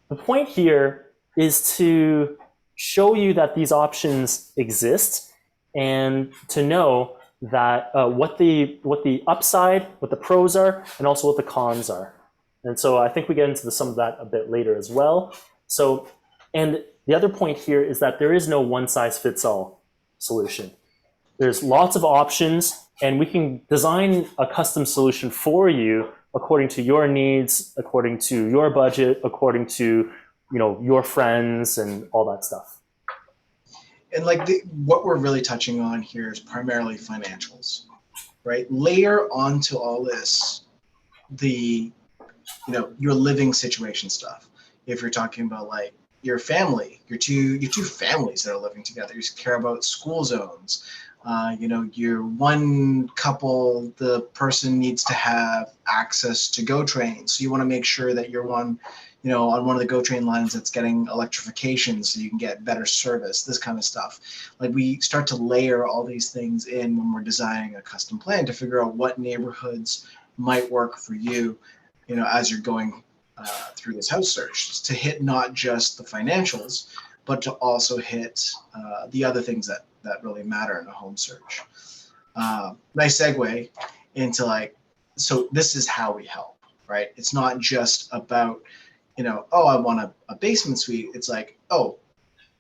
I: The point here is to show you that these options exist and to know that what the upside, what the pros are, and also what the cons are. And so I think we get into some of that a bit later as well. So, and the other point here is that there is no one size fits all solution. There's lots of options, and we can design a custom solution for you according to your needs, according to your budget, according to your friends and all that stuff.
A: And what we're really touching on here is primarily financials, right? Layer onto all this your living situation stuff. If you're talking about like your family, your two families that are living together, you care about school zones. Your one couple, the person needs to have access to GO trains. So you want to make sure that you're on one of the GO train lines that's getting electrification so you can get better service, this kind of stuff. Like we start to layer all these things in when we're designing a custom plan to figure out what neighborhoods might work for you, as you're going through this house search, to hit not just the financials, but to also hit the other things that really matter in a home search. Nice segue into so this is how we help, right? It's not just about, I want a basement suite. It's like,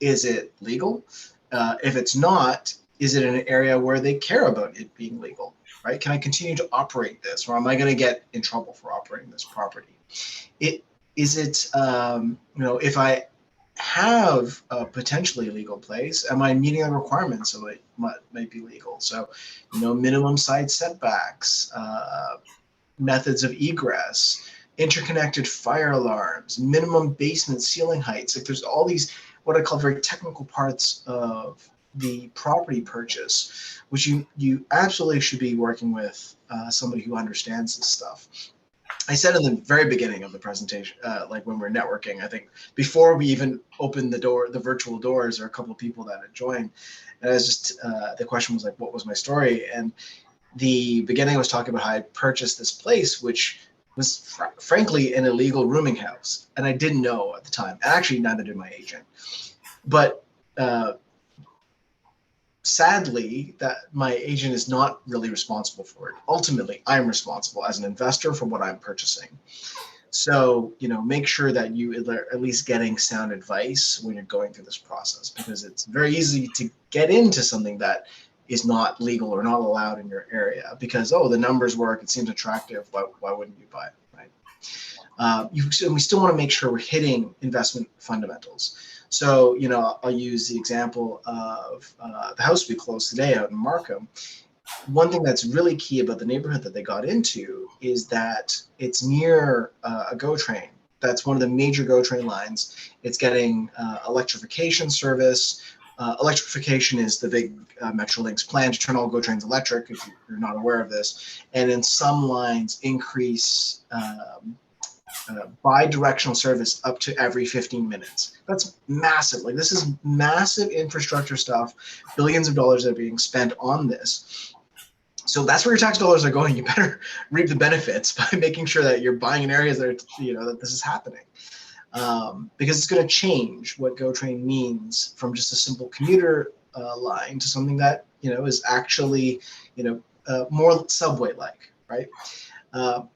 A: is it legal? If it's not, is it an area where they care about it being legal, right? Can I continue to operate this, or am I going to get in trouble for operating operating this property. If I have a potentially legal place, am I meeting the requirements of it might be legal? So, minimum side setbacks, methods of egress, interconnected fire alarms, minimum basement ceiling heights. Like there's all these what I call very technical parts of the property purchase, which you absolutely should be working with somebody who understands this stuff. I said in the very beginning of the presentation, like when we're networking, I think before we even opened the virtual doors, there are a couple of people that had joined. And I was just, the question was like, what was my story? And the beginning was talking about how I purchased this place, which was frankly an illegal rooming house. And I didn't know at the time. Actually, neither did my agent. But sadly, that my agent is not really responsible for it. Ultimately, I'm responsible as an investor for what I'm purchasing. So, make sure that you are at least getting sound advice when you're going through this process, because it's very easy to get into something that is not legal or not allowed in your area because, the numbers work, it seems attractive, why wouldn't you buy it, right? We still want to make sure we're hitting investment fundamentals. So, I'll use the example of the house we closed today out in Markham. One thing that's really key about the neighborhood that they got into is that it's near a GO train. That's one of the major GO train lines. It's getting electrification service. Electrification is the big Metrolinx plan to turn all GO trains electric, if you're not aware of this. And in some lines, increase bi-directional service up to every 15 minutes. That's massive. Like this is massive infrastructure stuff, billions of dollars that are being spent on this. So that's where your tax dollars are going. You better reap the benefits by making sure that you're buying in areas that are, that this is happening. Because it's going to change what GO train means from just a simple commuter line to something that, is actually, more subway-like, right?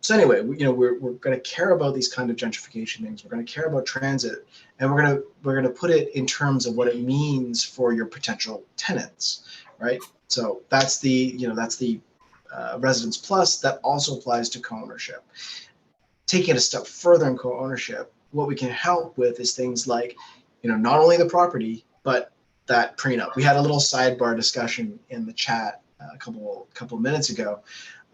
A: So anyway, we're going to care about these kind of gentrification things. We're going to care about transit, and we're going to put it in terms of what it means for your potential tenants, right? So that's the Residence Plus that also applies to co-ownership. Taking it a step further in co-ownership, what we can help with is things like, not only the property but that prenup. We had a little sidebar discussion in the chat a couple minutes ago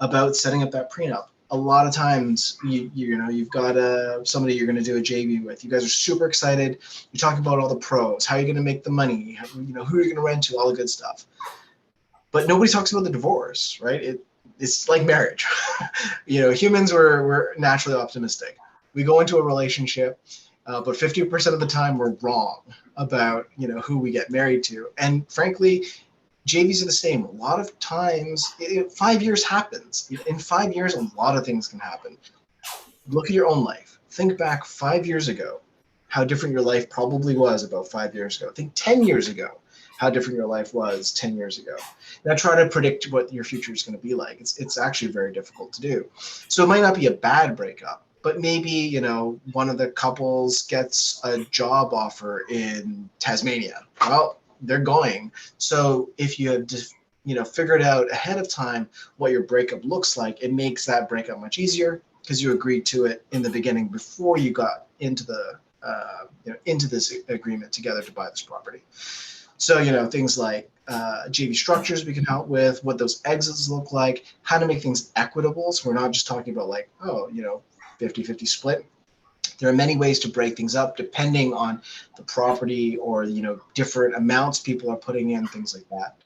A: about setting up that prenup. A lot of times, you've got somebody you're going to do a JV with. You guys are super excited. You talk about all the pros, how you're going to make the money, who you're going to rent to, all the good stuff. But nobody talks about the divorce, right? It's like marriage. Humans we're naturally optimistic. We go into a relationship, but 50% of the time we're wrong about who we get married to. And frankly, JVs are the same. A lot of times, 5 years happens. In 5 years, a lot of things can happen. Look at your own life. Think back 5 years ago, how different your life probably was about 5 years ago. Think 10 years ago, how different your life was 10 years ago. Now try to predict what your future is going to be like. It's actually very difficult to do. So it might not be a bad breakup, but maybe, one of the couples gets a job offer in Tasmania. Well, they're going. So if you have figured out ahead of time what your breakup looks like, it makes that breakup much easier because you agreed to it in the beginning before you got into the into this agreement together to buy this property. So, things like JV structures we can help with, what those exits look like, how to make things equitable. So we're not just talking about 50-50 split. There are many ways to break things up depending on the property or, different amounts people are putting in, things like that.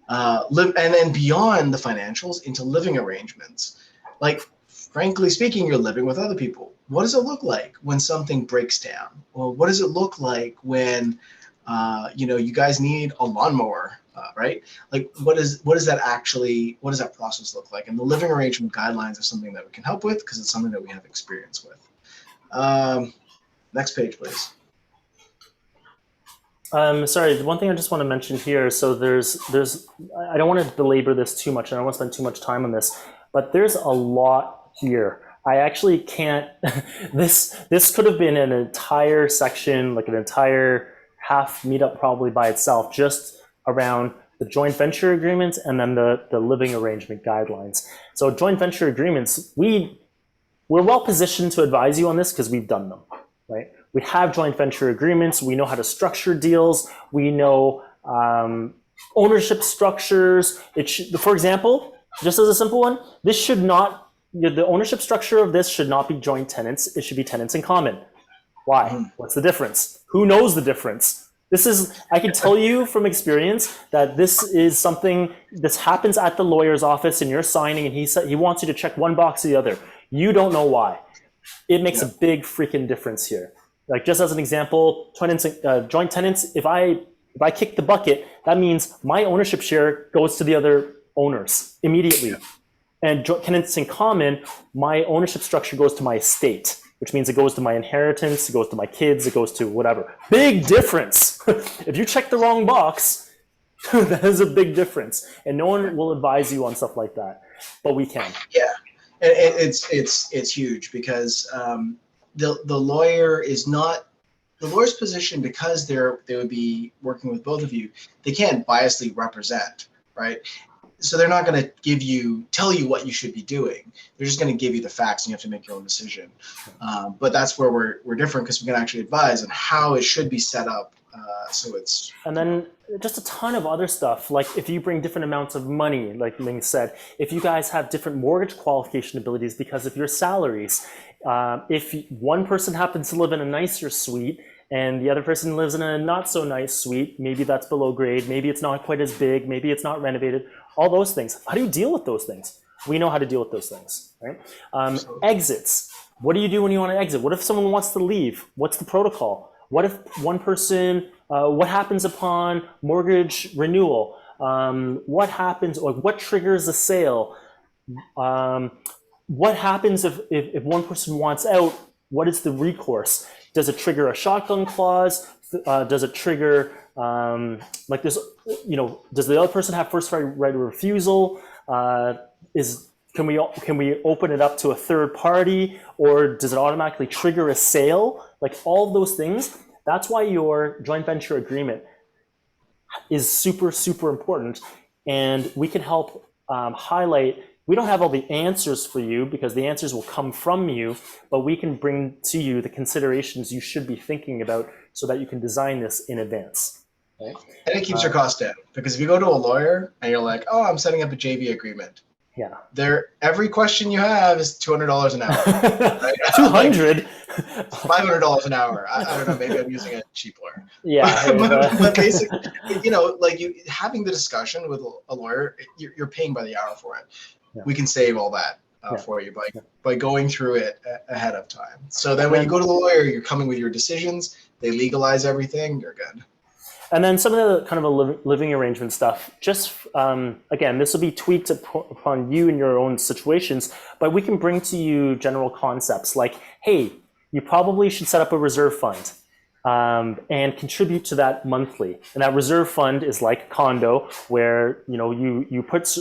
A: And then beyond the financials into living arrangements. Like, frankly speaking, you're living with other people. What does it look like when something breaks down? Well, what does it look like when you guys need a lawnmower, right? Like, what does that process look like? And the living arrangement guidelines are something that we can help with because it's something that we have experience with. Next page, please.
I: Sorry, the one thing I just want to mention here, so there's I don't want to belabor this too much, and I don't want to spend too much time on this, but there's a lot here. I actually can't, this could have been an entire section, like an entire half meetup probably by itself, just around the joint venture agreements and then the living arrangement guidelines. So joint venture agreements, we we're well positioned to advise you on this because we've done them, right? We have joint venture agreements. We know how to structure deals. We know ownership structures. For example, just as a simple one, this should not, the ownership structure of this should not be joint tenants. It should be tenants in common. Why? What's the difference? Who knows the difference? I can tell you from experience that this is something, this happens at the lawyer's office and you're signing and he wants you to check one box or the other. You don't know why. It makes a big freaking difference here. Like just as an example, joint tenants, if I kick the bucket, that means my ownership share goes to the other owners immediately. And tenants in common, my ownership structure goes to my estate, which means it goes to my inheritance, it goes to my kids, it goes to whatever. Big difference. If you check the wrong box, that is a big difference. And no one will advise you on stuff like that, but we can.
A: Yeah, it's huge because the lawyer is not, the lawyer's position, because they would be working with both of you, they can't biasly represent, right? So they're not going to tell you what you should be doing. They're just going to give you the facts and you have to make your own decision. But that's where we're different, because we can actually advise on how it should be set up. So it's. And
I: then just a ton of other stuff. Like if you bring different amounts of money, like Ming said, if you guys have different mortgage qualification abilities because of your salaries, if one person happens to live in a nicer suite and the other person lives in a not so nice suite, maybe that's below grade, maybe it's not quite as big, maybe it's not renovated, all those things. How do you deal with those things? We know how to deal with those things, right? Exits. What do you do when you want to exit? What if someone wants to leave? What's the protocol? What if one person, what happens upon mortgage renewal? What happens, or what triggers a sale? What happens if one person wants out? What is the recourse? Does it trigger a shotgun clause? Does it trigger, like this, does the other person have first right of refusal? Can we open it up to a third party, or does it automatically trigger a sale? Like all of those things. That's why your joint venture agreement is super, super important. And we can help highlight. We don't have all the answers for you because the answers will come from you, but we can bring to you the considerations you should be thinking about so that you can design this in advance.
A: Right? And it keeps your costs down, because if you go to a lawyer and you're like, oh, I'm setting up a JV agreement.
I: Yeah.
A: Every question you have is $200 an hour. Right?
I: 200?
A: $500 an hour. I don't know. Maybe I'm using a cheap lawyer.
I: Yeah.
A: but basically, like having the discussion with a lawyer, you're paying by the hour for it. Yeah. We can save all that for you by going through it ahead of time. So then when you go to the lawyer, you're coming with your decisions. They legalize everything. You're good.
I: And then some of the kind of a living arrangement stuff, just again, this will be tweaked upon you and your own situations, but we can bring to you general concepts like, hey, you probably should set up a reserve fund and contribute to that monthly. And that reserve fund is like a condo where, you put,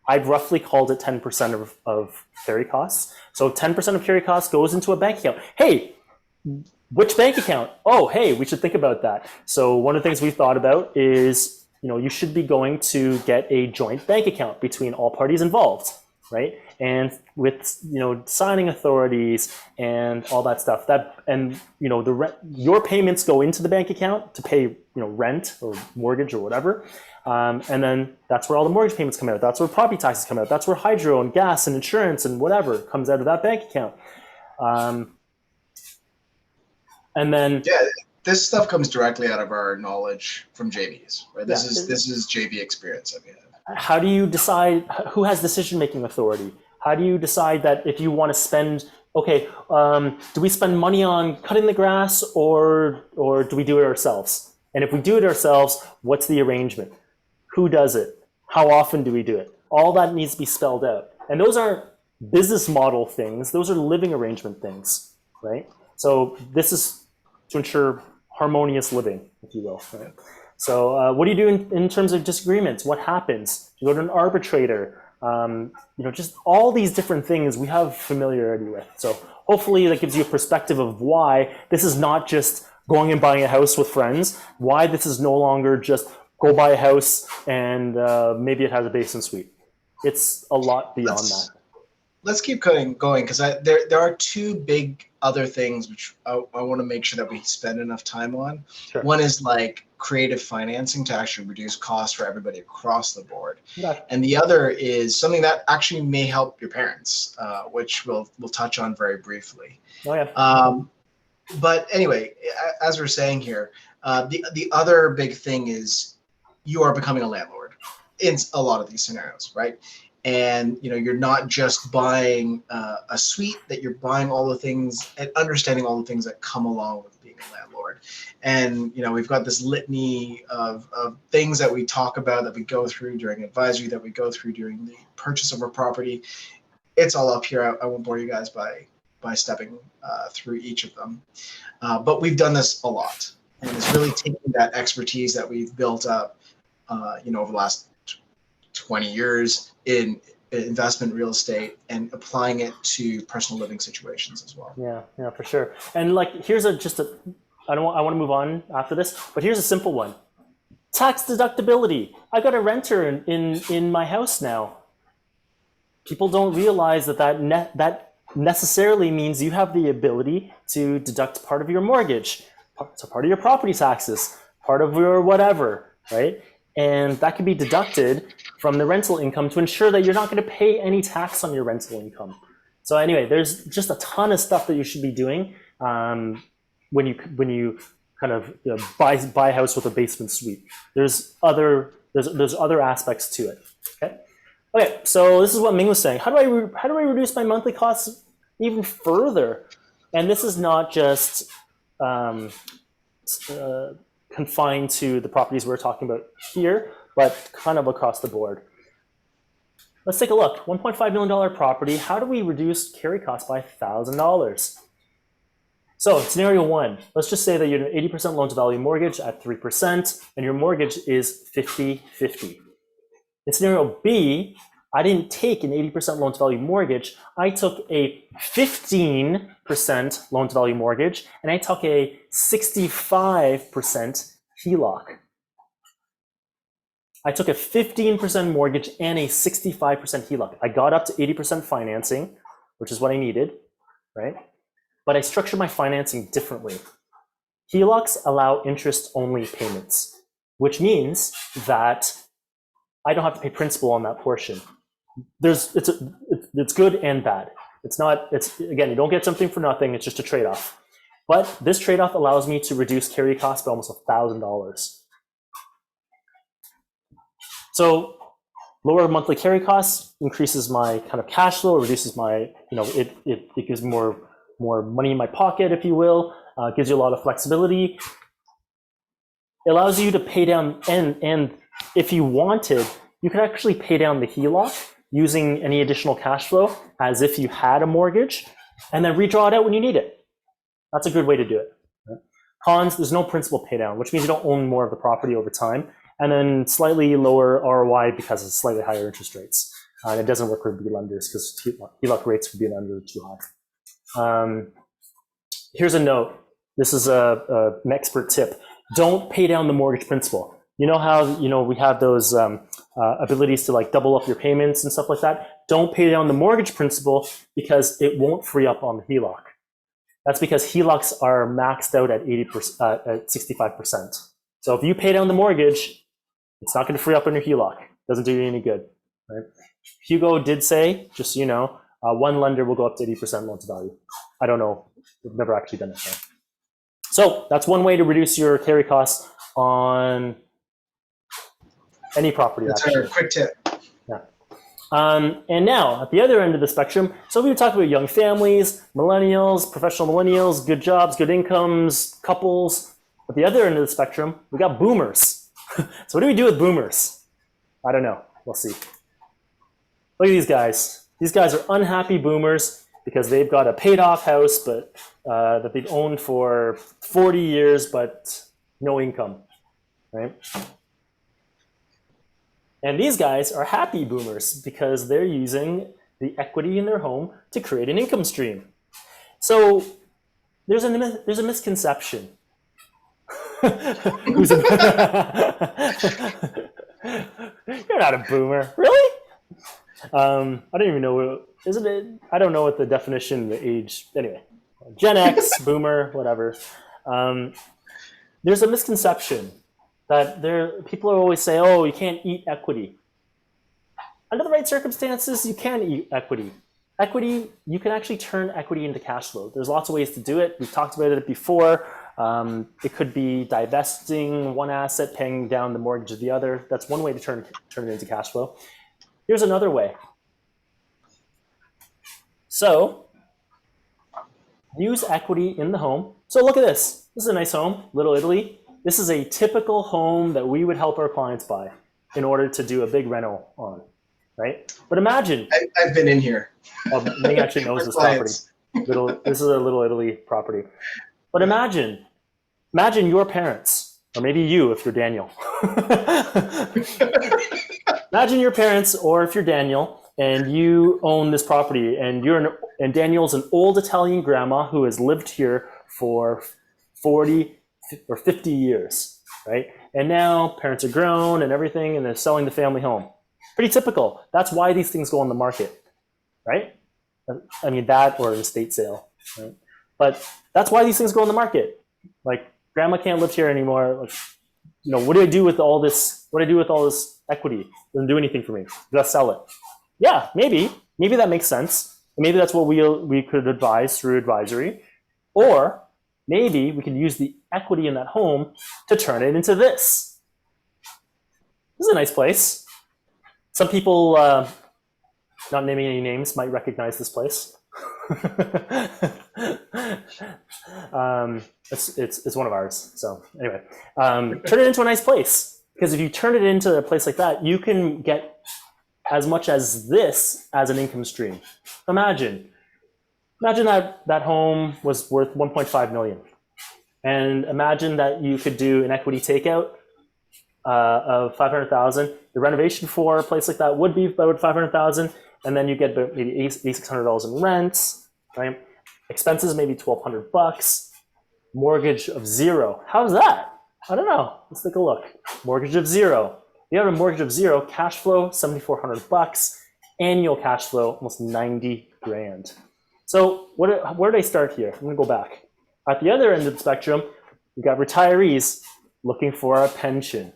I: I've roughly called it 10% of carry costs. So 10% of carry costs goes into a bank account. Hey, which bank account? Oh, hey, we should think about that. So one of the things we've thought about is, you should be going to get a joint bank account between all parties involved, right? And with, signing authorities and all that stuff. Your payments go into the bank account to pay, rent or mortgage or whatever. And then that's where all the mortgage payments come out. That's where property taxes come out. That's where hydro and gas and insurance and whatever comes out of that bank account. And then
A: this stuff comes directly out of our knowledge from JVs, right? This is JV experience that we have.
I: How do you decide who has decision-making authority? How do you decide that if you want to spend, do we spend money on cutting the grass or do we do it ourselves? And if we do it ourselves, what's the arrangement? Who does it? How often do we do it? All that needs to be spelled out. And those aren't business model things. Those are living arrangement things, right? So this is to ensure harmonious living, if you will. Right? So what do you do in terms of disagreements? What happens? Do you go to an arbitrator? Just all these different things we have familiarity with. So hopefully that gives you a perspective of why this is not just going and buying a house with friends, why this is no longer just go buy a house and maybe it has a basement suite. It's a lot beyond that.
A: let's keep going because there are two big other things which I want to make sure that we spend enough time on.
I: Sure.
A: One is like creative financing to actually reduce costs for everybody across the board, and the other is something that actually may help your parents, which we'll touch on very briefly.
I: Oh yeah.
A: But anyway, as we're saying here, the other big thing is you are becoming a landlord in a lot of these scenarios, right? And you're not just buying a suite, that you're buying all the things and understanding all the things that come along with being a landlord. And we've got this litany of things that we talk about, that we go through during advisory, that we go through during the purchase of a property. It's all up here. I won't bore you guys by stepping through each of them. But we've done this a lot, and it's really taking that expertise that we've built up over the last 20 years in investment real estate and applying it to personal living situations as well.
I: Yeah, for sure. And like, here's I want to move on after this, but here's a simple one. Tax deductibility. I got a renter in my house now. People don't realize that necessarily means you have the ability to deduct part of your mortgage, so part of your property taxes, part of your whatever, right? And that can be deducted from the rental income to ensure that you're not going to pay any tax on your rental income. So anyway, there's just a ton of stuff that you should be doing when you kind of buy a house with a basement suite. There's other aspects to it. Okay. So this is what Ming was saying. How do I reduce my monthly costs even further? And this is not just confined to the properties we're talking about here, but kind of across the board. Let's take a look. $1.5 million property. How do we reduce carry costs by $1,000? So scenario one, let's just say that you're an 80% loan to value mortgage at 3%, and your mortgage is 50-50. In scenario B, I didn't take an 80% loan to value mortgage. I took a 15% loan to value mortgage, and I took a 65% HELOC. I took a 15% mortgage and a 65% HELOC. I got up to 80% financing, which is what I needed, right? But I structured my financing differently. HELOCs allow interest-only payments, which means that I don't have to pay principal on that portion. It's good and bad. Again, you don't get something for nothing. It's just a trade-off. But this trade-off allows me to reduce carry costs by almost $1,000. So lower monthly carry costs increases my kind of cash flow, reduces my, it gives more money in my pocket, if you will. Gives you a lot of flexibility. It allows you to pay down, and if you wanted, you can actually pay down the HELOC using any additional cash flow as if you had a mortgage, and then redraw it out when you need it. That's a good way to do it. Right? Cons, there's no principal pay down, which means you don't own more of the property over time, and then slightly lower ROI because of slightly higher interest rates. And it doesn't work with B lenders because HELOC rates for B lenders are too high. Here's a note. This is an expert tip. Don't pay down the mortgage principal. You know how we have those abilities to like double up your payments and stuff like that? Don't pay down the mortgage principal because it won't free up on the HELOC. That's because HELOCs are maxed out at 65%. So if you pay down the mortgage, it's not going to free up on your HELOC. Doesn't do you any good. Right? Hugo did say, just so you know, one lender will go up to 80% loan to value. I don't know. We've never actually done it. So that's one way to reduce your carry costs on any property.
A: That's our quick tip.
I: Yeah. And now at the other end of the spectrum, so we were talking about young families, millennials, professional millennials, good jobs, good incomes, couples. At the other end of the spectrum, we got boomers. So what do we do with boomers? I don't know. We'll see. Look at these guys. These guys are unhappy boomers because they've got a paid off house, but that they've owned for 40 years, but no income, right? And these guys are happy boomers because they're using the equity in their home to create an income stream. So there's a misconception. You're not a boomer, really? I don't even know. Isn't it? I don't know what the definition, the age. Anyway, Gen X, Boomer, whatever. There's a misconception that people always say, "Oh, you can't eat equity." Under the right circumstances, you can eat equity. Equity, you can actually turn equity into cash flow. There's lots of ways to do it. We've talked about it before. It could be divesting one asset, paying down the mortgage of the other. That's one way to turn it into cash flow. Here's another way. So use equity in the home. So look at this. This is a nice home, Little Italy. This is a typical home that we would help our clients buy in order to do a big rental on, right? But imagine.
A: I've been in here.
I: Ming actually knows this property. This is a Little Italy property. But imagine your parents, or maybe you if you're Daniel. Imagine your parents, or if you're Daniel, and you own this property, and Daniel's an old Italian grandma who has lived here for 40 or 50 years, right? And now parents are grown and everything, and they're selling the family home. Pretty typical. That's why these things go on the market, right? I mean, that or an estate sale, right? But that's why these things go on the market. Like, grandma can't live here anymore. Like, what do I do with all this? What do I do with all this equity? It doesn't do anything for me. Just sell it. Yeah, maybe that makes sense. Maybe that's what we could advise through advisory, or maybe we could use the equity in that home to turn it into this. This is a nice place. Some people, not naming any names, might recognize this place. It's one of ours. So anyway, turn it into a nice place, because if you turn it into a place like that, you can get as much as this as an income stream. Imagine that home was worth 1.5 million, and imagine that you could do an equity takeout of 500,000. The renovation for a place like that would be about 500,000, and then you get maybe $8,600 in rent, right? Expenses maybe $1,200. Mortgage of zero. How's that? I don't know. Let's take a look. Mortgage of zero. You have a mortgage of zero. Cash flow $7,400. Annual cash flow almost 90 grand. So where did I start here? I'm gonna go back. At the other end of the spectrum, we've got retirees looking for a pension.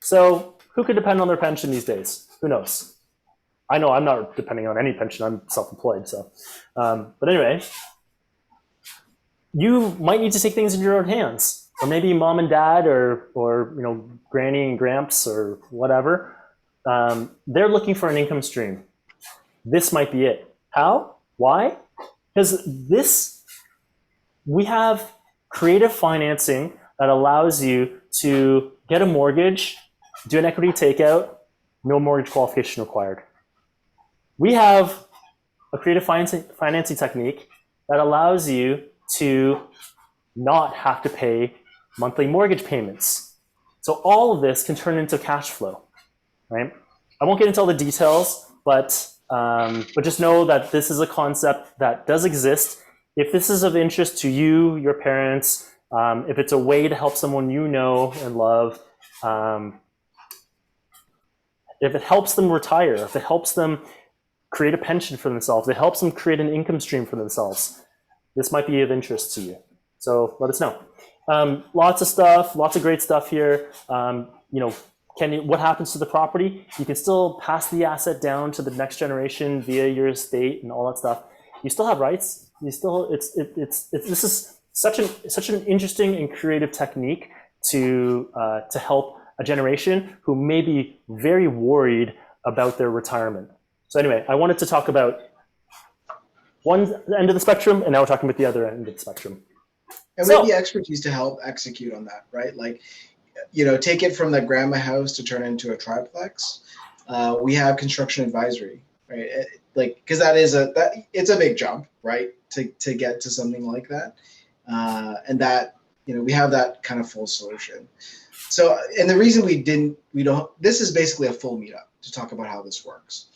I: So who could depend on their pension these days? Who knows? I know I'm not depending on any pension. I'm self-employed. So, but anyway, you might need to take things in your own hands, or maybe mom and dad, or granny and gramps, or whatever. They're looking for an income stream. This might be it. How? Why? Because we have creative financing that allows you to get a mortgage, do an equity takeout, no mortgage qualification required. We have a creative financing technique that allows you to not have to pay monthly mortgage payments. So all of this can turn into cash flow, right? I won't get into all the details, but just know that this is a concept that does exist. If this is of interest to you, your parents, if it's a way to help someone you know and love, if it helps them retire, if it helps them create a pension for themselves, it helps them create an income stream for themselves, this might be of interest to you. So let us know. Lots of stuff, lots of great stuff here. What happens to the property? You can still pass the asset down to the next generation via your estate and all that stuff. You still have rights. This is such an interesting and creative technique to help a generation who may be very worried about their retirement. So anyway, I wanted to talk about one end of the spectrum, and now we're talking about the other end of the spectrum.
A: And we have the expertise to help execute on that, right? Like, take it from the grandma house to turn it into a triplex. We have construction advisory, right? Because it's a big jump, right? To get to something like that, and that we have that kind of full solution. So, and the reason this is basically a full meetup to talk about how this works,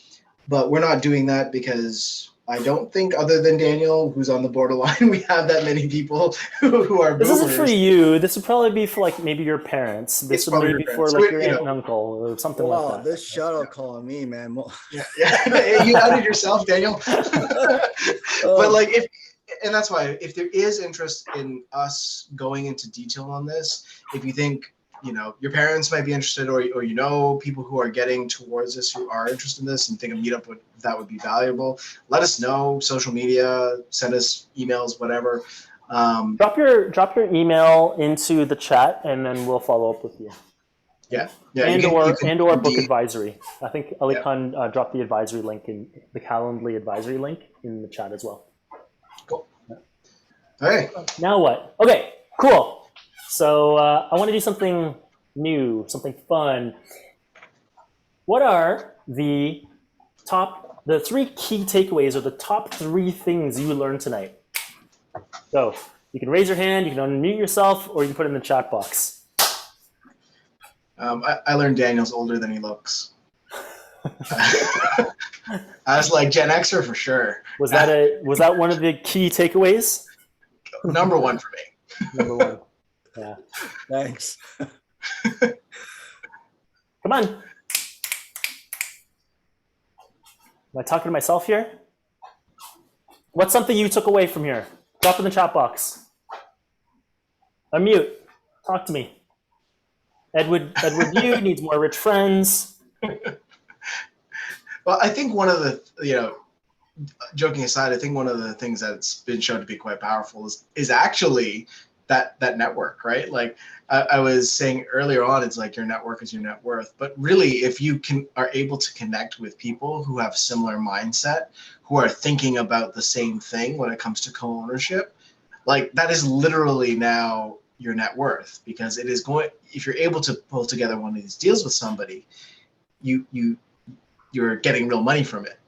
A: but we're not doing that because I don't think, other than Daniel, who's on the borderline, we have that many people who are
I: This
A: boomers.
I: isn't for you. This would probably be for like maybe your parents. This
A: It's
I: would
A: probably
I: maybe
A: your
I: for
A: parents.
I: like
A: So,
I: your
A: you
I: aunt
A: know.
I: and uncle or something
J: Wow,
I: like that.
J: this shadow calling me, man.
A: Yeah. You outed yourself, Daniel. But like, and that's why, if there is interest in us going into detail on this, if you think, you know, your parents might be interested, or you know people who are getting towards this who are interested in this and think a meetup that would be valuable, let us know. Social media, send us emails, whatever.
I: Drop your email into the chat, and then we'll follow up with you.
A: Yeah.
I: Or book advisory. I think Ali Khan dropped the advisory link in the Calendly advisory link in the chat as well.
A: Cool. All right.
I: Now what? Okay, cool. So I want to do something new, something fun. What are the three key takeaways, or the top 3 things you learned tonight? So you can raise your hand, you can unmute yourself, or you can put it in the chat box.
A: I learned Daniel's older than he looks. I was like Gen Xer for sure.
I: Was that one of the key takeaways?
A: Number 1 for me.
I: Number 1. Yeah.
J: Thanks.
I: Come on. Am I talking to myself here? What's something you took away from here? Drop in the chat box. Unmute. Talk to me. Edward Yu needs more rich friends.
A: Well, I think one of the, joking aside, I think one of the things that's been shown to be quite powerful is actually that network, right? Like I was saying earlier on, it's like your network is your net worth. But really, if you are able to connect with people who have similar mindset, who are thinking about the same thing when it comes to co-ownership, like that is literally now your net worth, because it is going, if you're able to pull together one of these deals with somebody, you're getting real money from it,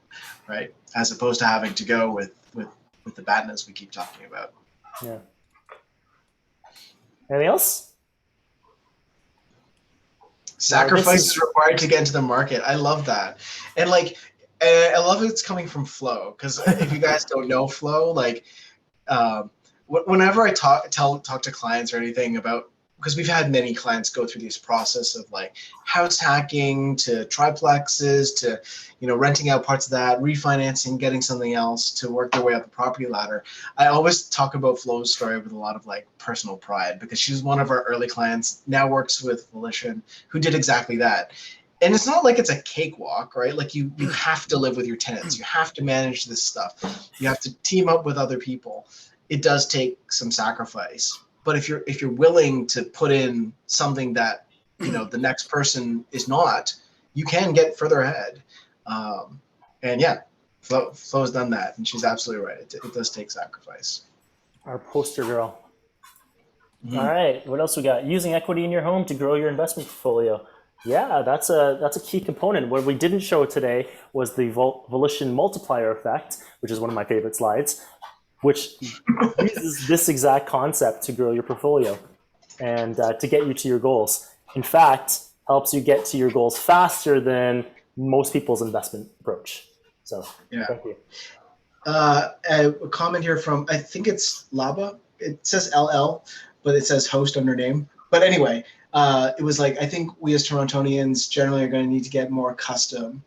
A: right? As opposed to having to go with the badness we keep talking about.
I: Yeah. Anything else?
A: Sacrifice is required to get into the market. I love that. And I love it's coming from Flo, because if you guys don't know Flo, whenever I talk to clients or anything about, because we've had many clients go through this process of like house hacking to triplexes to, renting out parts of that, refinancing, getting something else to work their way up the property ladder. I always talk about Flo's story with a lot of personal pride, because she's one of our early clients, now works with Volition, who did exactly that. And it's not like it's a cakewalk, right? Like you have to live with your tenants. You have to manage this stuff. You have to team up with other people. It does take some sacrifice. But if you're willing to put in something that, the next person is not, you can get further ahead. And yeah, Flo's done that, and she's absolutely right. It does take sacrifice.
I: Our poster girl. Mm-hmm. All right, what else we got? Using equity in your home to grow your investment portfolio. Yeah, that's a key component. What we didn't show today was the Volition multiplier effect, which is one of my favorite slides, which uses this exact concept to grow your portfolio and to get you to your goals. In fact, helps you get to your goals faster than most people's investment approach. So, yeah. Thank you.
A: A comment here from, I think it's Laba. It says LL, but it says host under name. But anyway, it was like, I think we as Torontonians generally are going to need to get more accustomed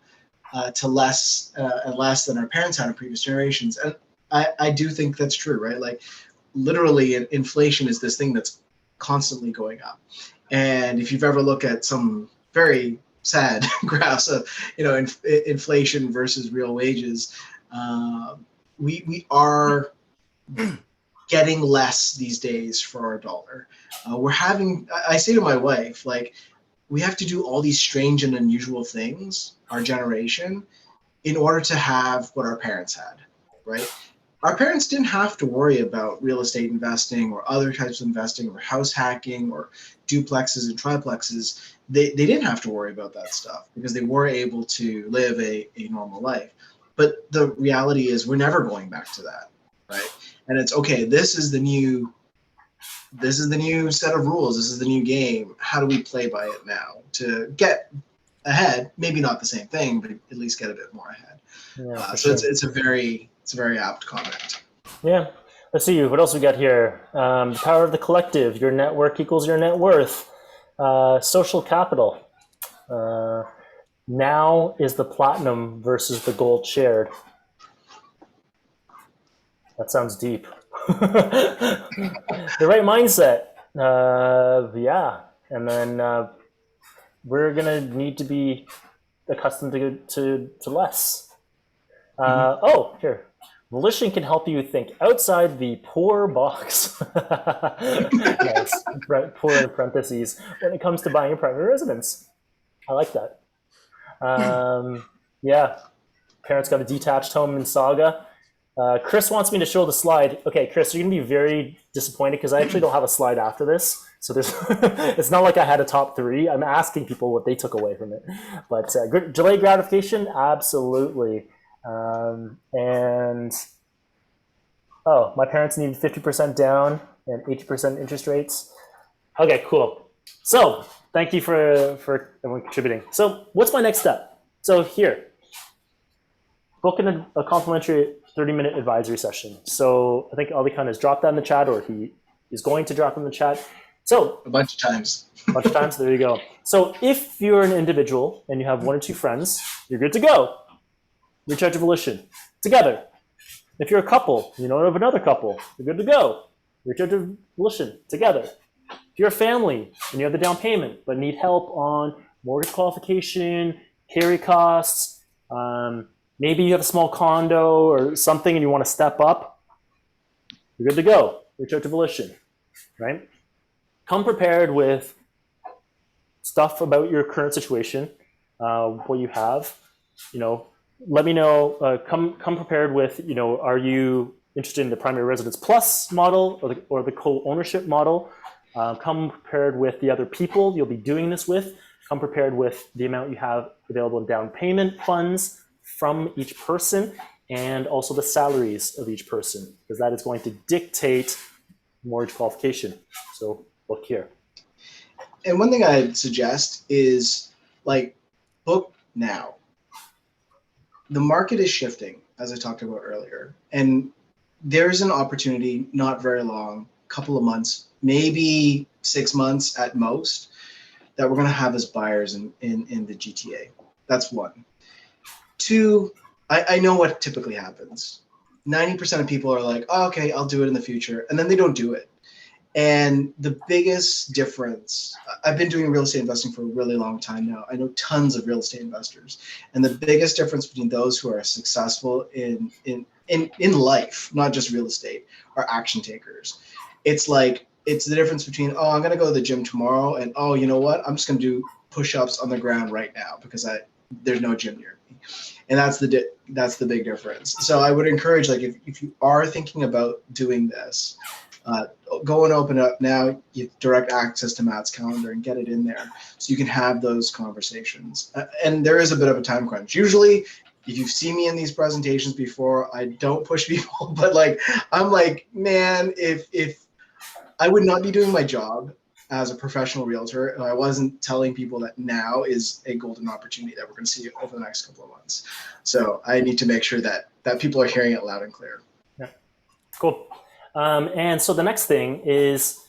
A: to less and less than our parents had in previous generations. And I do think that's true, right? Like literally inflation is this thing that's constantly going up. And if you've ever looked at some very sad graphs of, inflation versus real wages, we are getting less these days for our dollar. I say to my wife, we have to do all these strange and unusual things, our generation, in order to have what our parents had, right? Our parents didn't have to worry about real estate investing or other types of investing or house hacking or duplexes and triplexes. They didn't have to worry about that stuff because they were able to live a normal life. But the reality is we're never going back to that, right? And it's okay, this is the new set of rules. This is the new game. How do we play by it now to get ahead? Maybe not the same thing, but at least get a bit more ahead.
I: Yeah,
A: so sure. It's a very it's a very apt comment.
I: Yeah. Let's see. What else we got here? The power of the collective. Your network equals your net worth. Social capital. Now is the platinum versus the gold shared. That sounds deep. The right mindset. Yeah. And then we're going to need to be accustomed to less. Oh, here. Volition can help you think outside the poor box. Nice. Poor in parentheses when it comes to buying a primary residence. I like that. Yeah. Parents got a detached home in Sauga. Chris wants me to show the slide. Okay, Chris, you're going to be very disappointed because I actually don't have a slide after this. So there's, it's not like I had a top 3. I'm asking people what they took away from it. But delayed gratification, absolutely. And oh, my parents needed 50% down and 80% interest rates. Okay, cool. So thank you for everyone contributing. So what's my next step? So here, book in a complimentary 30-minute advisory session. So I think Ali Khan has dropped that in the chat, or he is going to drop in the chat. So
A: a bunch of times.
I: There you go. So if you're an individual and you have 1 or 2 friends, you're good to go. Reach out to Volition together. If you're a couple, you know of another couple, you're good to go. Reach out to Volition together. If you're a family and you have the down payment but need help on mortgage qualification, carry costs, maybe you have a small condo or something and you want to step up, you're good to go. Reach out to Volition, right? Come prepared with stuff about your current situation, what you have, let me know, come prepared with, are you interested in the primary residence plus model or the co-ownership model? Come prepared with the other people you'll be doing this with. Come prepared with the amount you have available in down payment funds from each person, and also the salaries of each person, because that is going to dictate mortgage qualification. So look here.
A: And one thing I'd suggest is book now. The market is shifting, as I talked about earlier, and there's an opportunity not very long, couple of months, maybe 6 months at most, that we're going to have as buyers in the GTA. That's 1. 2, I know what typically happens. 90% of people are like, oh, okay, I'll do it in the future, and then they don't do it. And the biggest difference, I've been doing real estate investing for a really long time now. I know tons of real estate investors. And the biggest difference between those who are successful in life, not just real estate, are action takers. It's the difference between, oh, I'm going to go to the gym tomorrow, and oh, you know what? I'm just going to do push-ups on the ground right now because there's no gym near me. And that's the big difference. So I would encourage, if you are thinking about doing this, go and open it up now. You have direct access to Matt's calendar and get it in there so you can have those conversations. And there is a bit of a time crunch. Usually, if you've seen me in these presentations before, I don't push people, but I'm man, if I would not be doing my job as a professional realtor if I wasn't telling people that now is a golden opportunity that we're going to see over the next couple of months. So I need to make sure that people are hearing it loud and clear.
I: Yeah, cool. And so the next thing is,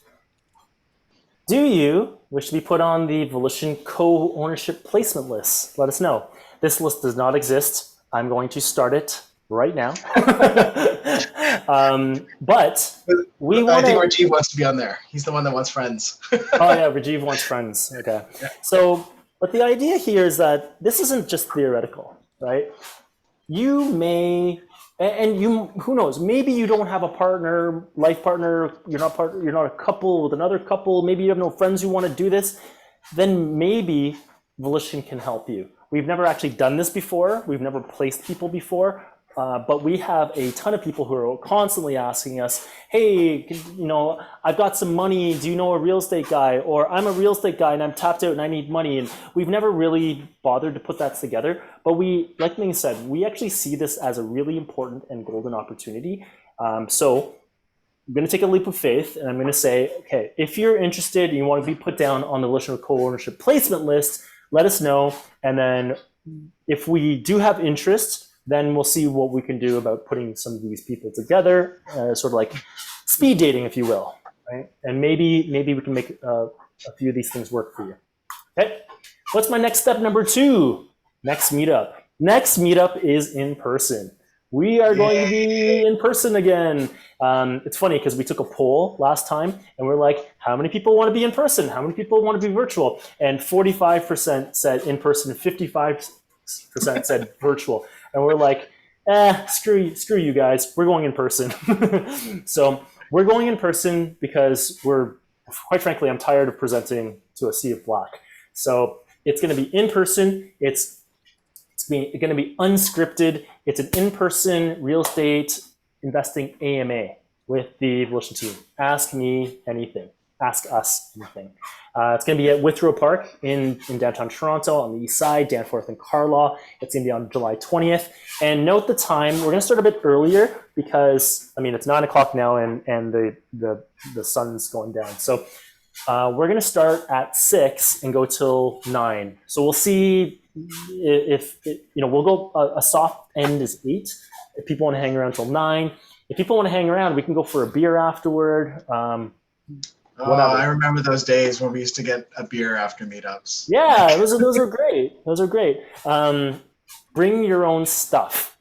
I: do you wish to be put on the Volition co-ownership placement list? Let us know. This list does not exist. I'm going to start it right now. But we want.
A: I think Rajiv wants to be on there. He's the one that wants friends.
I: Oh yeah, Rajiv wants friends. Okay. Yeah. So, but the idea here is that this isn't just theoretical, right? You may. And who knows? Maybe you don't have a partner, life partner. You're not a couple with another couple. Maybe you have no friends who want to do this. Then maybe Volition can help you. We've never actually done this before. We've never placed people before, but we have a ton of people who are constantly asking us, "Hey, I've got some money. Do you know a real estate guy?" Or "I'm a real estate guy and I'm tapped out and I need money." And we've never really bothered to put that together. But we, like Ming said, we actually see this as a really important and golden opportunity. So I'm going to take a leap of faith, and I'm going to say, okay, if you're interested and you want to be put down on the Volition co-ownership placement list, let us know. And then if we do have interest, then we'll see what we can do about putting some of these people together, sort of like speed dating, if you will, right? And maybe we can make a few of these things work for you. Okay, what's my next step number 2? Next meetup. Next meetup is in person. We are going to be in person again. It's funny because we took a poll last time and we're like, how many people want to be in person? How many people want to be virtual? And 45% said in person and 55% said virtual. And we're like, screw you guys. We're going in person. So we're going in person because quite frankly, I'm tired of presenting to a sea of black. So it's going to be in person. It's going to be unscripted. It's an in-person real estate investing AMA with the Volition team. Ask me anything. Ask us anything. It's going to be at Withrow Park in downtown Toronto on the east side, Danforth and Carlaw. It's going to be on July 20th. And note the time. We're going to start a bit earlier because, it's 9 o'clock now and the sun's going down. So we're going to start at 6 and go till 9. So we'll see if we'll go, a soft end is 8. If people want to hang around till 9. If people want to hang around, we can go for a beer afterward.
A: I remember those days when we used to get a beer after meetups.
I: Yeah, those are great. Those are great. Bring your own stuff.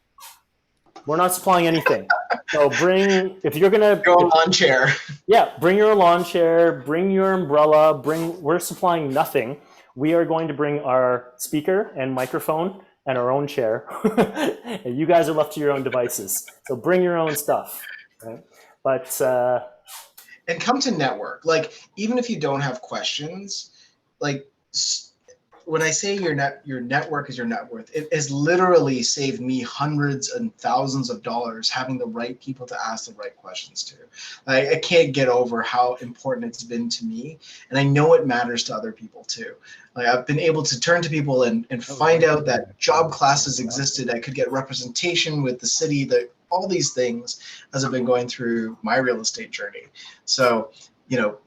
I: We're not supplying anything. So if you're going to...
A: Go lawn chair.
I: Yeah, bring your lawn chair, bring your umbrella, we're supplying nothing. We are going to bring our speaker and microphone and our own chair. And you guys are left to your own devices. So bring your own stuff. Right? But...
A: and come to network. Like, even if you don't have questions, like, when I say your network is your net worth, it has literally saved me hundreds and thousands of dollars having the right people to ask the right questions to. I can't get over how important it's been to me, and I know it matters to other people too. Like, I've been able to turn to people and find out that job classes existed. I could get representation with the city, all these things as I've been going through my real estate journey. So,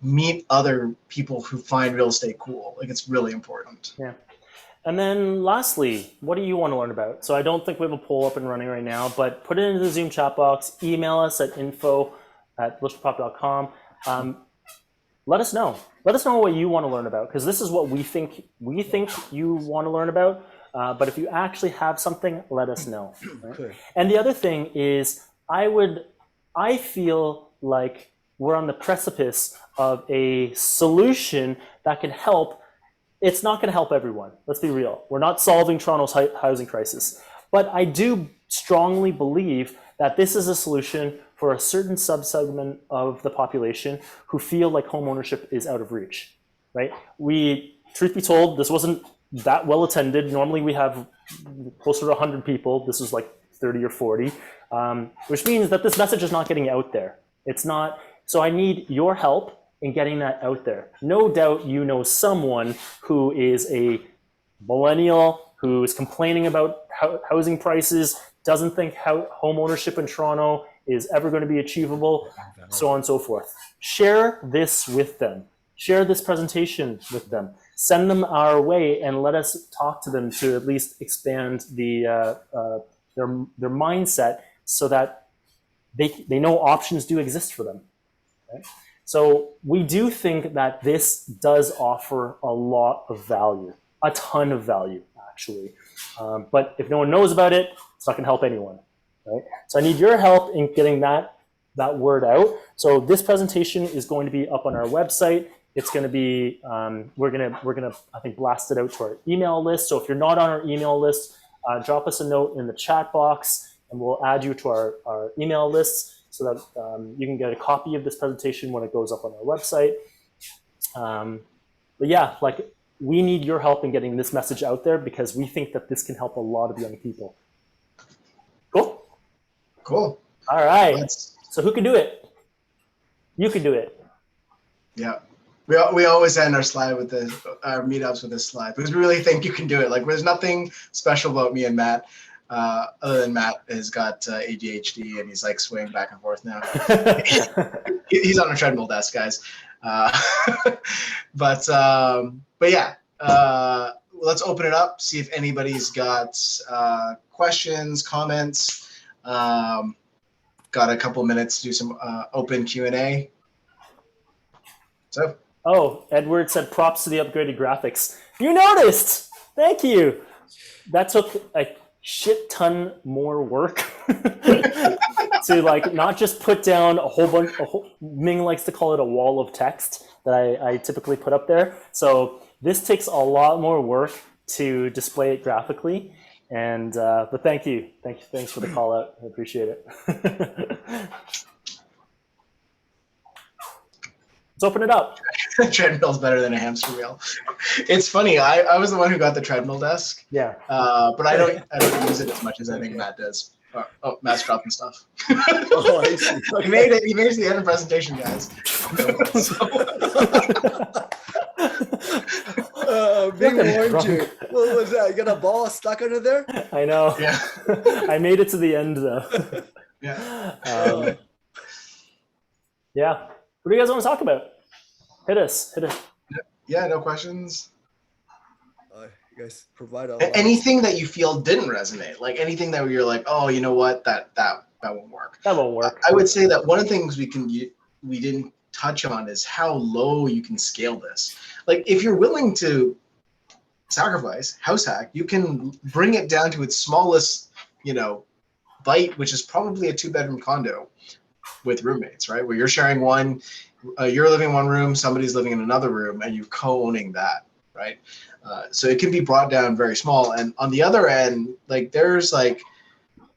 A: meet other people who find real estate cool. Like, it's really important.
I: Yeah. And then lastly, what do you want to learn about? So I don't think we have a poll up and running right now, but put it into the Zoom chat box, email us at info@volitionpop.com. Let us know. Let us know what you want to learn about, because this is what we think you want to learn about. But if you actually have something, let us know. Right?
J: Okay.
I: And the other thing is, I feel like we're on the precipice of a solution that can help. It's not going to help everyone. Let's be real. We're not solving Toronto's housing crisis. But I do strongly believe that this is a solution for a certain subsegment of the population who feel like home ownership is out of reach, right? Truth be told, this wasn't that well attended. Normally we have closer to 100 people. This is like 30 or 40, which means that this message is not getting out there. It's not. So I need your help in getting that out there. No doubt you know someone who is a millennial who is complaining about housing prices, doesn't think home ownership in Toronto is ever going to be achievable, so on and so forth. Share this with them. Share this presentation with them. Send them our way and let us talk to them to at least expand their mindset so that they know options do exist for them. Right? So we do think that this does offer a lot of value, a ton of value, actually. But if no one knows about it, it's not going to help anyone. Right? So I need your help in getting that word out. So this presentation is going to be up on our website. It's going to be we're gonna I think blast it out to our email list. So if you're not on our email list, drop us a note in the chat box, and we'll add you to our email lists so that you can get a copy of this presentation when it goes up on our website. But yeah, like, we need your help in getting this message out there because we think that this can help a lot of young people. Cool?
A: Cool.
I: All right. So who can do it? You can do it.
A: Yeah. We always end our meetups with this slide because we really think you can do it. Like, there's nothing special about me and Matt, other than Matt has got ADHD and he's like swaying back and forth now. He's on a treadmill desk, guys. But yeah, let's open it up, see if anybody's got questions, comments. Got a couple minutes to do some open Q&A. So.
I: Oh, Edward said props to the upgraded graphics. You noticed! Thank you. That took a shit ton more work to like not just put down a whole bunch. Ming likes to call it a wall of text that I typically put up there. So this takes a lot more work to display it graphically. And but thanks for the call out. I appreciate it. Let's open it up.
A: Treadmill's better than a hamster wheel. It's funny. I was the one who got the treadmill desk.
I: Yeah.
A: But I don't use it as much as I think Matt does. Oh, Matt's dropping stuff.
J: Oh, I see.
A: He made it. He made it to the end of the presentation, guys.
J: Big warned you. What was that? You got a ball stuck under there?
I: I know.
A: Yeah.
I: I made it to the end though.
A: Yeah.
I: Yeah. What do you guys want to talk about? Hit us.
A: Yeah, no questions.
J: You guys provide
A: anything that you feel didn't resonate, like anything that you're like, oh, you know what, that won't work.
I: That won't work.
A: I would say that one of the things we didn't touch on is how low you can scale this. Like if you're willing to sacrifice house hack, you can bring it down to its smallest, bite, which is probably a 2-bedroom condo with roommates, right? Where you're sharing one, you're living in one room, somebody's living in another room, and you're co-owning that, right? So it can be brought down very small. And on the other end, like there's like,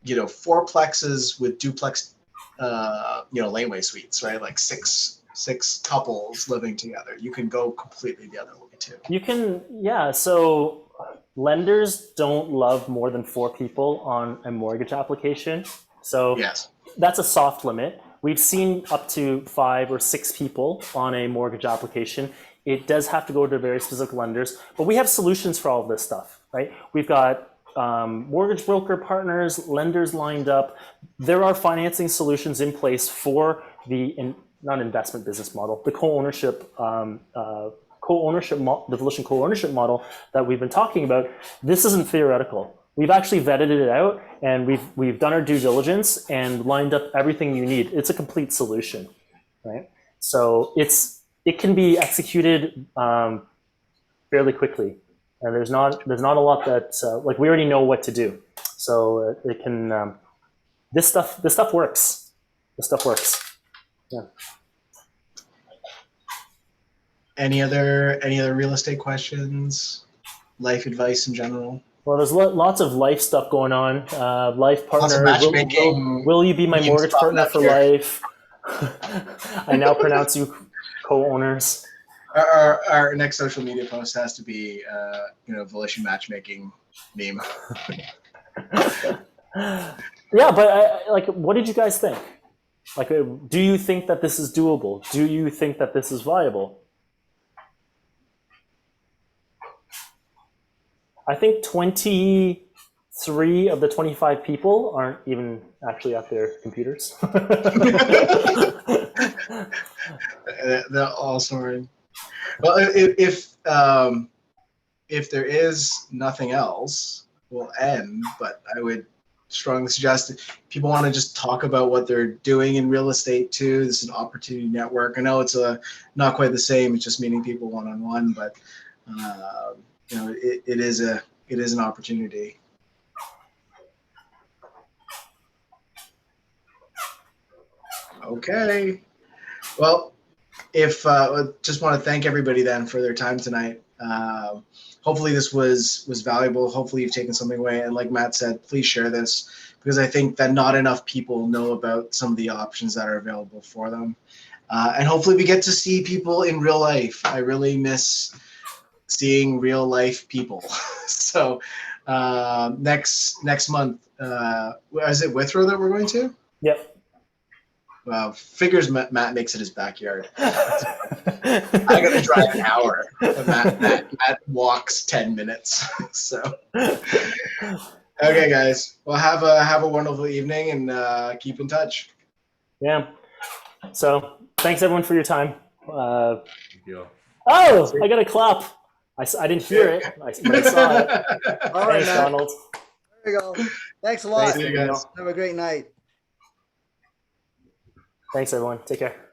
A: 4plexes with duplex, laneway suites, right? Like six couples living together. You can go completely the other way too.
I: You can, yeah. So lenders don't love more than 4 people on a mortgage application. So
A: yes,
I: that's a soft limit. We've seen up to 5 or 6 people on a mortgage application. It does have to go to very specific lenders, but we have solutions for all of this stuff, right? We've got mortgage broker partners, lenders lined up. There are financing solutions in place for the non-investment business model, the co-ownership, the Volition co-ownership model that we've been talking about. This isn't theoretical. We've actually vetted it out, and we've done our due diligence and lined up everything you need. It's a complete solution, right? So it can be executed fairly quickly, and there's not a lot that like we already know what to do. So it can this stuff works. This stuff works. Yeah.
A: Any other real estate questions? Life advice in general?
I: Well, there's lots of life stuff going on. Life partner.
A: Matchmaking.
I: Will you be my mortgage partner for life? I now pronounce you co-owners.
A: Our next social media post has to be, Volition matchmaking meme.
I: Yeah, but what did you guys think? Like, do you think that this is doable? Do you think that this is viable? I think 23 of the 25 people aren't even actually at their computers.
A: They're all snoring. Well, if there is nothing else, we'll end. But I would strongly suggest if people want to just talk about what they're doing in real estate too. This is an opportunity network. I know it's not quite the same. It's just meeting people one-on-one, but it is an opportunity. Okay. Well, just want to thank everybody then for their time tonight. Hopefully this was valuable. Hopefully you've taken something away. And like Matt said, please share this because I think that not enough people know about some of the options that are available for them. And hopefully we get to see people in real life. I really miss seeing real life people. So next month, is it Withrow that we're going to?
I: Yep.
A: Well, figures Matt makes it his backyard. I got to drive an hour. Matt walks 10 minutes. So, okay, guys. Well, have a wonderful evening and keep in touch.
I: Yeah. So, thanks everyone for your time.
E: Thank you.
I: Oh, I got a clap. I didn't hear it, but I saw it.
J: All right,
I: Thanks,
J: Matt.
I: Donald.
J: There you go. Thanks a lot.
I: Thanks, Daniel.
J: Have a great night.
I: Thanks, everyone. Take care.